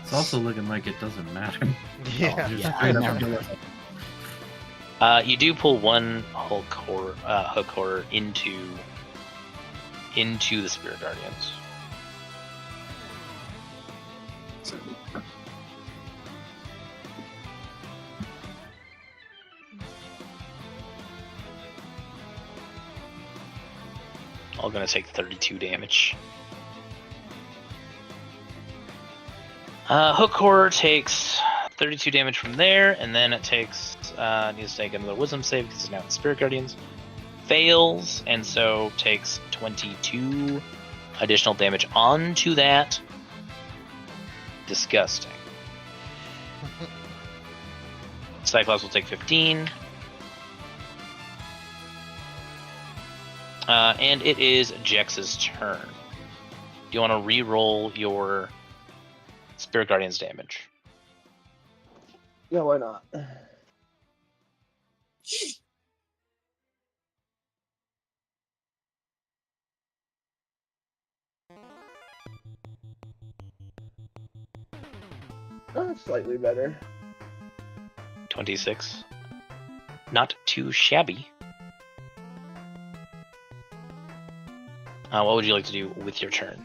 It's also looking like it doesn't matter.
Yeah.
I know.
You do pull one hook horror into the Spirit Guardians. All gonna take 32 damage. Hook horror takes 32 damage from there, and then it takes needs to take another wisdom save because it's now in Spirit Guardians. Fails, and so takes 22 additional damage onto that. Disgusting. Cyclops will take 15. And it is Jex's turn. Do you want to re-roll your Spirit Guardians damage?
Yeah, why not? Oh, it's slightly better.
26. Not too shabby. What would you like to do with your turn?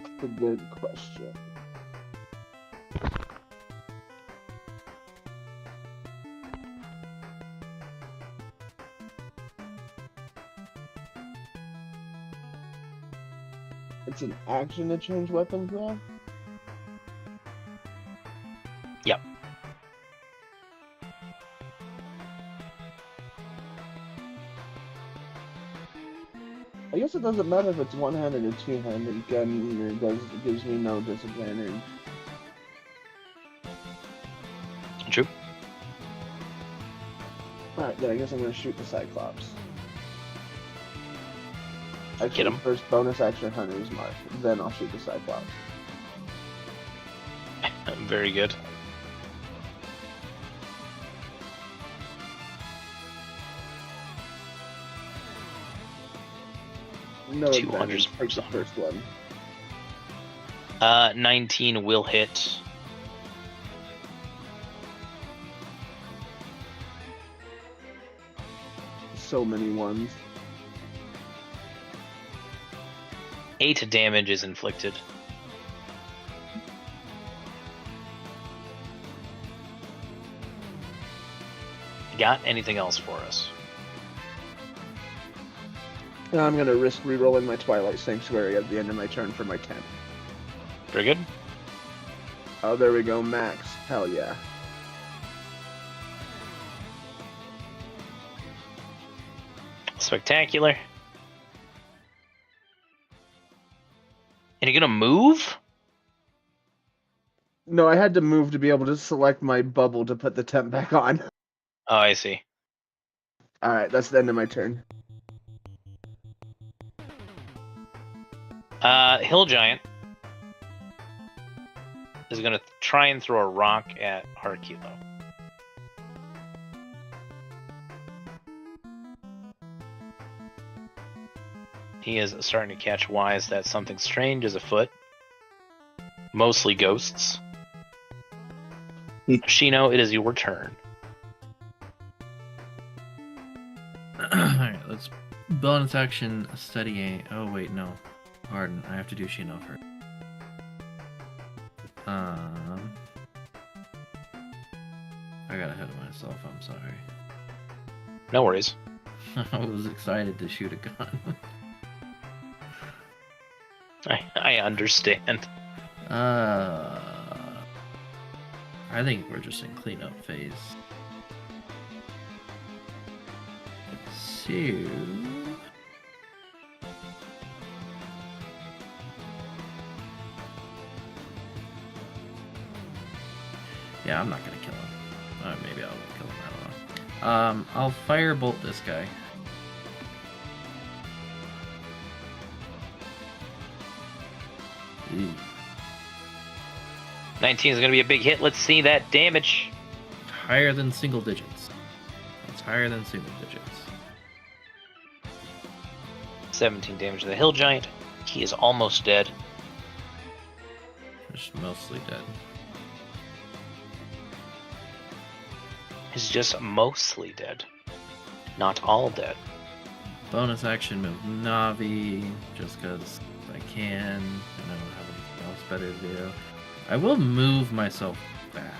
That's a good question. It's an action to change weapons, though?
Yep.
I guess it doesn't matter if it's one-handed or two-handed gun. It gives me no disadvantage.
True.
Alright, then I guess I'm gonna shoot the Cyclops. Actually,
Get him.
First bonus action Hunter's Mark, then I'll shoot the Cyclops.
Very good.
No
200
advantage, take the first one.
19 will hit.
So many ones.
8 damage is inflicted. Got anything else for us?
I'm gonna risk rerolling my Twilight Sanctuary at the end of my turn for my 10.
Very good.
Oh, there we go, max. Hell yeah.
Spectacular. And you're gonna move?
No, I had to move to be able to select my bubble to put the temp back on.
Oh, I see.
Alright, that's the end of my turn.
Hill Giant is gonna try and throw a rock at Harkilo. He is starting to catch wise that something strange is afoot. Mostly ghosts. Shino, it is your turn.
Alright, let's bonus action study aim. Oh wait, no. Pardon, I have to do Shino first. I got ahead of myself, I'm sorry.
No worries.
I was excited to shoot a gun.
I understand.
I think we're just in cleanup phase. So... yeah, I'm not gonna kill him. Maybe I will kill him, I don't know. I'll firebolt this guy. Ooh.
19 is going to be a big hit. Let's see that damage.
Higher than single digits. It's higher than single digits.
17 damage to the Hill Giant. He is almost dead.
Just mostly dead.
He's just mostly dead. Not all dead.
Bonus action move Navi, just because I can, and I don't have anything else better to do. I will move myself back.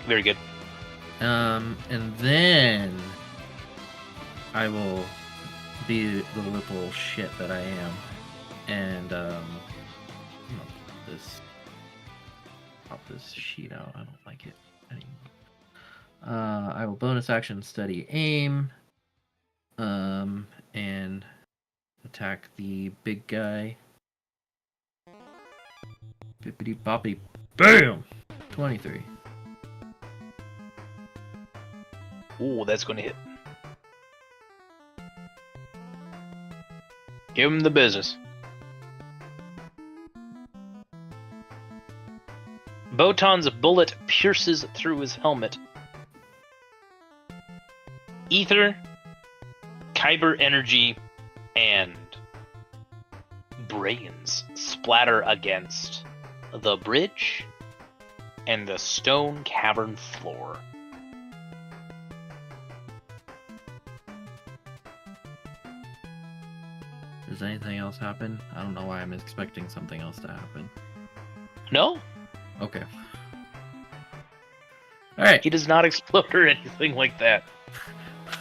Very good.
And then I will be the little shit that I am, and pop this sheet out. I don't like it anymore. I will bonus action study aim, and attack the big guy. Bippity boppity, bam! 23.
Ooh, that's going to hit. Give him the business. Botan's bullet pierces through his helmet. Ether, Kyber energy, and brains splatter against the bridge and the stone cavern floor.
Does anything else happen? I don't know why I'm expecting something else to happen.
No,
Okay. Alright.
he does not explode or anything like that.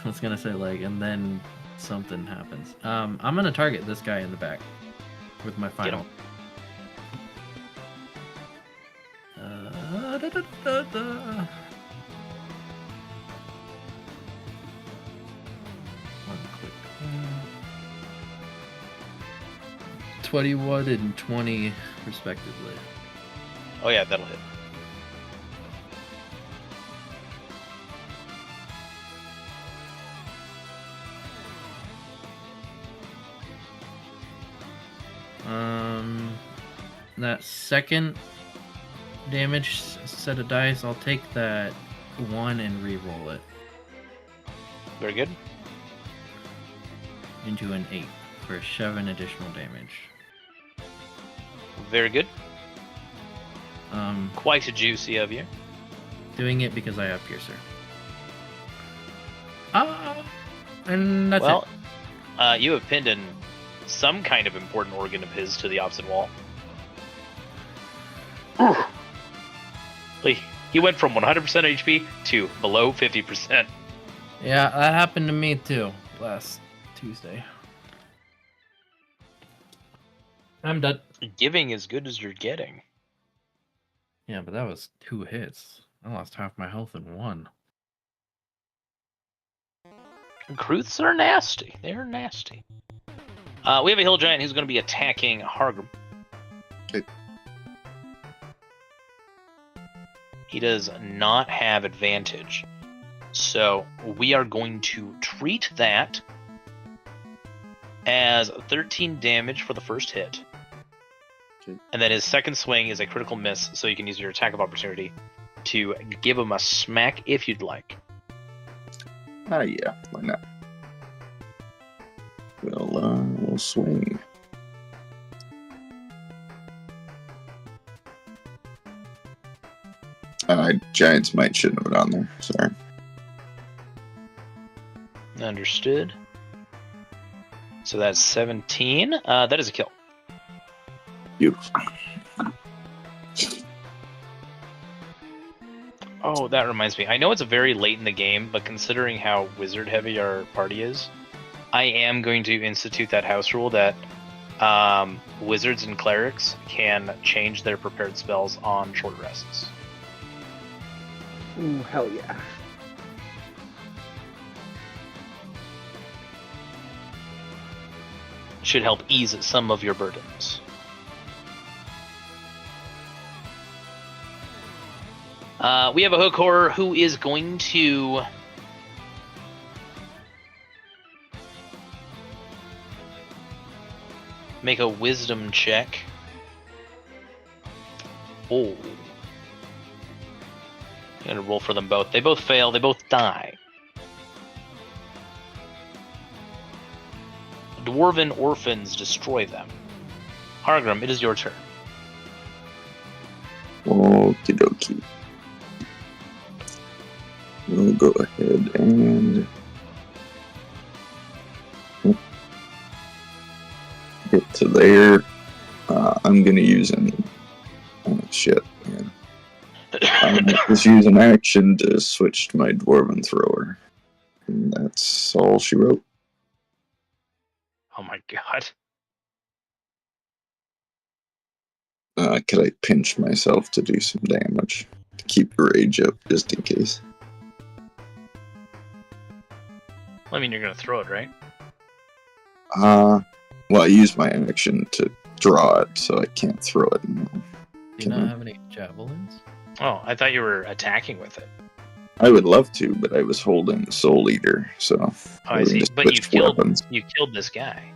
I was gonna say, like, and then something happens. I'm gonna target this guy in the back with my final. One click. 21 and 20, respectively.
Oh yeah, that'll hit.
That second damage set of dice, I'll take that 1 and re-roll it
Very good.
into an 8 for 7 additional damage.
Very good.
Um,
Quite juicy of you.
doing it because I have Piercer. And that's
Well,
it.
you have pinned in some kind of important organ of his to the opposite wall. He went from 100% HP to below 50%.
Yeah, that happened to me too last Tuesday. I'm done.
Giving as good as you're getting.
Yeah, but that was 2 hits. I lost half my health in 1.
Kruths are nasty. They're nasty. We have a hill giant who's going to be attacking Hargrim.
Okay.
He does not have advantage. So we are going to treat that as 13 damage for the first hit.
Okay.
And then his second swing is a critical miss, so you can use your attack of opportunity to give him a smack if you'd like.
Yeah, why not? We'll swing. Giant's Might shouldn't have been on there. Sorry.
Understood. So that's 17. That is a kill.
Beautiful.
Oh, that reminds me. I know it's very late in the game, but considering how wizard heavy our party is, I am going to institute that house rule that wizards and clerics can change their prepared spells on short rests.
Ooh, hell yeah.
Should help ease some of your burdens. We have a hook horror who is going to make a wisdom check. Oh. I'm going to roll for them both. They both fail. They both die. Dwarven orphans destroy them. Hargrim, it is your turn.
Okie dokie. We'll go ahead and get to there. I'm gonna use an shit. Man. I'm just use an action to switch to my dwarven thrower, and that's all she wrote.
Oh my god.
Could I pinch myself to do some damage to keep the rage up, just in case?
Well, I mean, you're going to throw it, right?
Well, I used my action to draw it, so I can't throw it anymore.
Do you not have any javelins?
Oh, I thought you were attacking with it.
I would love to, but I was holding Soul Eater, so.
Oh, I see.
just
But you
switched
killed
weapons.
this guy.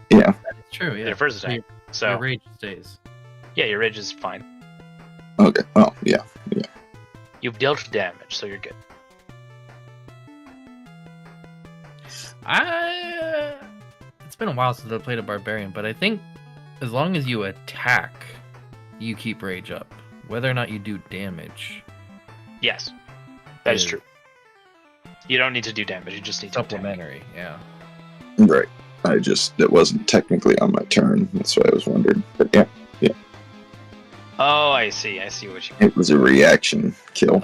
Yeah.
That's true, yeah.
Your first attack. So
Your rage stays.
yeah, your rage is fine.
Okay. Oh, yeah.
You've dealt damage, so you're good.
It's been a while since I played a barbarian, but I think as long as you attack, you keep rage up. Whether or not you do damage.
Yes, that is
is
true. You don't need to do damage. You just need to attack.
Supplementary, yeah.
Right. It wasn't technically on my turn. That's why I was wondering. But yeah,
Oh, I see. I see what you mean.
it was a reaction kill.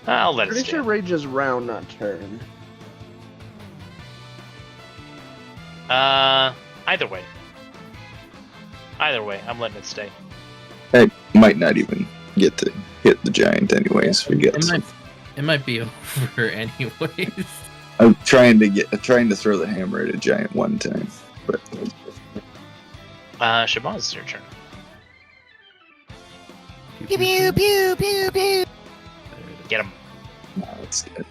I'll let it
Pretty
stay.
sure rage is round, not turn.
Either way. Either way, I'm letting it stay.
I might not even get to hit the giant anyways. We get some.
It might be over anyways.
I'm trying to throw the hammer at a giant one time, but
Shabazz, it's your turn.
Pew pew pew pew pew.
Get him.
no, it's dead.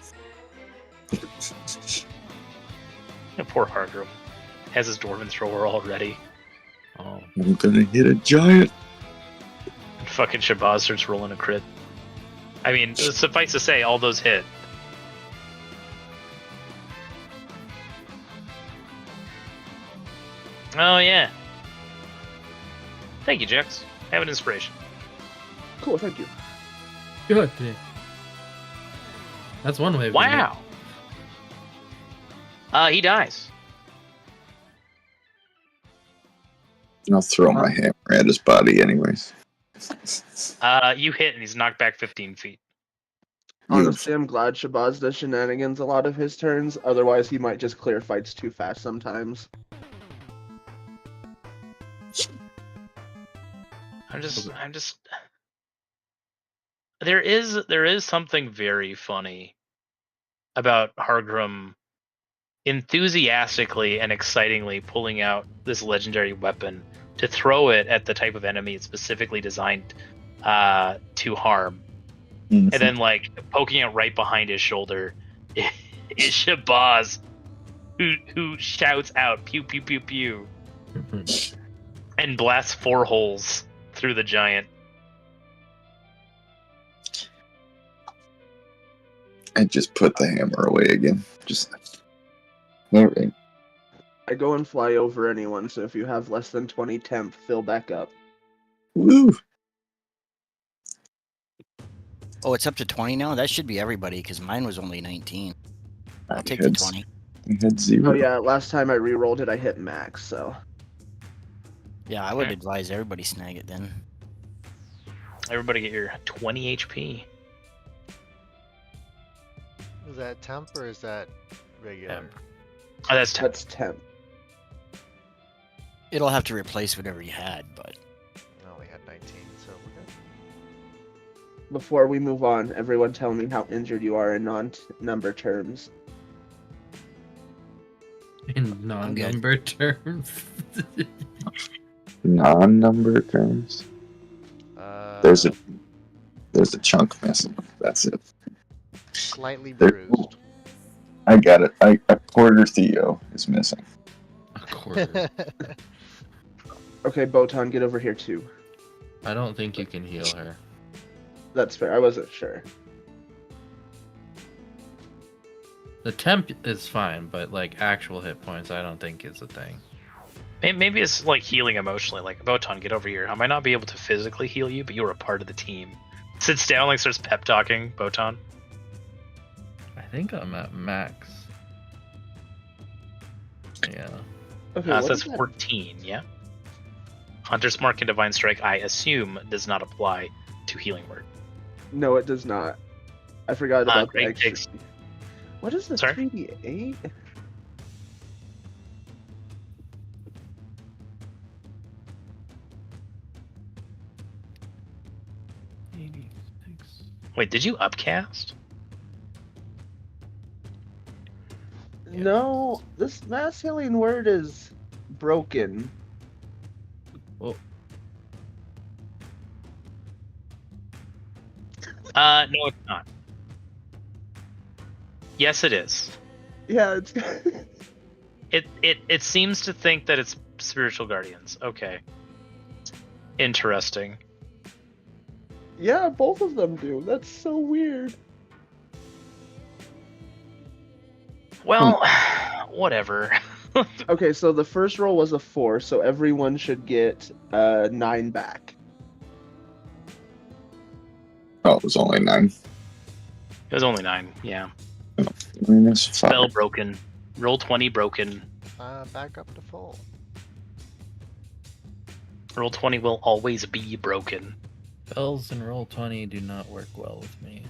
Poor Hargrim. Has his Dwarven thrower already.
Oh,
I'm gonna hit a giant.
And fucking Shabazz starts rolling a crit. I mean, suffice to say, all those hit. Oh, yeah. Thank you, Jax. Have an inspiration.
Cool, thank you.
good. That's one way. Of doing it.
Wow. He dies.
I'll throw my hammer at his body anyways.
You hit and he's knocked back 15 feet.
Honestly, I'm glad Shabazz does shenanigans a lot of his turns. Otherwise, he might just clear fights too fast sometimes.
I'm just. There is something very funny about Hargrim enthusiastically and excitingly pulling out this legendary weapon to throw it at the type of enemy it's specifically designed to harm.
Mhm.
And then, like, poking it right behind his shoulder is Shabazz, who shouts out, pew, pew, pew, pew, and blasts 4 holes through the giant.
I just put the hammer away again. Just alright.
I go and fly over anyone, so if you have less than 20 temp, fill back up.
Woo!
Oh, it's up to 20 now? That should be everybody, because mine was only 19. I'll take the
Had-
20.
I had 0.
Oh yeah, last time I re-rolled it, I hit max, so...
Yeah, I would advise everybody snag it then.
Everybody get your 20 HP.
Is that temp or is that regular?
Temp.
Oh, that's 10.
That's temp.
It'll have to replace whatever you had, but
I only had 19, so we're good.
Before we move on, everyone tell me how injured you are in non-number terms.
In non-number terms.
Non-number terms. There's a chunk missing. That's it.
Slightly
There-
bruised.
I got it. A quarter Theo is missing.
A quarter.
Okay, Botan, get over here too.
I don't think you can heal her.
That's fair, I wasn't sure.
The temp is fine, but like actual hit points, I don't think is a thing.
Maybe it's like healing emotionally. Like, Botan, get over here. I might not be able to physically heal you, but you're a part of the team. Sits down, like, starts pep talking. Botan.
I think I'm at max. Yeah.
Okay,
So
what
that's
is that?
14, yeah? Hunter's Mark and Divine Strike, I assume, does not apply to Healing Word.
No, it does not. I forgot about the
Greg
extra.
takes-
What is the
Sorry?
3d8?
Wait, did you upcast?
No, this mass healing word is broken.
No, it's not. Yes, it is.
Yeah, it's.
It seems to think that it's spiritual guardians. Okay. Interesting.
Yeah, both of them do. That's so weird.
Well, whatever.
Okay, so the first roll was a 4, so everyone should get 9 back.
Oh, it was only 9.
It was only 9, yeah.
Minus 5.
Spell broken. Roll 20 broken.
Back up to full.
Roll 20 will always be broken.
Spells and roll 20 do not work well with me.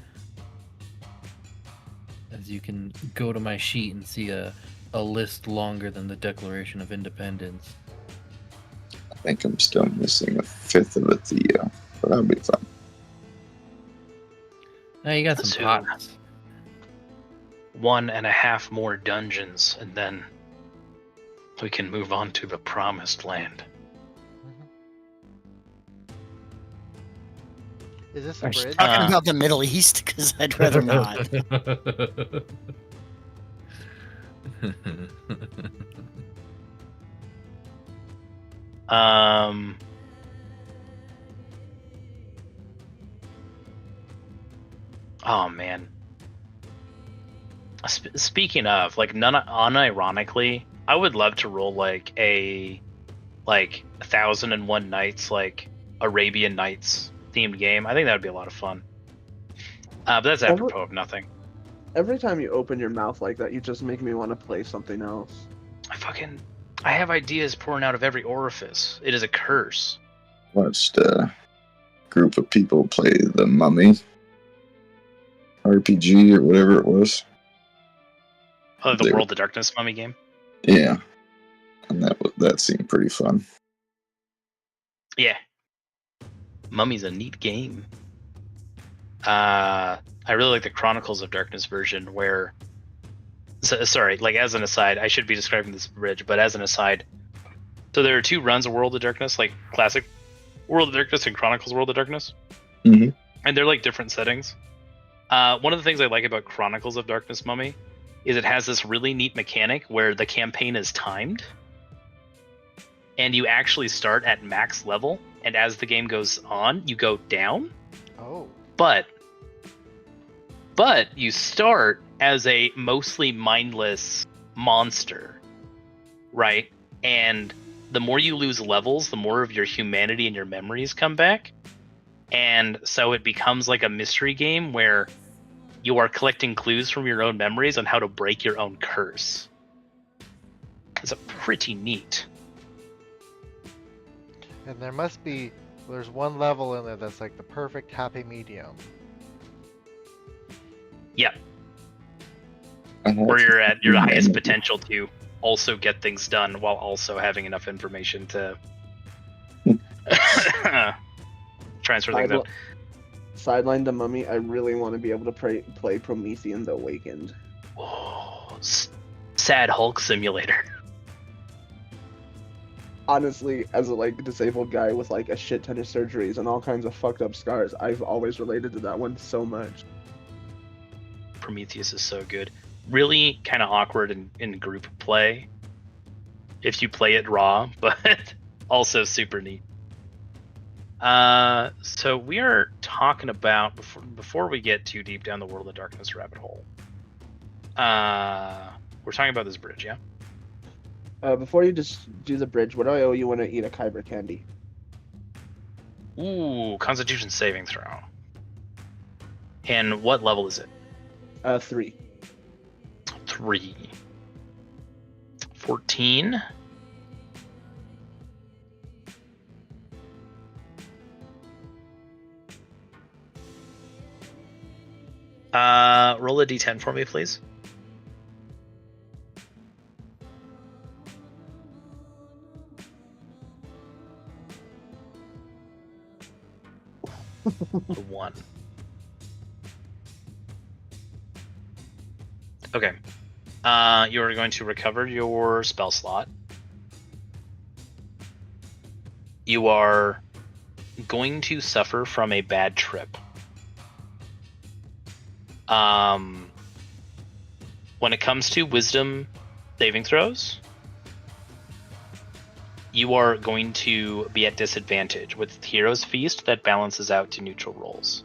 As you can go to my sheet and see a list longer than the Declaration of Independence.
I think I'm still missing a fifth of a Theo, but I'll be fine.
Now you got
Let's
some
do-
pots.
1.5 more dungeons, and then we can move on to the promised land.
Is this a
are you
bridge?
talking about the Middle East? Because I'd rather not.
Oh man. Speaking of, like, unironically, I would love to roll like a 1001 Nights, like Arabian Nights themed game. I think that would be a lot of fun. But that's apropos of nothing.
Every time you open your mouth like that, you just make me want to play something else.
I have ideas pouring out of every orifice. It is a curse.
Watched a group of people play the Mummy RPG or whatever it was.
Oh, the
They-
World of Darkness mummy game?
Yeah, and that seemed pretty fun.
Yeah. Mummy's a neat game. I really like the Chronicles of Darkness version where... sorry, like as an aside, I should be describing this bridge, but as an aside, so there are 2 runs of World of Darkness, like classic World of Darkness and Chronicles World of Darkness.
Mhm.
And they're like different settings. One of the things I like about Chronicles of Darkness Mummy is it has this really neat mechanic where the campaign is timed. And you actually start at max level, and as the game goes on, you go down.
Oh.
But you start as a mostly mindless monster, right? And the more you lose levels, the more of your humanity and your memories come back. And so it becomes like a mystery game where you are collecting clues from your own memories on how to break your own curse. It's a pretty neat.
And there's one level in there that's like the perfect happy medium.
Yep.
I have
Where you're at your
to-
highest potential to also get things done while also having enough information to transfer things out.
Sideline the Mummy. I really want to be able to play Promethean the Awakened.
Oh, sad Hulk simulator.
Honestly, as a like disabled guy with like a shit ton of surgeries and all kinds of fucked up scars, I've always related to that one so much.
Prometheus is so good. Really kind of awkward in group play if you play it raw, but also super neat. So we are talking about before we get too deep down the World of Darkness rabbit hole. We're talking about this bridge, yeah?
Before you just do the bridge, what do I owe you when I eat a Kyber candy?
Ooh, Constitution saving throw. And what level is it?
3.
3. 14. Roll a d10 for me, please. The 1. Okay. You are going to recover your spell slot. You are going to suffer from a bad trip. When it comes to wisdom saving throws, you are going to be at disadvantage. With Hero's Feast, that balances out to neutral rolls.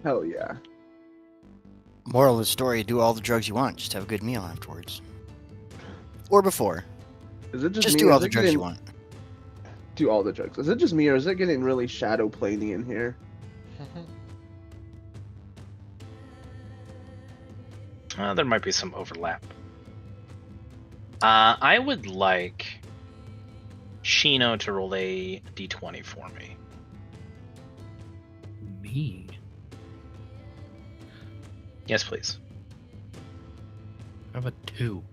Hell yeah.
Moral of the story: do all the drugs you want. Just have a good meal afterwards, or before.
Is it just
Just
me,
do
or
all
is
the
it
drugs you
getting-
want.
Do all the drugs. Is it just me, or is it getting really shadow planey in here?
There might be some overlap. I would like Shino to roll a d20 for me.
Me?
Yes, please.
I have a 2.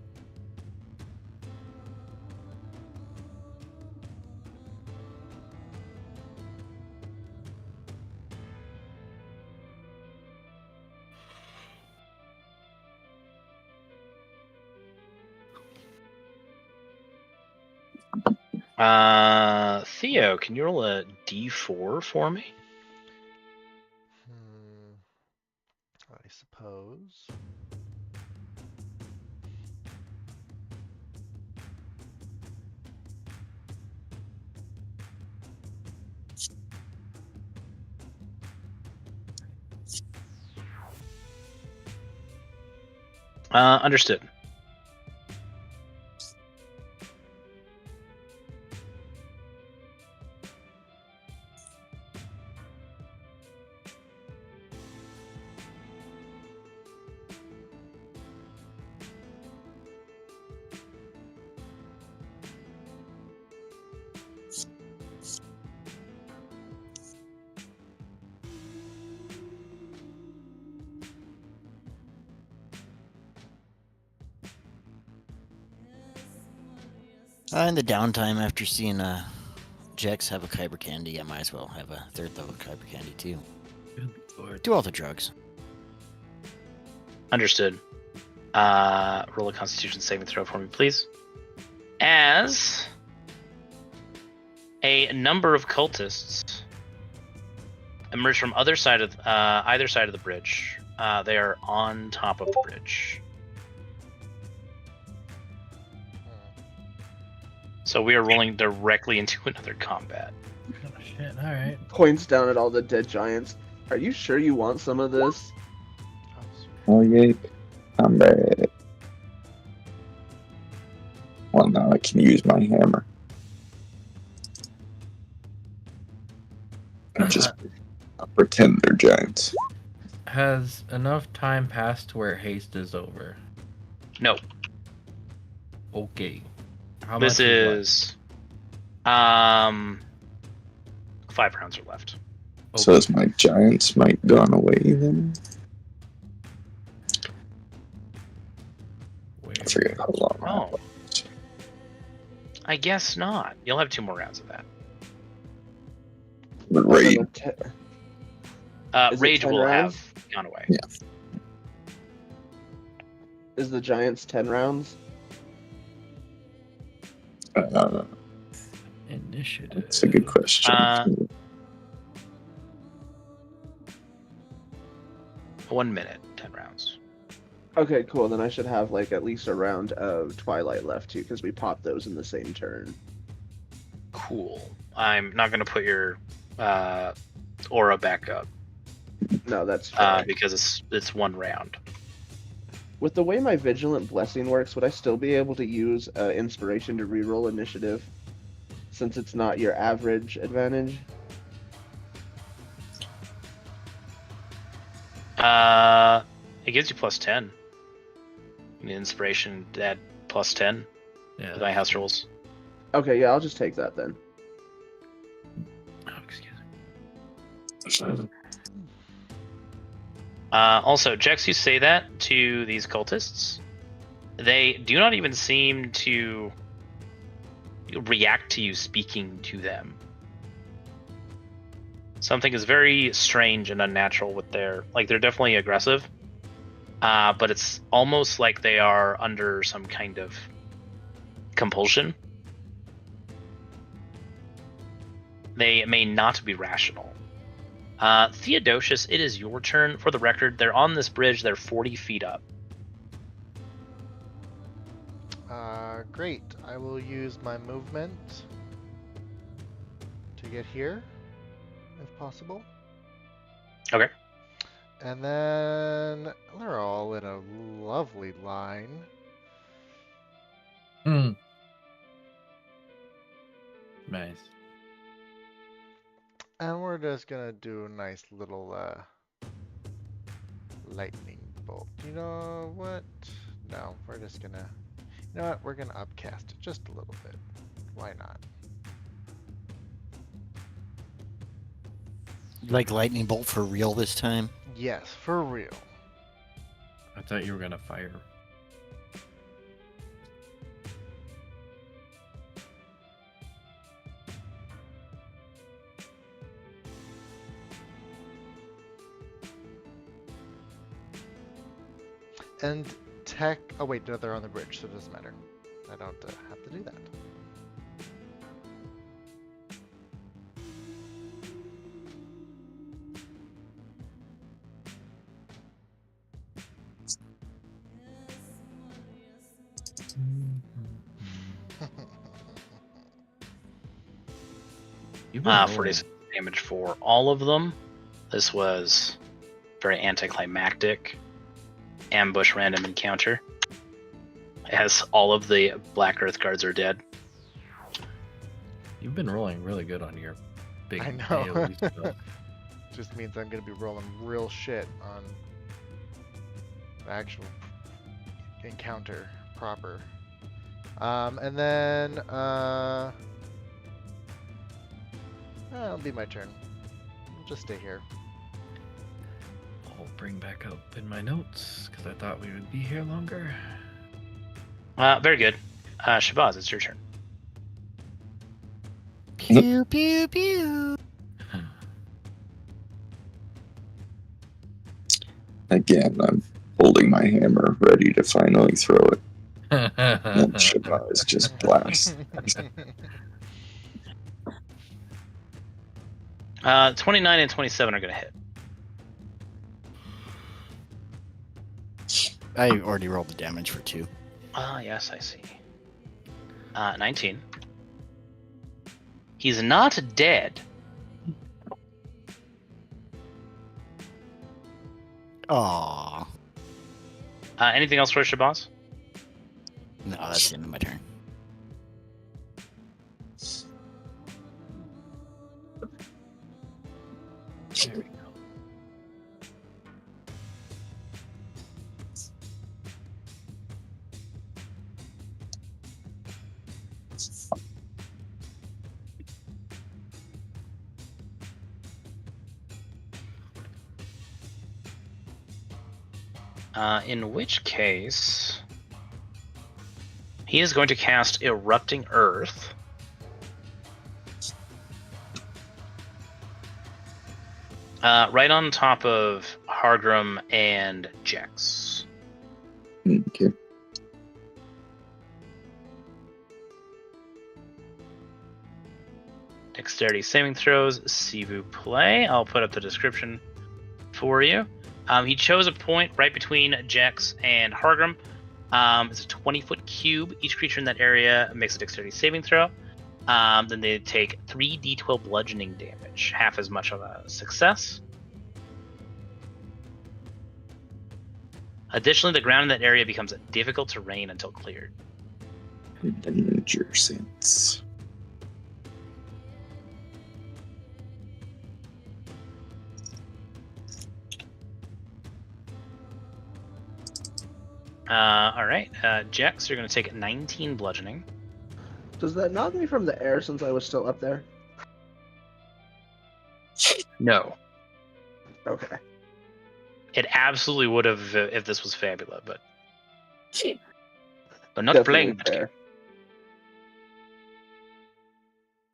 Theo, can you roll a d4 for me?
I suppose.
Understood.
In the downtime after seeing Jex have a Kyber candy, I might as well have a third level Kyber candy too.
Good lord.
Do all the drugs.
Understood. Roll a Constitution saving throw for me, please. As a number of cultists emerge from either side of the bridge. They are on top of the bridge. So we are rolling directly into another combat.
Oh, shit. All right.
Points down at all the dead giants. Are you sure you want some of this?
Oh yeah, combat. Well, now I can use my hammer. And just pretend they're giants.
Has enough time passed to where haste is over?
No,
Okay. How
this
much
is 5 rounds are left.
left?
So is my giants might gone away then?
Where?
I forget how long. I
Oh.
have.
I guess not. You'll have 2 more rounds of that.
But raid.
Is it
Rage
10
will
rounds?
have gone away.
Yeah.
Is the giants 10 rounds?
Initiative.
That's a good question.
1 minute, 10 rounds.
Okay, cool. Then I should have like at least a round of Twilight left too, because we popped those in the same turn.
Cool. I'm not going to put your aura back up
No, that's fair.
because it's 1 round.
With the way my Vigilant Blessing works, would I still be able to use Inspiration to reroll initiative, since it's not your average advantage?
It gives you plus 10. The inspiration to add plus 10
Yeah.
with my house rules.
Okay, yeah, I'll just take that then.
Oh, excuse me.
Also, Jex, you say that to these cultists. They do not even seem to react to you speaking to them. Something is very strange and unnatural with they're definitely aggressive, but it's almost like they are under some kind of compulsion. They may not be rational. Theodosius, it is your turn. For the record, they're on this bridge. They're 40 feet up.
Great. I will use my movement to get here, if possible.
Okay.
And then they're all in a lovely line.
Nice.
And we're just gonna do a nice little lightning bolt. You know what? No, we're just gonna. You know what? We're gonna upcast it just a little bit. Why not?
Like lightning bolt for real this time?
Yes, for real.
I thought you were gonna fire.
And tech. Oh wait, no, they're on the bridge, so it doesn't matter. I don't have to do that.
You've been
46 damage for all of them. This was very anticlimactic. Ambush random encounter. As all of the Black Earth guards are dead.
You've been rolling really good on your big
I know.
AoE stuff.
Just means I'm gonna be rolling real shit on the actual encounter proper. And then it'll be my turn. I'll just stay here.
I'll bring back up in my notes because I thought we would be here longer.
Very good. Shabazz, it's your turn.
Pew pew pew.
Again, I'm holding my hammer, ready to finally throw it. And Shabazz just blasts.
29 and 27 are going to hit.
I already rolled the damage for 2.
Ah, yes, I see. 19. He's not dead.
Aww.
Anything else for Shabazz?
No, that's the end of my turn.
There we go. In which case, he is going to cast Erupting Earth. Right on top of Hargrim and Jex.
Okay.
Dexterity saving throws, Sivu play. I'll put up the description for you. He chose a point right between Jex and Hargrim. It's a 20-foot cube. Each creature in that area makes a dexterity saving throw. Then they take 3d12 bludgeoning damage, half as much of a success. Additionally, the ground in that area becomes difficult terrain until cleared.
Danger sense.
All right, Jex, you're going to take 19 bludgeoning.
Does that knock me from the air since I was still up there?
No.
Okay.
It absolutely would have if this was Fabula, but not
Definitely
playing that game.
fair.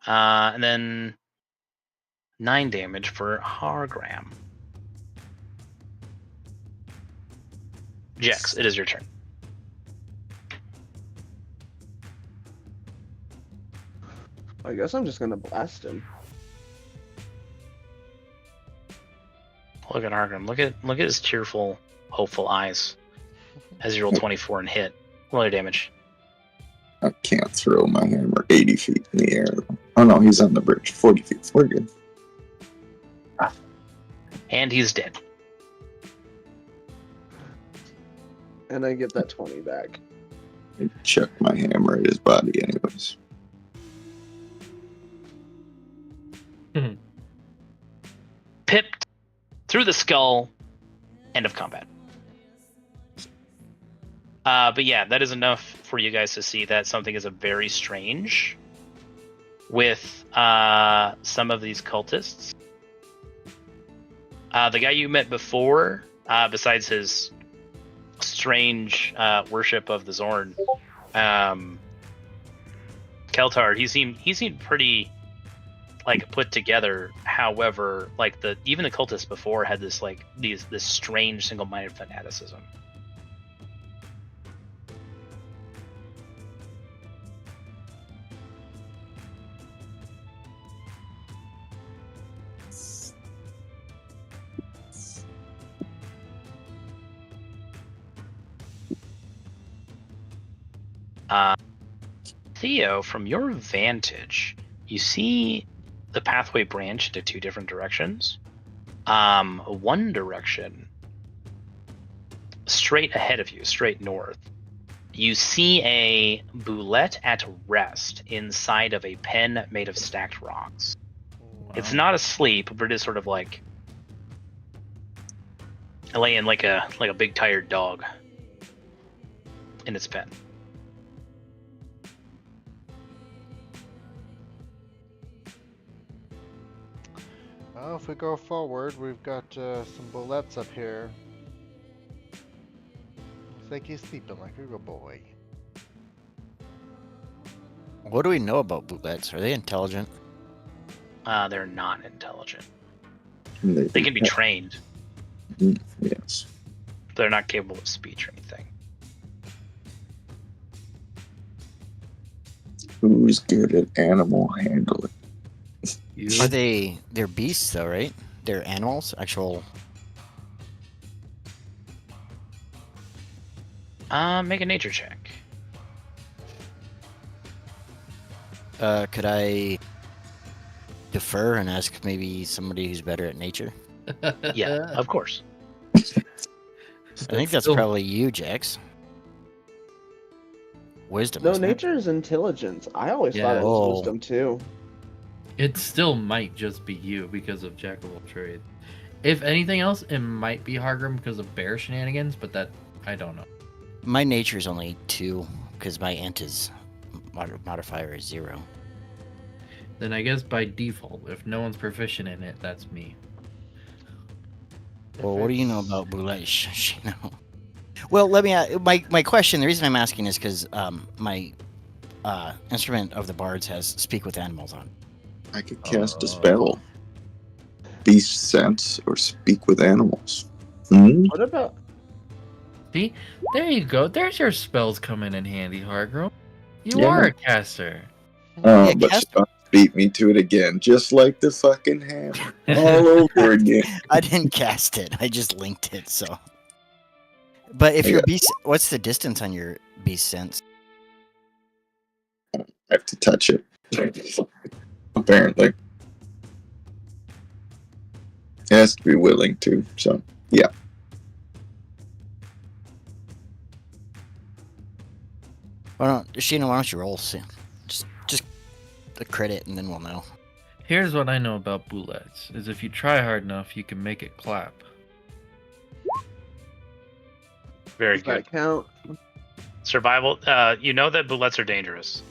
And then 9 damage for Hargram. Jex, it is your turn.
I guess I'm just gonna blast him.
Look at Hargram. Look at his tearful, hopeful eyes as you roll 24 and hit. Roll your damage.
I can't throw my hammer 80 feet in the air. Oh no, he's on the bridge. 40 feet. We're good.
And he's dead.
And I get that 20 back.
I chuck my hammer at his body anyways.
Pipped through the skull. End of combat. But yeah, that is enough for you guys to see that something is a very strange with some of these cultists. The guy you met before, besides his strange worship of the Zorn, Keltard, he seemed pretty like put together. However, like even the cultists before had this this strange single-minded fanaticism. Theo, from your vantage, you see the pathway branch into 2 different directions. One direction, straight ahead of you, straight north, you see a boulette at rest inside of a pen made of stacked rocks.
Wow.
It's not asleep, but it is sort of like laying like a big tired dog in its pen.
Well, if we go forward, we've got some bullets up here. Looks like he's sleeping like a good boy.
What do we know about boulettes? Are they intelligent?
They're not intelligent.
And
They can be trained.
Yes.
They're not capable of speech or anything.
Who's good at animal handling?
You.
Are they're beasts though, right? They're animals, actual.
Make a nature check.
Could I defer and ask maybe somebody who's better at nature?
Yeah, of course.
I think that's
still-
probably you, Jax. Wisdom.
No,
isn't it?
nature is intelligence. I always
Yeah.
thought it was
Oh.
wisdom too.
It still might just be you because of Jack of all trades. If anything else, it might be Hargrim because of bear shenanigans, but that I don't know.
My nature is only 2 because my int is modifier is 0.
Then I guess by default, if no one's proficient in it, that's me.
Well, what do you know about Boulette? You know. Well, let me. My question. The reason I'm asking is because my instrument of the bards has speak with animals on.
I could cast a spell. Beast sense or speak with animals.
What about?
See, there you go. There's your spells coming in handy, Hargrim. You
Yeah.
are a caster.
Oh,
Yeah,
but
cast-
she beat me to it again, just like the fucking hammer. All over again.
I didn't cast it. I just linked it. So. But if your beast, what's the distance on your beast sense?
I have to touch it. Apparently. It has to be willing to, so yeah.
Why don't Sheena? Why don't you roll? Just a credit, and then we'll know.
Here's what I know about boulettes: is if you try hard enough, you can make it clap.
Very
Does
good.
that count?
Survival. You know that bullets are dangerous.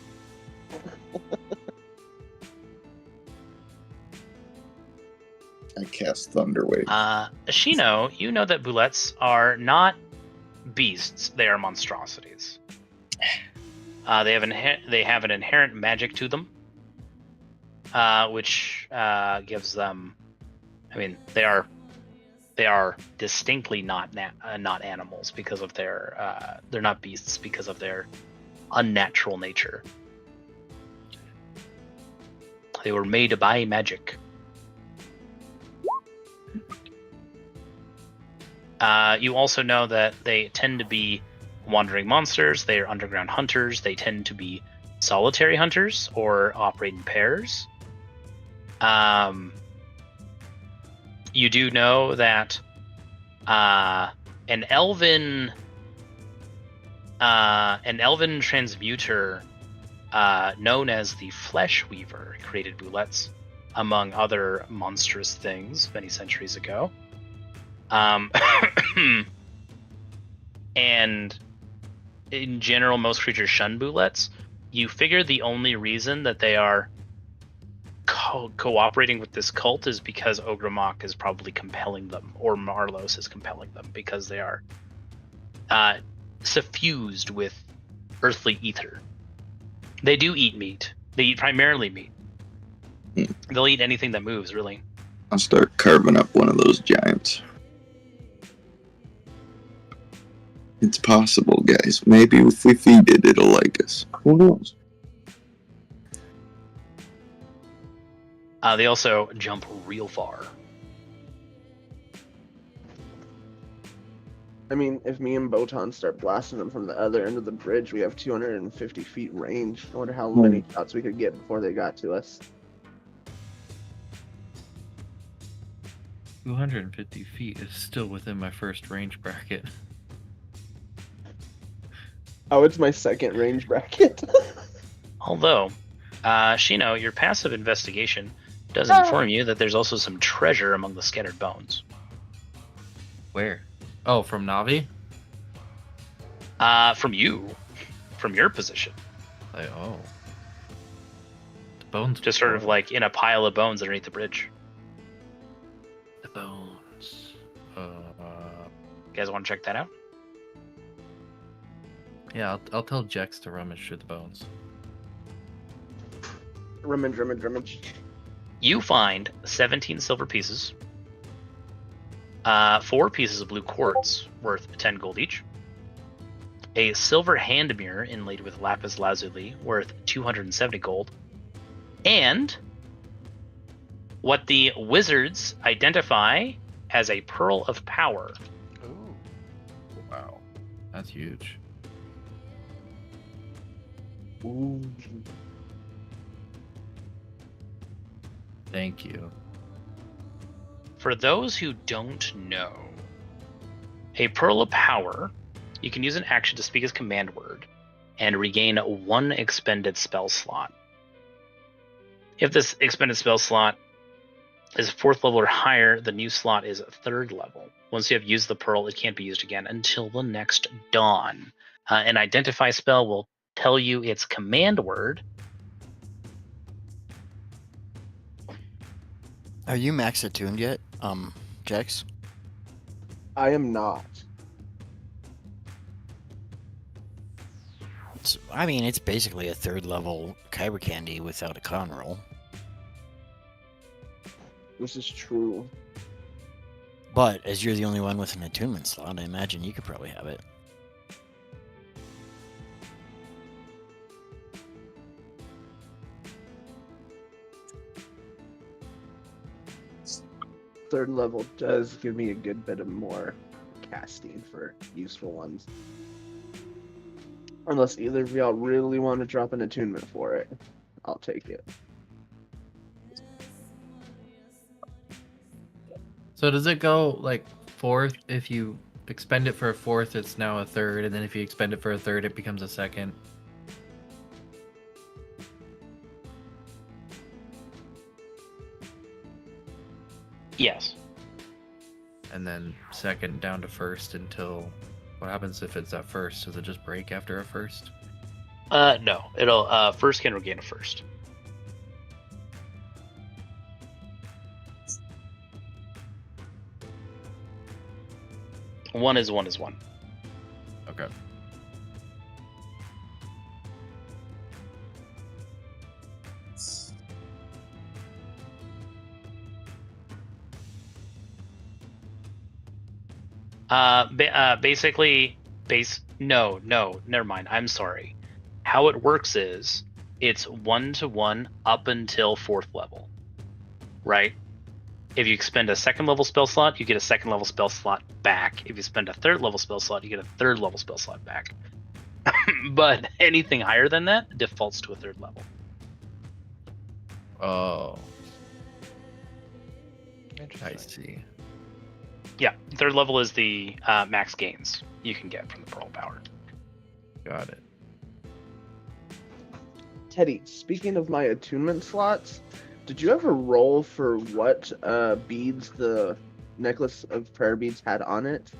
I cast Thunderwave.
Ashino, you know that bullets are not beasts; they are monstrosities. They have an inherent magic to them, which gives them. I mean, they are distinctly not animals because of their. They're not beasts because of their unnatural nature. They were made by magic. You also know that they tend to be wandering monsters. They are underground hunters. They tend to be solitary hunters or operate in pairs. You do know that an elven transmuter known as the Flesh Weaver created bullets, among other monstrous things, many centuries ago. And in general, most creatures shun bullets. You figure the only reason that they are cooperating with this cult is because Ogrimmok is probably compelling them, or Marlos is compelling them, because they are suffused with earthly ether. They do eat meat. They eat primarily meat. They'll eat anything that moves, really.
I'll start carving up one of those giants. It's possible, guys. Maybe if we feed it, it'll like us. Who knows?
They also jump real far.
I mean, if me and Botan start blasting them from the other end of the bridge, we have 250 feet range. I wonder how many shots we could get before they got to us.
250 feet is still within my first range bracket.
Oh, it's my second range bracket.
Although, Shino, your passive investigation does inform you that there's also some treasure among the scattered bones.
Where? Oh, from Navi?
From you. From your position.
Like, oh. The bones.
Just sort of like in a pile of bones underneath the bridge.
The bones.
You guys want to check that out?
Yeah, I'll tell Jex to rummage through the bones.
Rummage.
You find 17 silver pieces, 4 pieces of blue quartz worth 10 gold each, a silver hand mirror inlaid with lapis lazuli worth 270 gold, and what the wizards identify as a pearl of power.
Ooh.
Wow, that's huge.
Ooh.
Thank you.
For those who don't know, a pearl of power, you can use an action to speak as command word and regain 1 expended spell slot. If this expended spell slot is 4th level or higher, the new slot is 3rd level. Once you have used the pearl, it can't be used again until the next dawn. An identify spell will tell you its command word.
Are you max attuned yet, Jax?
I am not.
I mean, it's basically a 3rd level Kyber Candy without a con roll.
This is true.
But as you're the only one with an attunement slot, I imagine you could probably have it.
Third level does give me a good bit of more casting for useful ones. Unless either of y'all really want to drop an attunement for it, I'll take it.
So does it go like 4th? If you expend it for a 4th, it's now a 3rd, and then if you expend it for a 3rd, it becomes a 2nd.
Yes.
And then 2nd down to 1st until... What happens if it's at 1st? Does it just break after a 1st?
No. It'll 1st can regain a 1st. One is one.
Okay. No, never mind. I'm sorry. How it works is it's 1-to-1 up until 4th level, right? If you expend a 2nd level spell slot, you get a 2nd level spell slot back. If you spend a 3rd level spell slot, you get a 3rd level spell slot back. But anything higher than that defaults to a 3rd level. Oh, I
Interesting.
see.
Yeah, 3rd level is the max gains you can get from the Pearl Power.
Got it.
Teddy, speaking of my attunement slots, did you ever roll for what beads the necklace of prayer beads had on it?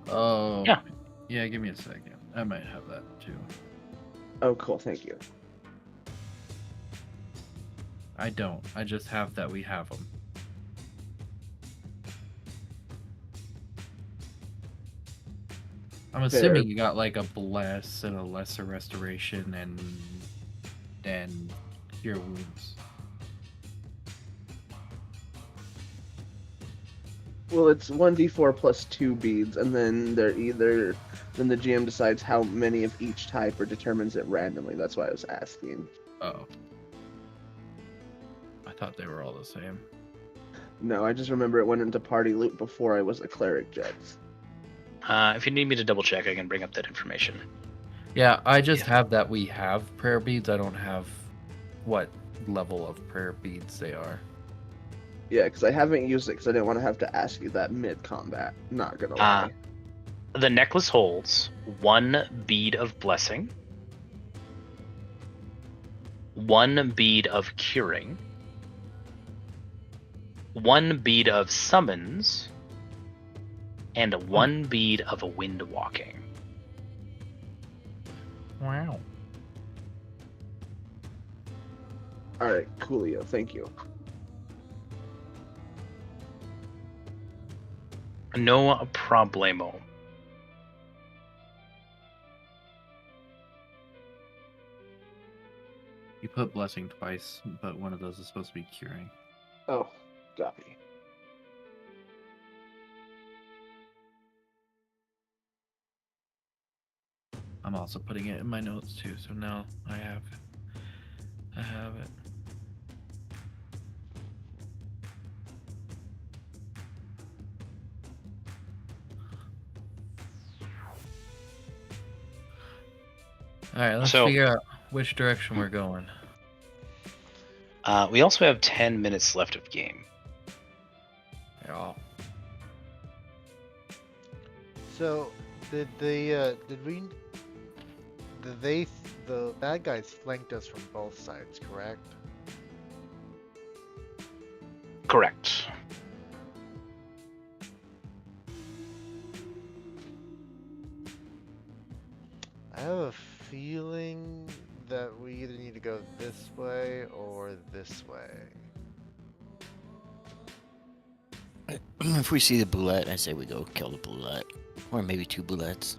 Oh.
Yeah.
Yeah, give me a second. I might have that too.
Oh, cool. Thank you.
I don't. I just have that we have them. I'm
Fair.
assuming you got like a bless and a lesser restoration and cure wounds.
Well, it's 1d4 plus 2 beads, and then then the GM decides how many of each type or determines it randomly. That's why I was asking.
Oh. I thought they were all the same.
No, I just remember it went into party loot before I was a cleric Jets.
If you need me to double check, I can bring up that information.
Yeah, I just have that we have prayer beads. I don't have what level of prayer beads they are.
Yeah, because I haven't used it because I didn't want to have to ask you that mid-combat. Not gonna lie.
The necklace holds 1 bead of blessing, 1 bead of curing, 1 bead of summons, and 1 bead of wind walking.
Wow.
Alright, coolio. Thank you.
No problemo.
You put blessing twice, but one of those is supposed to be curing.
Oh, copy.
I'm also putting it in my notes too, so now I have it. Alright, let's
So-
figure out which direction we're going.
We also have 10 minutes left of game.
Yeah.
So, the bad guys flanked us from both sides, correct?
Correct.
I have a feeling that we either need to go this way or this way.
If we see the boulette, I say we go kill the boulette. Or maybe 2 boulettes.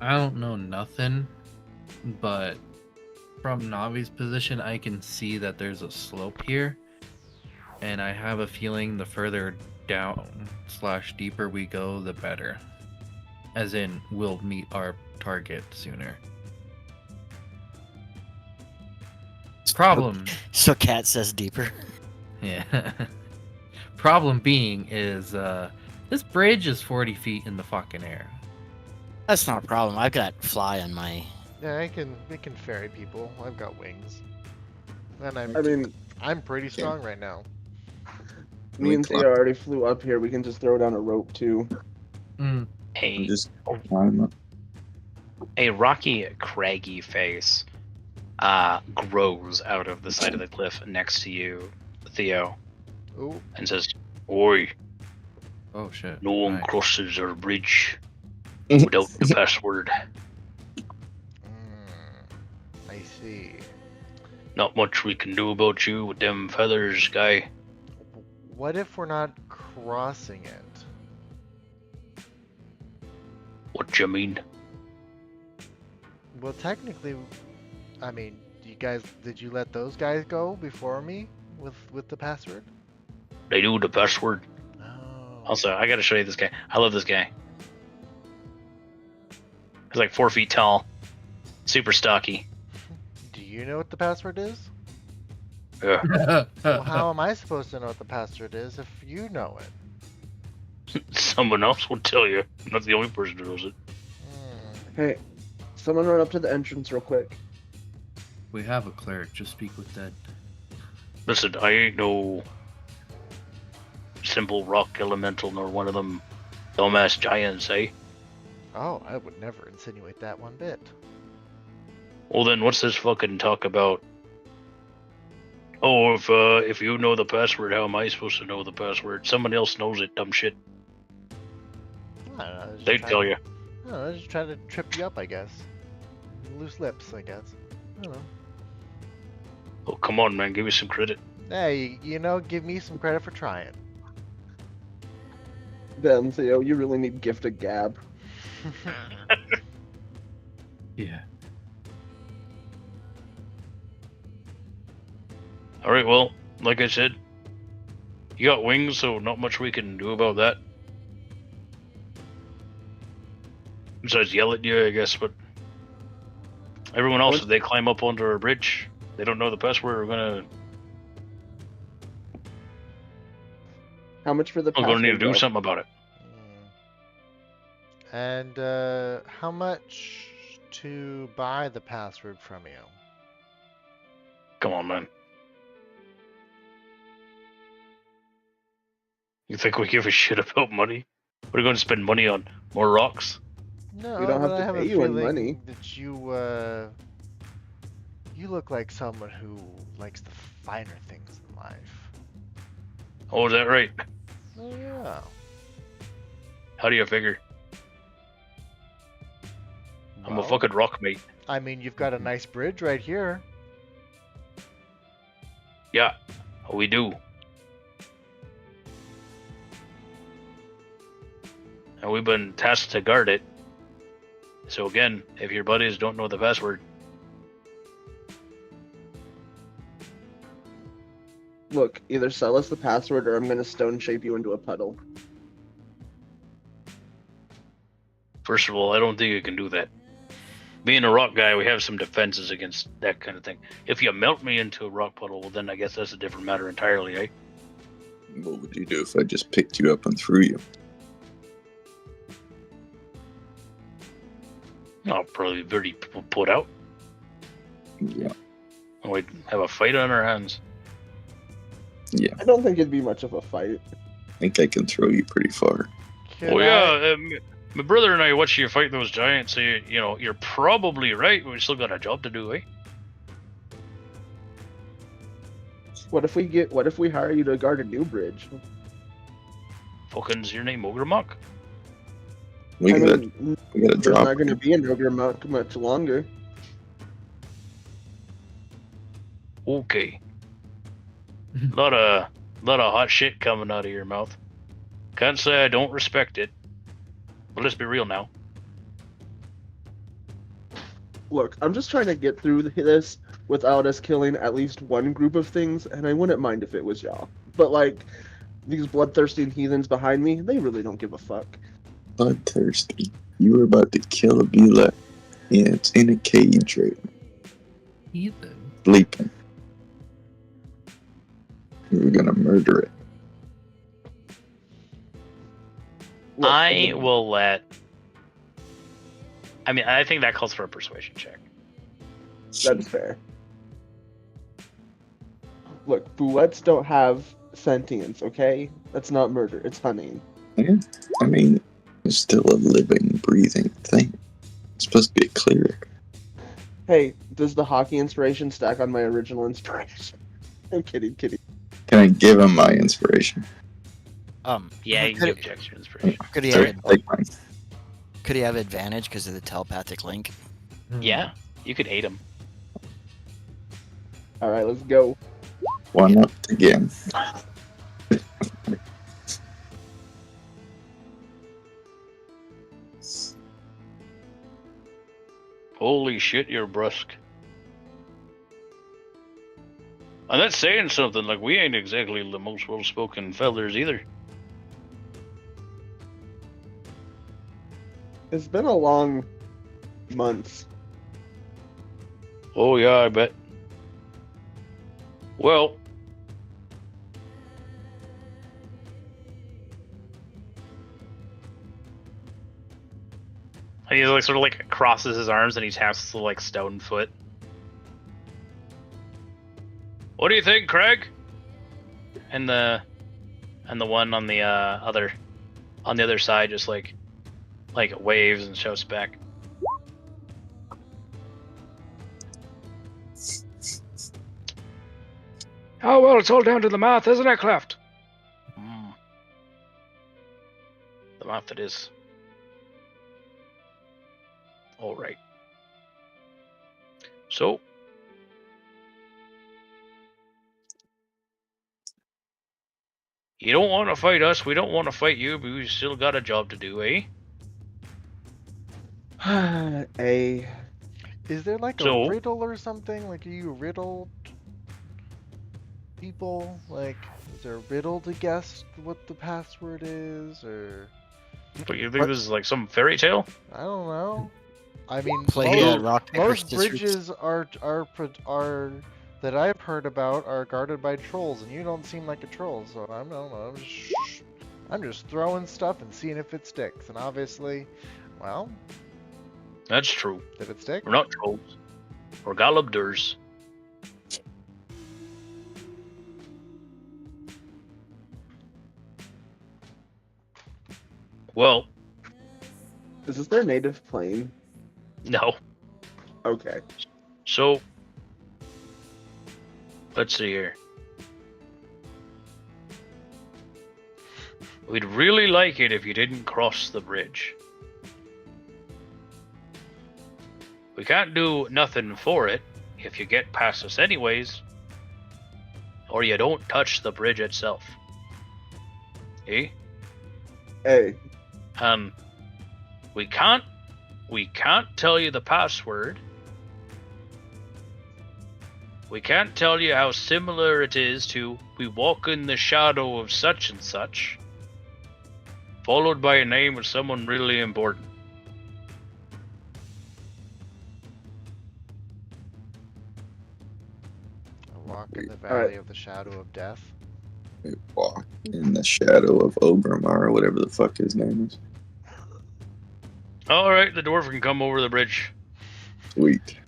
I don't know nothing, but from Navi's position, I can see that there's a slope here, and I have a feeling the further down / deeper we go, the better. As in, we'll meet our target sooner. Problem,
So Cat says deeper.
yeah. Problem being is, this bridge is 40 feet in the fucking air.
That's not a problem. I've got fly on my.
Yeah, we can ferry people. I've got wings. And
I mean,
I'm pretty strong right now.
me and Thea already flew up here. We can just throw down a rope too.
Hmm.
I'm
A,
just climb up.
a rocky, craggy face grows out of the side of the cliff next to you, Theo,
Ooh,
and says, "Oi,
Oh shit.
no one
Right.
crosses our bridge without the password.
I see.
Not much we can do about you with them feathers, guy."
What if we're not crossing it?
What you mean?
Well, technically, I mean, did you let those guys go before me with the password?
They knew the password.
Oh.
Also, I gotta show you this guy. I love this guy. He's like 4 feet tall, super stocky.
Do you know what the password is?
Yeah.
Well, how am I supposed to know what the password is if you know it?
Someone else will tell you. I'm not the only person who knows it.
Hey, someone run up to the entrance real quick.
We have a cleric. Just speak with Dead.
Listen, I ain't no simple rock elemental nor one of them dumbass giants, eh?
Oh, I would never insinuate that one bit.
Well then, what's this fucking talk about? Oh, if you know the password, how am I supposed to know the password? Someone else knows it, dumb shit.
I don't know, I was just
They
trying
tell
to-
you.
I don't know, I was just trying to trip you up, I guess. Loose lips, I guess. I don't know.
Oh, come on, man, give me some credit.
Hey, you know, give me some credit for trying.
Then Theo, you really need gift of gab.
Yeah.
Alright, well, like I said, you got wings, so not much we can do about that. Besides yell at you, I guess, but everyone else, if they climb up onto our bridge, they don't know the password, we're
How much for the
gonna
password?
need to do
though?
something about it.
And how much to buy the password from you?
Come on, man. You think we give a shit about money? What are you going to spend money on? More rocks?
No,
We don't have
but
to
I have
pay
a
you in
feeling
money.
that you look like someone who likes the finer things in life.
Oh, is that right?
Oh yeah.
How do you figure? I'm a
Well,
fucking rock mate.
I mean, you've got a nice bridge right here.
Yeah, we do. And we've been tasked to guard it. So again, if your buddies don't know the password,
Look, either sell us the password or I'm gonna stone shape you into a puddle.
First of all, I don't think I can do that. Being a rock guy, we have some defenses against that kind of thing. If you melt me into a rock puddle, well, then I guess that's a different matter entirely, eh?
What would you do if I just picked you up and threw you?
I'll probably be very put out.
Yeah.
And we'd have a fight on our hands.
Yeah.
I don't think it'd be much of a fight.
I think I can throw you pretty far.
Can
Yeah, my brother and I watched you fight those giants, so you're probably right. We still got a job to do, eh?
What if we hire you to guard a new bridge?
Fucking's your name, Ogremok?
We
I
gotta
mean,
drop.
there's not going to be an ogre much longer.
Okay. lot of hot shit coming out of your mouth. Can't say I don't respect it. But let's be real now.
Look, I'm just trying to get through this without us killing at least one group of things, and I wouldn't mind if it was y'all. But, like, these bloodthirsty heathens behind me, they really don't give a fuck.
Bloodthirsty. You were about to kill a Beulah. Yeah, it's in a cage right now.
Heathen.
Sleeping. You were gonna murder it.
Look,
I will let... I mean, I think that calls for a persuasion check.
That's fair. Look, bullets don't have sentience, okay? That's not murder, it's hunting.
Yeah. I mean, it's still a living, breathing thing. It's supposed to be a cleric.
Hey, does the hockey inspiration stack on my original inspiration? I'm kidding.
Can I give him my inspiration?
Yeah, you can give Jax your inspiration.
Could he
Sorry,
have,
take mine.
could he have advantage because of the telepathic link?
Yeah, you could hate him.
Alright, let's go.
One up again.
Holy shit, you're brusque. And that's saying something, like we ain't exactly the most well-spoken fellers either.
It's been a long month.
Oh yeah, I bet. Well, and he like sort of like crosses his arms and he taps the like stone foot. What do you think, Craig? And the one on the other side just like waves and shouts back. Oh well, it's all down to the mouth, isn't it, Cleft? The mouth it is. All right. So, you don't want to fight us, we don't want to fight you, but we still got a job to do, eh?
Is there like
So-
a riddle or something? Like, are you riddled people? Like, is there a riddle to guess what the password is? Or
But you think this is like some fairy tale?
I don't know. I mean,
Play
most,
rock, paper,
most
scissors.
bridges are that I've heard about are guarded by trolls, and you don't seem like a troll. So I don't know. I'm just throwing stuff and seeing if it sticks. And obviously, well,
That's true.
did it stick?
We're not trolls. We're Galabdurs. Well,
Is this their native plane?
no.
Okay.
So, let's see here. We'd really like it if you didn't cross the bridge. We can't do nothing for it if you get past us anyways, or you don't touch the bridge itself. Eh?
Hey,
We can't tell you the password
We can't tell you how similar it is to "We walk in the shadow of such and such," followed by a name of someone really important.
I walk in the
Alright.
valley of the shadow of death.
We walk in the shadow of Ogrimmar, or whatever the fuck his name is.
All right, the dwarf can come over the bridge.
Sweet.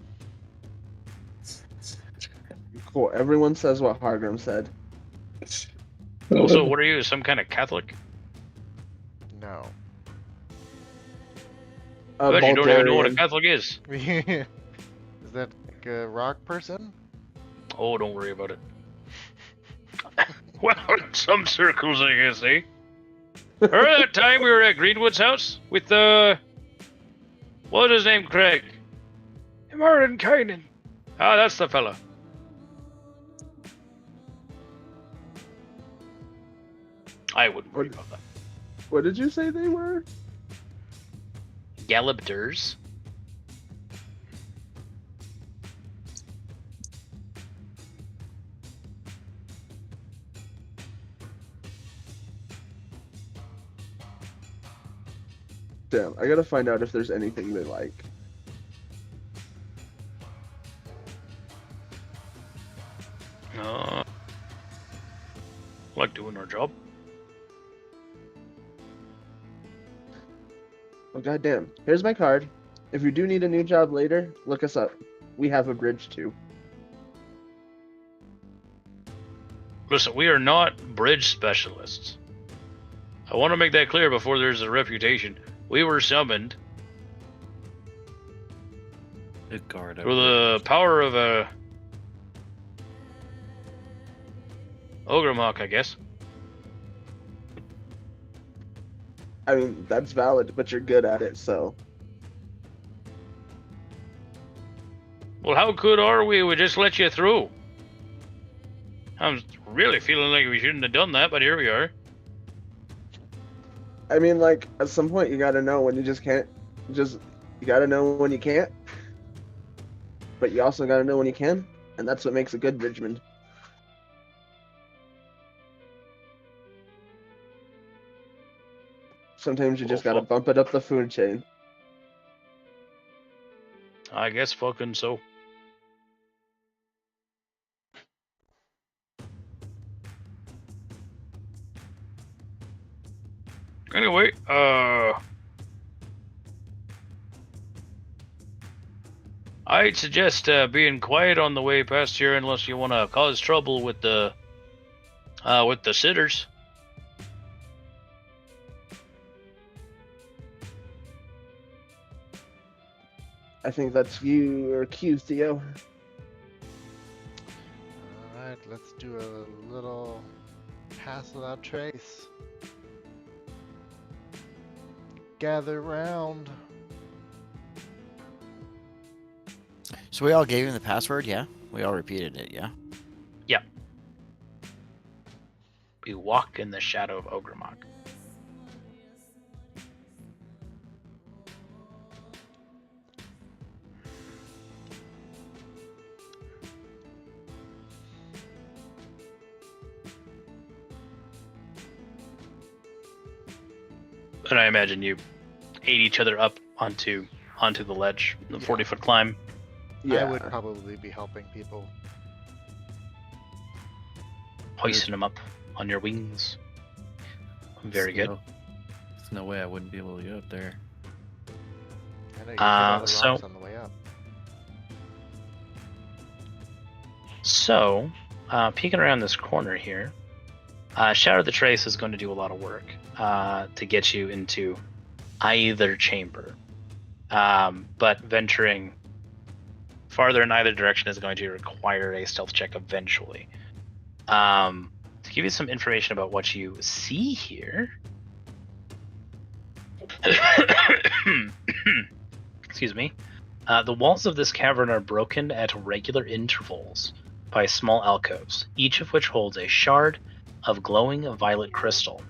Cool. Everyone says what Hargrim said.
Also, what are you, some kind of Catholic?
No.
A
But you don't even know what a
Bulgarian.
Catholic is.
Is that like a rock person?
Oh, don't worry about it. Well, in some circles, I guess, eh? Remember that time we were at Greenwood's house with what was his name, Craig? Martin Kynan. Ah, that's the fella. I wouldn't worry about that.
What did you say they were?
Galabders.
Damn, I gotta find out if there's anything they like.
Like doing our job.
Oh goddamn! Here's my card. If you do need a new job later, look us up. We have a bridge too.
Listen, we are not bridge specialists. I want to make that clear before there's a reputation. We were summoned
The guard.
through the power of a Ogrimmar, I guess.
I mean, that's valid, but you're good at it, so.
Well, how good are we? We just let you through. I'm really feeling like we shouldn't have done that, but here we are.
I mean, like, at some point you gotta know when you just can't. You gotta know when you can't. But you also gotta know when you can, and that's what makes a good bridgeman. Sometimes you just gotta bump it up the food chain.
I guess fucking so. Anyway, I'd suggest being quiet on the way past here unless you want to cause trouble with the sitters.
I think that's your cue, Theo.
Alright, let's do a little pass without trace. Gather round.
So we all gave him the password, yeah? We all repeated it, yeah?
We walk in the shadow of Ogrimmar. And I imagine you aid each other up onto the ledge, the 40-foot climb.
Yeah.
I would probably be helping people.
Hoisting them up on your wings. Very good.
There's no way I wouldn't be able to get up there.
I know you hit all the
so-
rocks on the way up.
So, peeking around this corner here, Shadow the Trace is going to do a lot of work to get you into either chamber. But venturing farther in either direction is going to require a stealth check eventually. To give you some information about what you see here. Excuse me. The walls of this cavern are broken at regular intervals by small alcoves, each of which holds a shard of glowing violet crystal.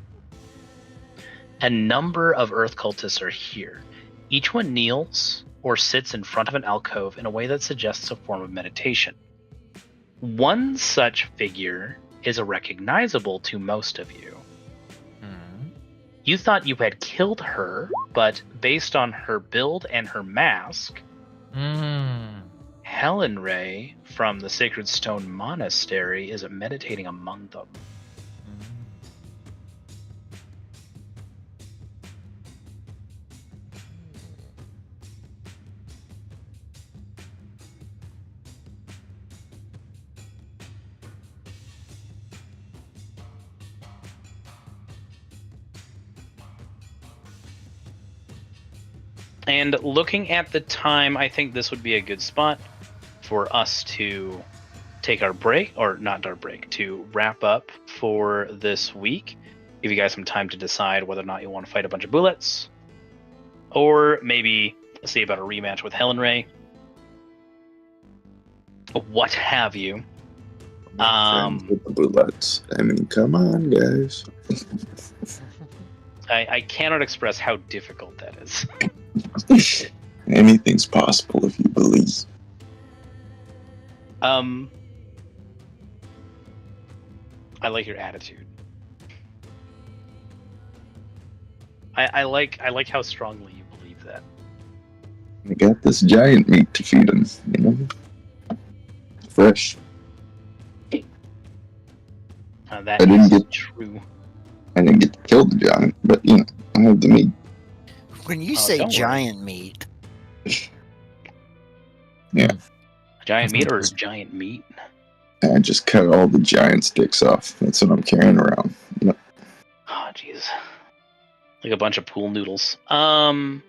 A number of earth cultists are here. Each one kneels or sits in front of an alcove in a way that suggests a form of meditation. One such figure is recognizable to most of you. You thought you had killed her, but based on her build and her mask, Helen Ray from the Sacred Stone Monastery is meditating among them. And looking at the time, I think this would be a good spot for us to take our break, or not our break, to wrap up for this week. Give you guys some time to decide whether or not you want to fight a bunch of bullets, or maybe see about a rematch with Helen Ray. What have you.
Friends with the bullets. I mean, come on, guys.
I cannot express how difficult that is.
Anything's possible if you believe.
I like your attitude. I like how strongly you believe that.
I got this giant meat to feed him, you know? Fresh.
That
I didn't
is
get-
true.
I didn't get to kill the giant, but, you know, I have the meat.
When you
Oh,
say
don't worry.
giant meat,
Giant meat or giant meat?
I just cut all the giant sticks off. That's what I'm carrying around. You know?
Oh, jeez. Like a bunch of pool noodles.
I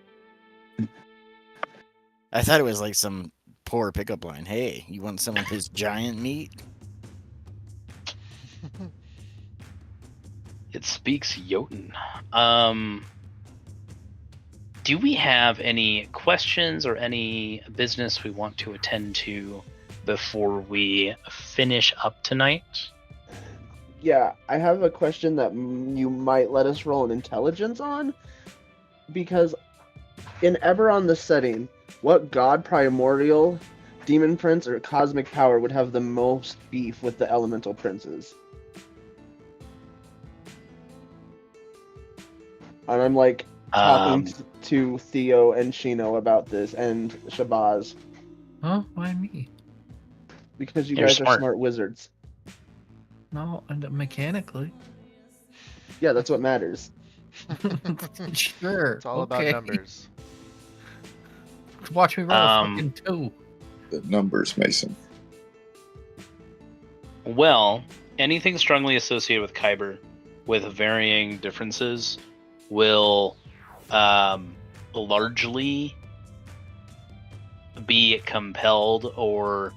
thought it was like some poor pickup line. Hey, you want some of his giant meat?
It speaks Jotun. Do we have any questions or any business we want to attend to before we finish up tonight?
Yeah, I have a question that you might let us roll an intelligence on. Because in Eberron the setting, what god primordial, demon prince, or cosmic power would have the most beef with the elemental princes? And I'm like talking to Theo and Shino about this, and Shabazz,
Huh? Why me?
because you
You're
guys
smart.
are smart wizards.
No, and mechanically.
Yeah, that's what matters.
Sure.
It's all
okay.
about numbers.
Watch me roll a fucking 2.
The numbers, Mason.
Well, anything strongly associated with Kyber with varying differences will largely be compelled or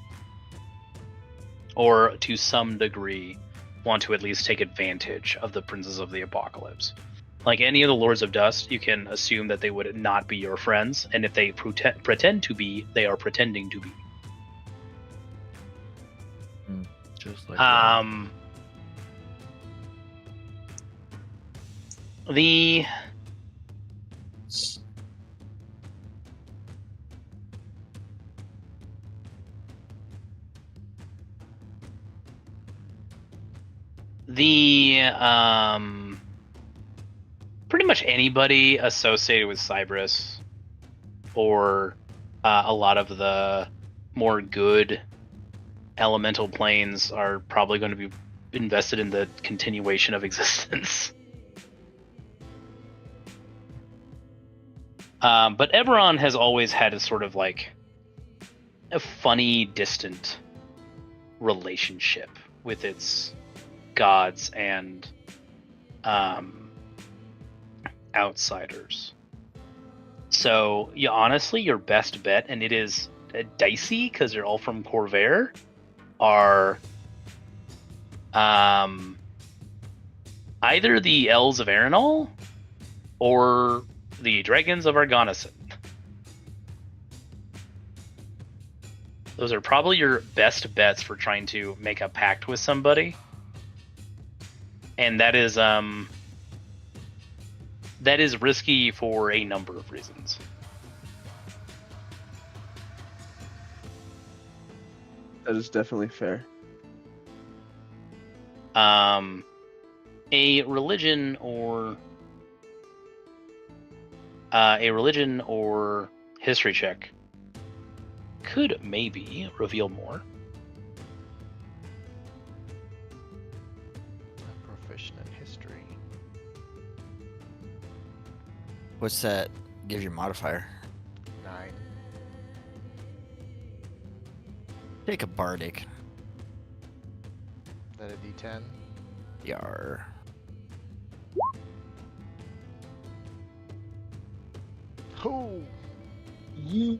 to some degree want to at least take advantage of the Princes of the Apocalypse. Like any of the Lords of Dust, you can assume that they would not be your friends, and if they pretend to be, they are pretending to be.
Just like
The pretty much anybody associated with Cybris or a lot of the more good elemental planes are probably going to be invested in the continuation of existence. But Eberron has always had a sort of like a funny, distant relationship with its gods and outsiders. So, honestly, your best bet, and it is dicey because you're all from Corvair, are either the Elves of Arenal or the Dragons of Argonison. Those are probably your best bets for trying to make a pact with somebody. And that is risky for a number of reasons.
That is definitely fair.
A religion or history check could maybe reveal more.
I'm proficient in history.
What's that? Give your modifier.
9.
Take a bardic.
Is that a D10?
Yar.
Oh!
Yeet.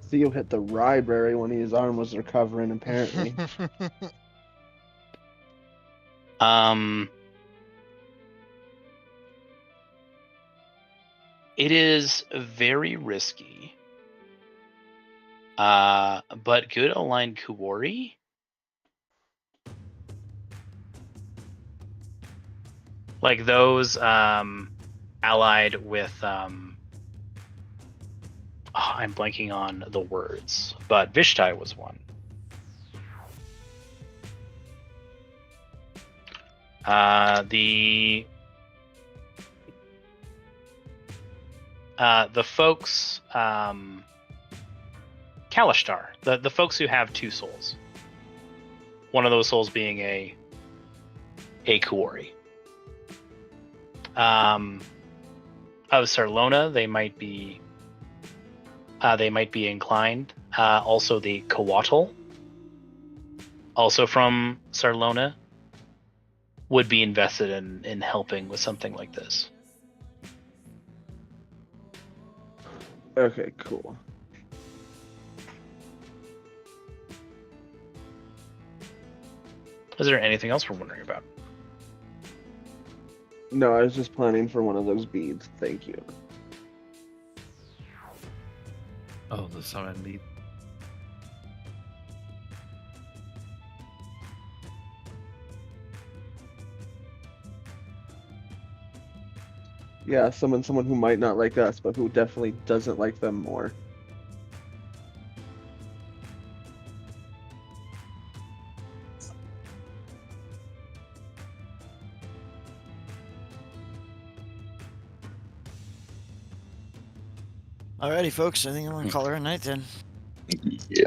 Theo hit the library when his arm was recovering, apparently.
It is very risky. But good aligned Kuwari. Like those allied with I'm blanking on the words, but Vishtai was one. The folks Kalishtar, the folks who have 2 souls. One of those souls being a Kuori. Of Sarlona, they might be inclined. Also the Kawatl, also from Sarlona, would be invested in helping with something like this.
Okay, cool.
Is there anything else we're wondering about?
No, I was just planning for one of those beads. Thank you.
Oh, the summon bead.
Yeah, someone who might not like us, but who definitely doesn't like them more.
Alrighty, folks. I think I'm gonna call her a night then.
Yeah.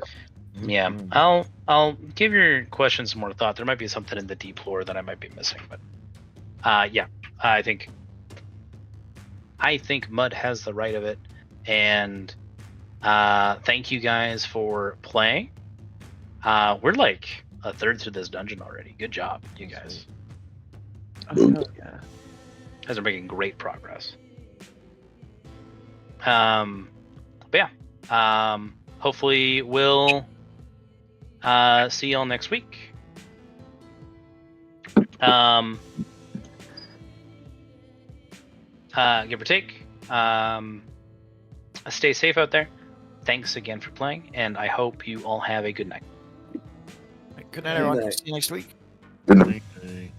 Yeah,
Mhm.
I'll give your question some more thought. There might be something in the deep lore that I might be missing, but yeah, I think Mud has the right of it, and thank you guys for playing. We're like a third through this dungeon already. Good job, you guys.
Oh, hell yeah.
You guys are making great progress. But yeah, hopefully we'll see y'all next week. Give or take. Stay safe out there. Thanks again for playing, and I hope you all have a good night.
Good night, everyone. See you next week.
Good night.
Okay.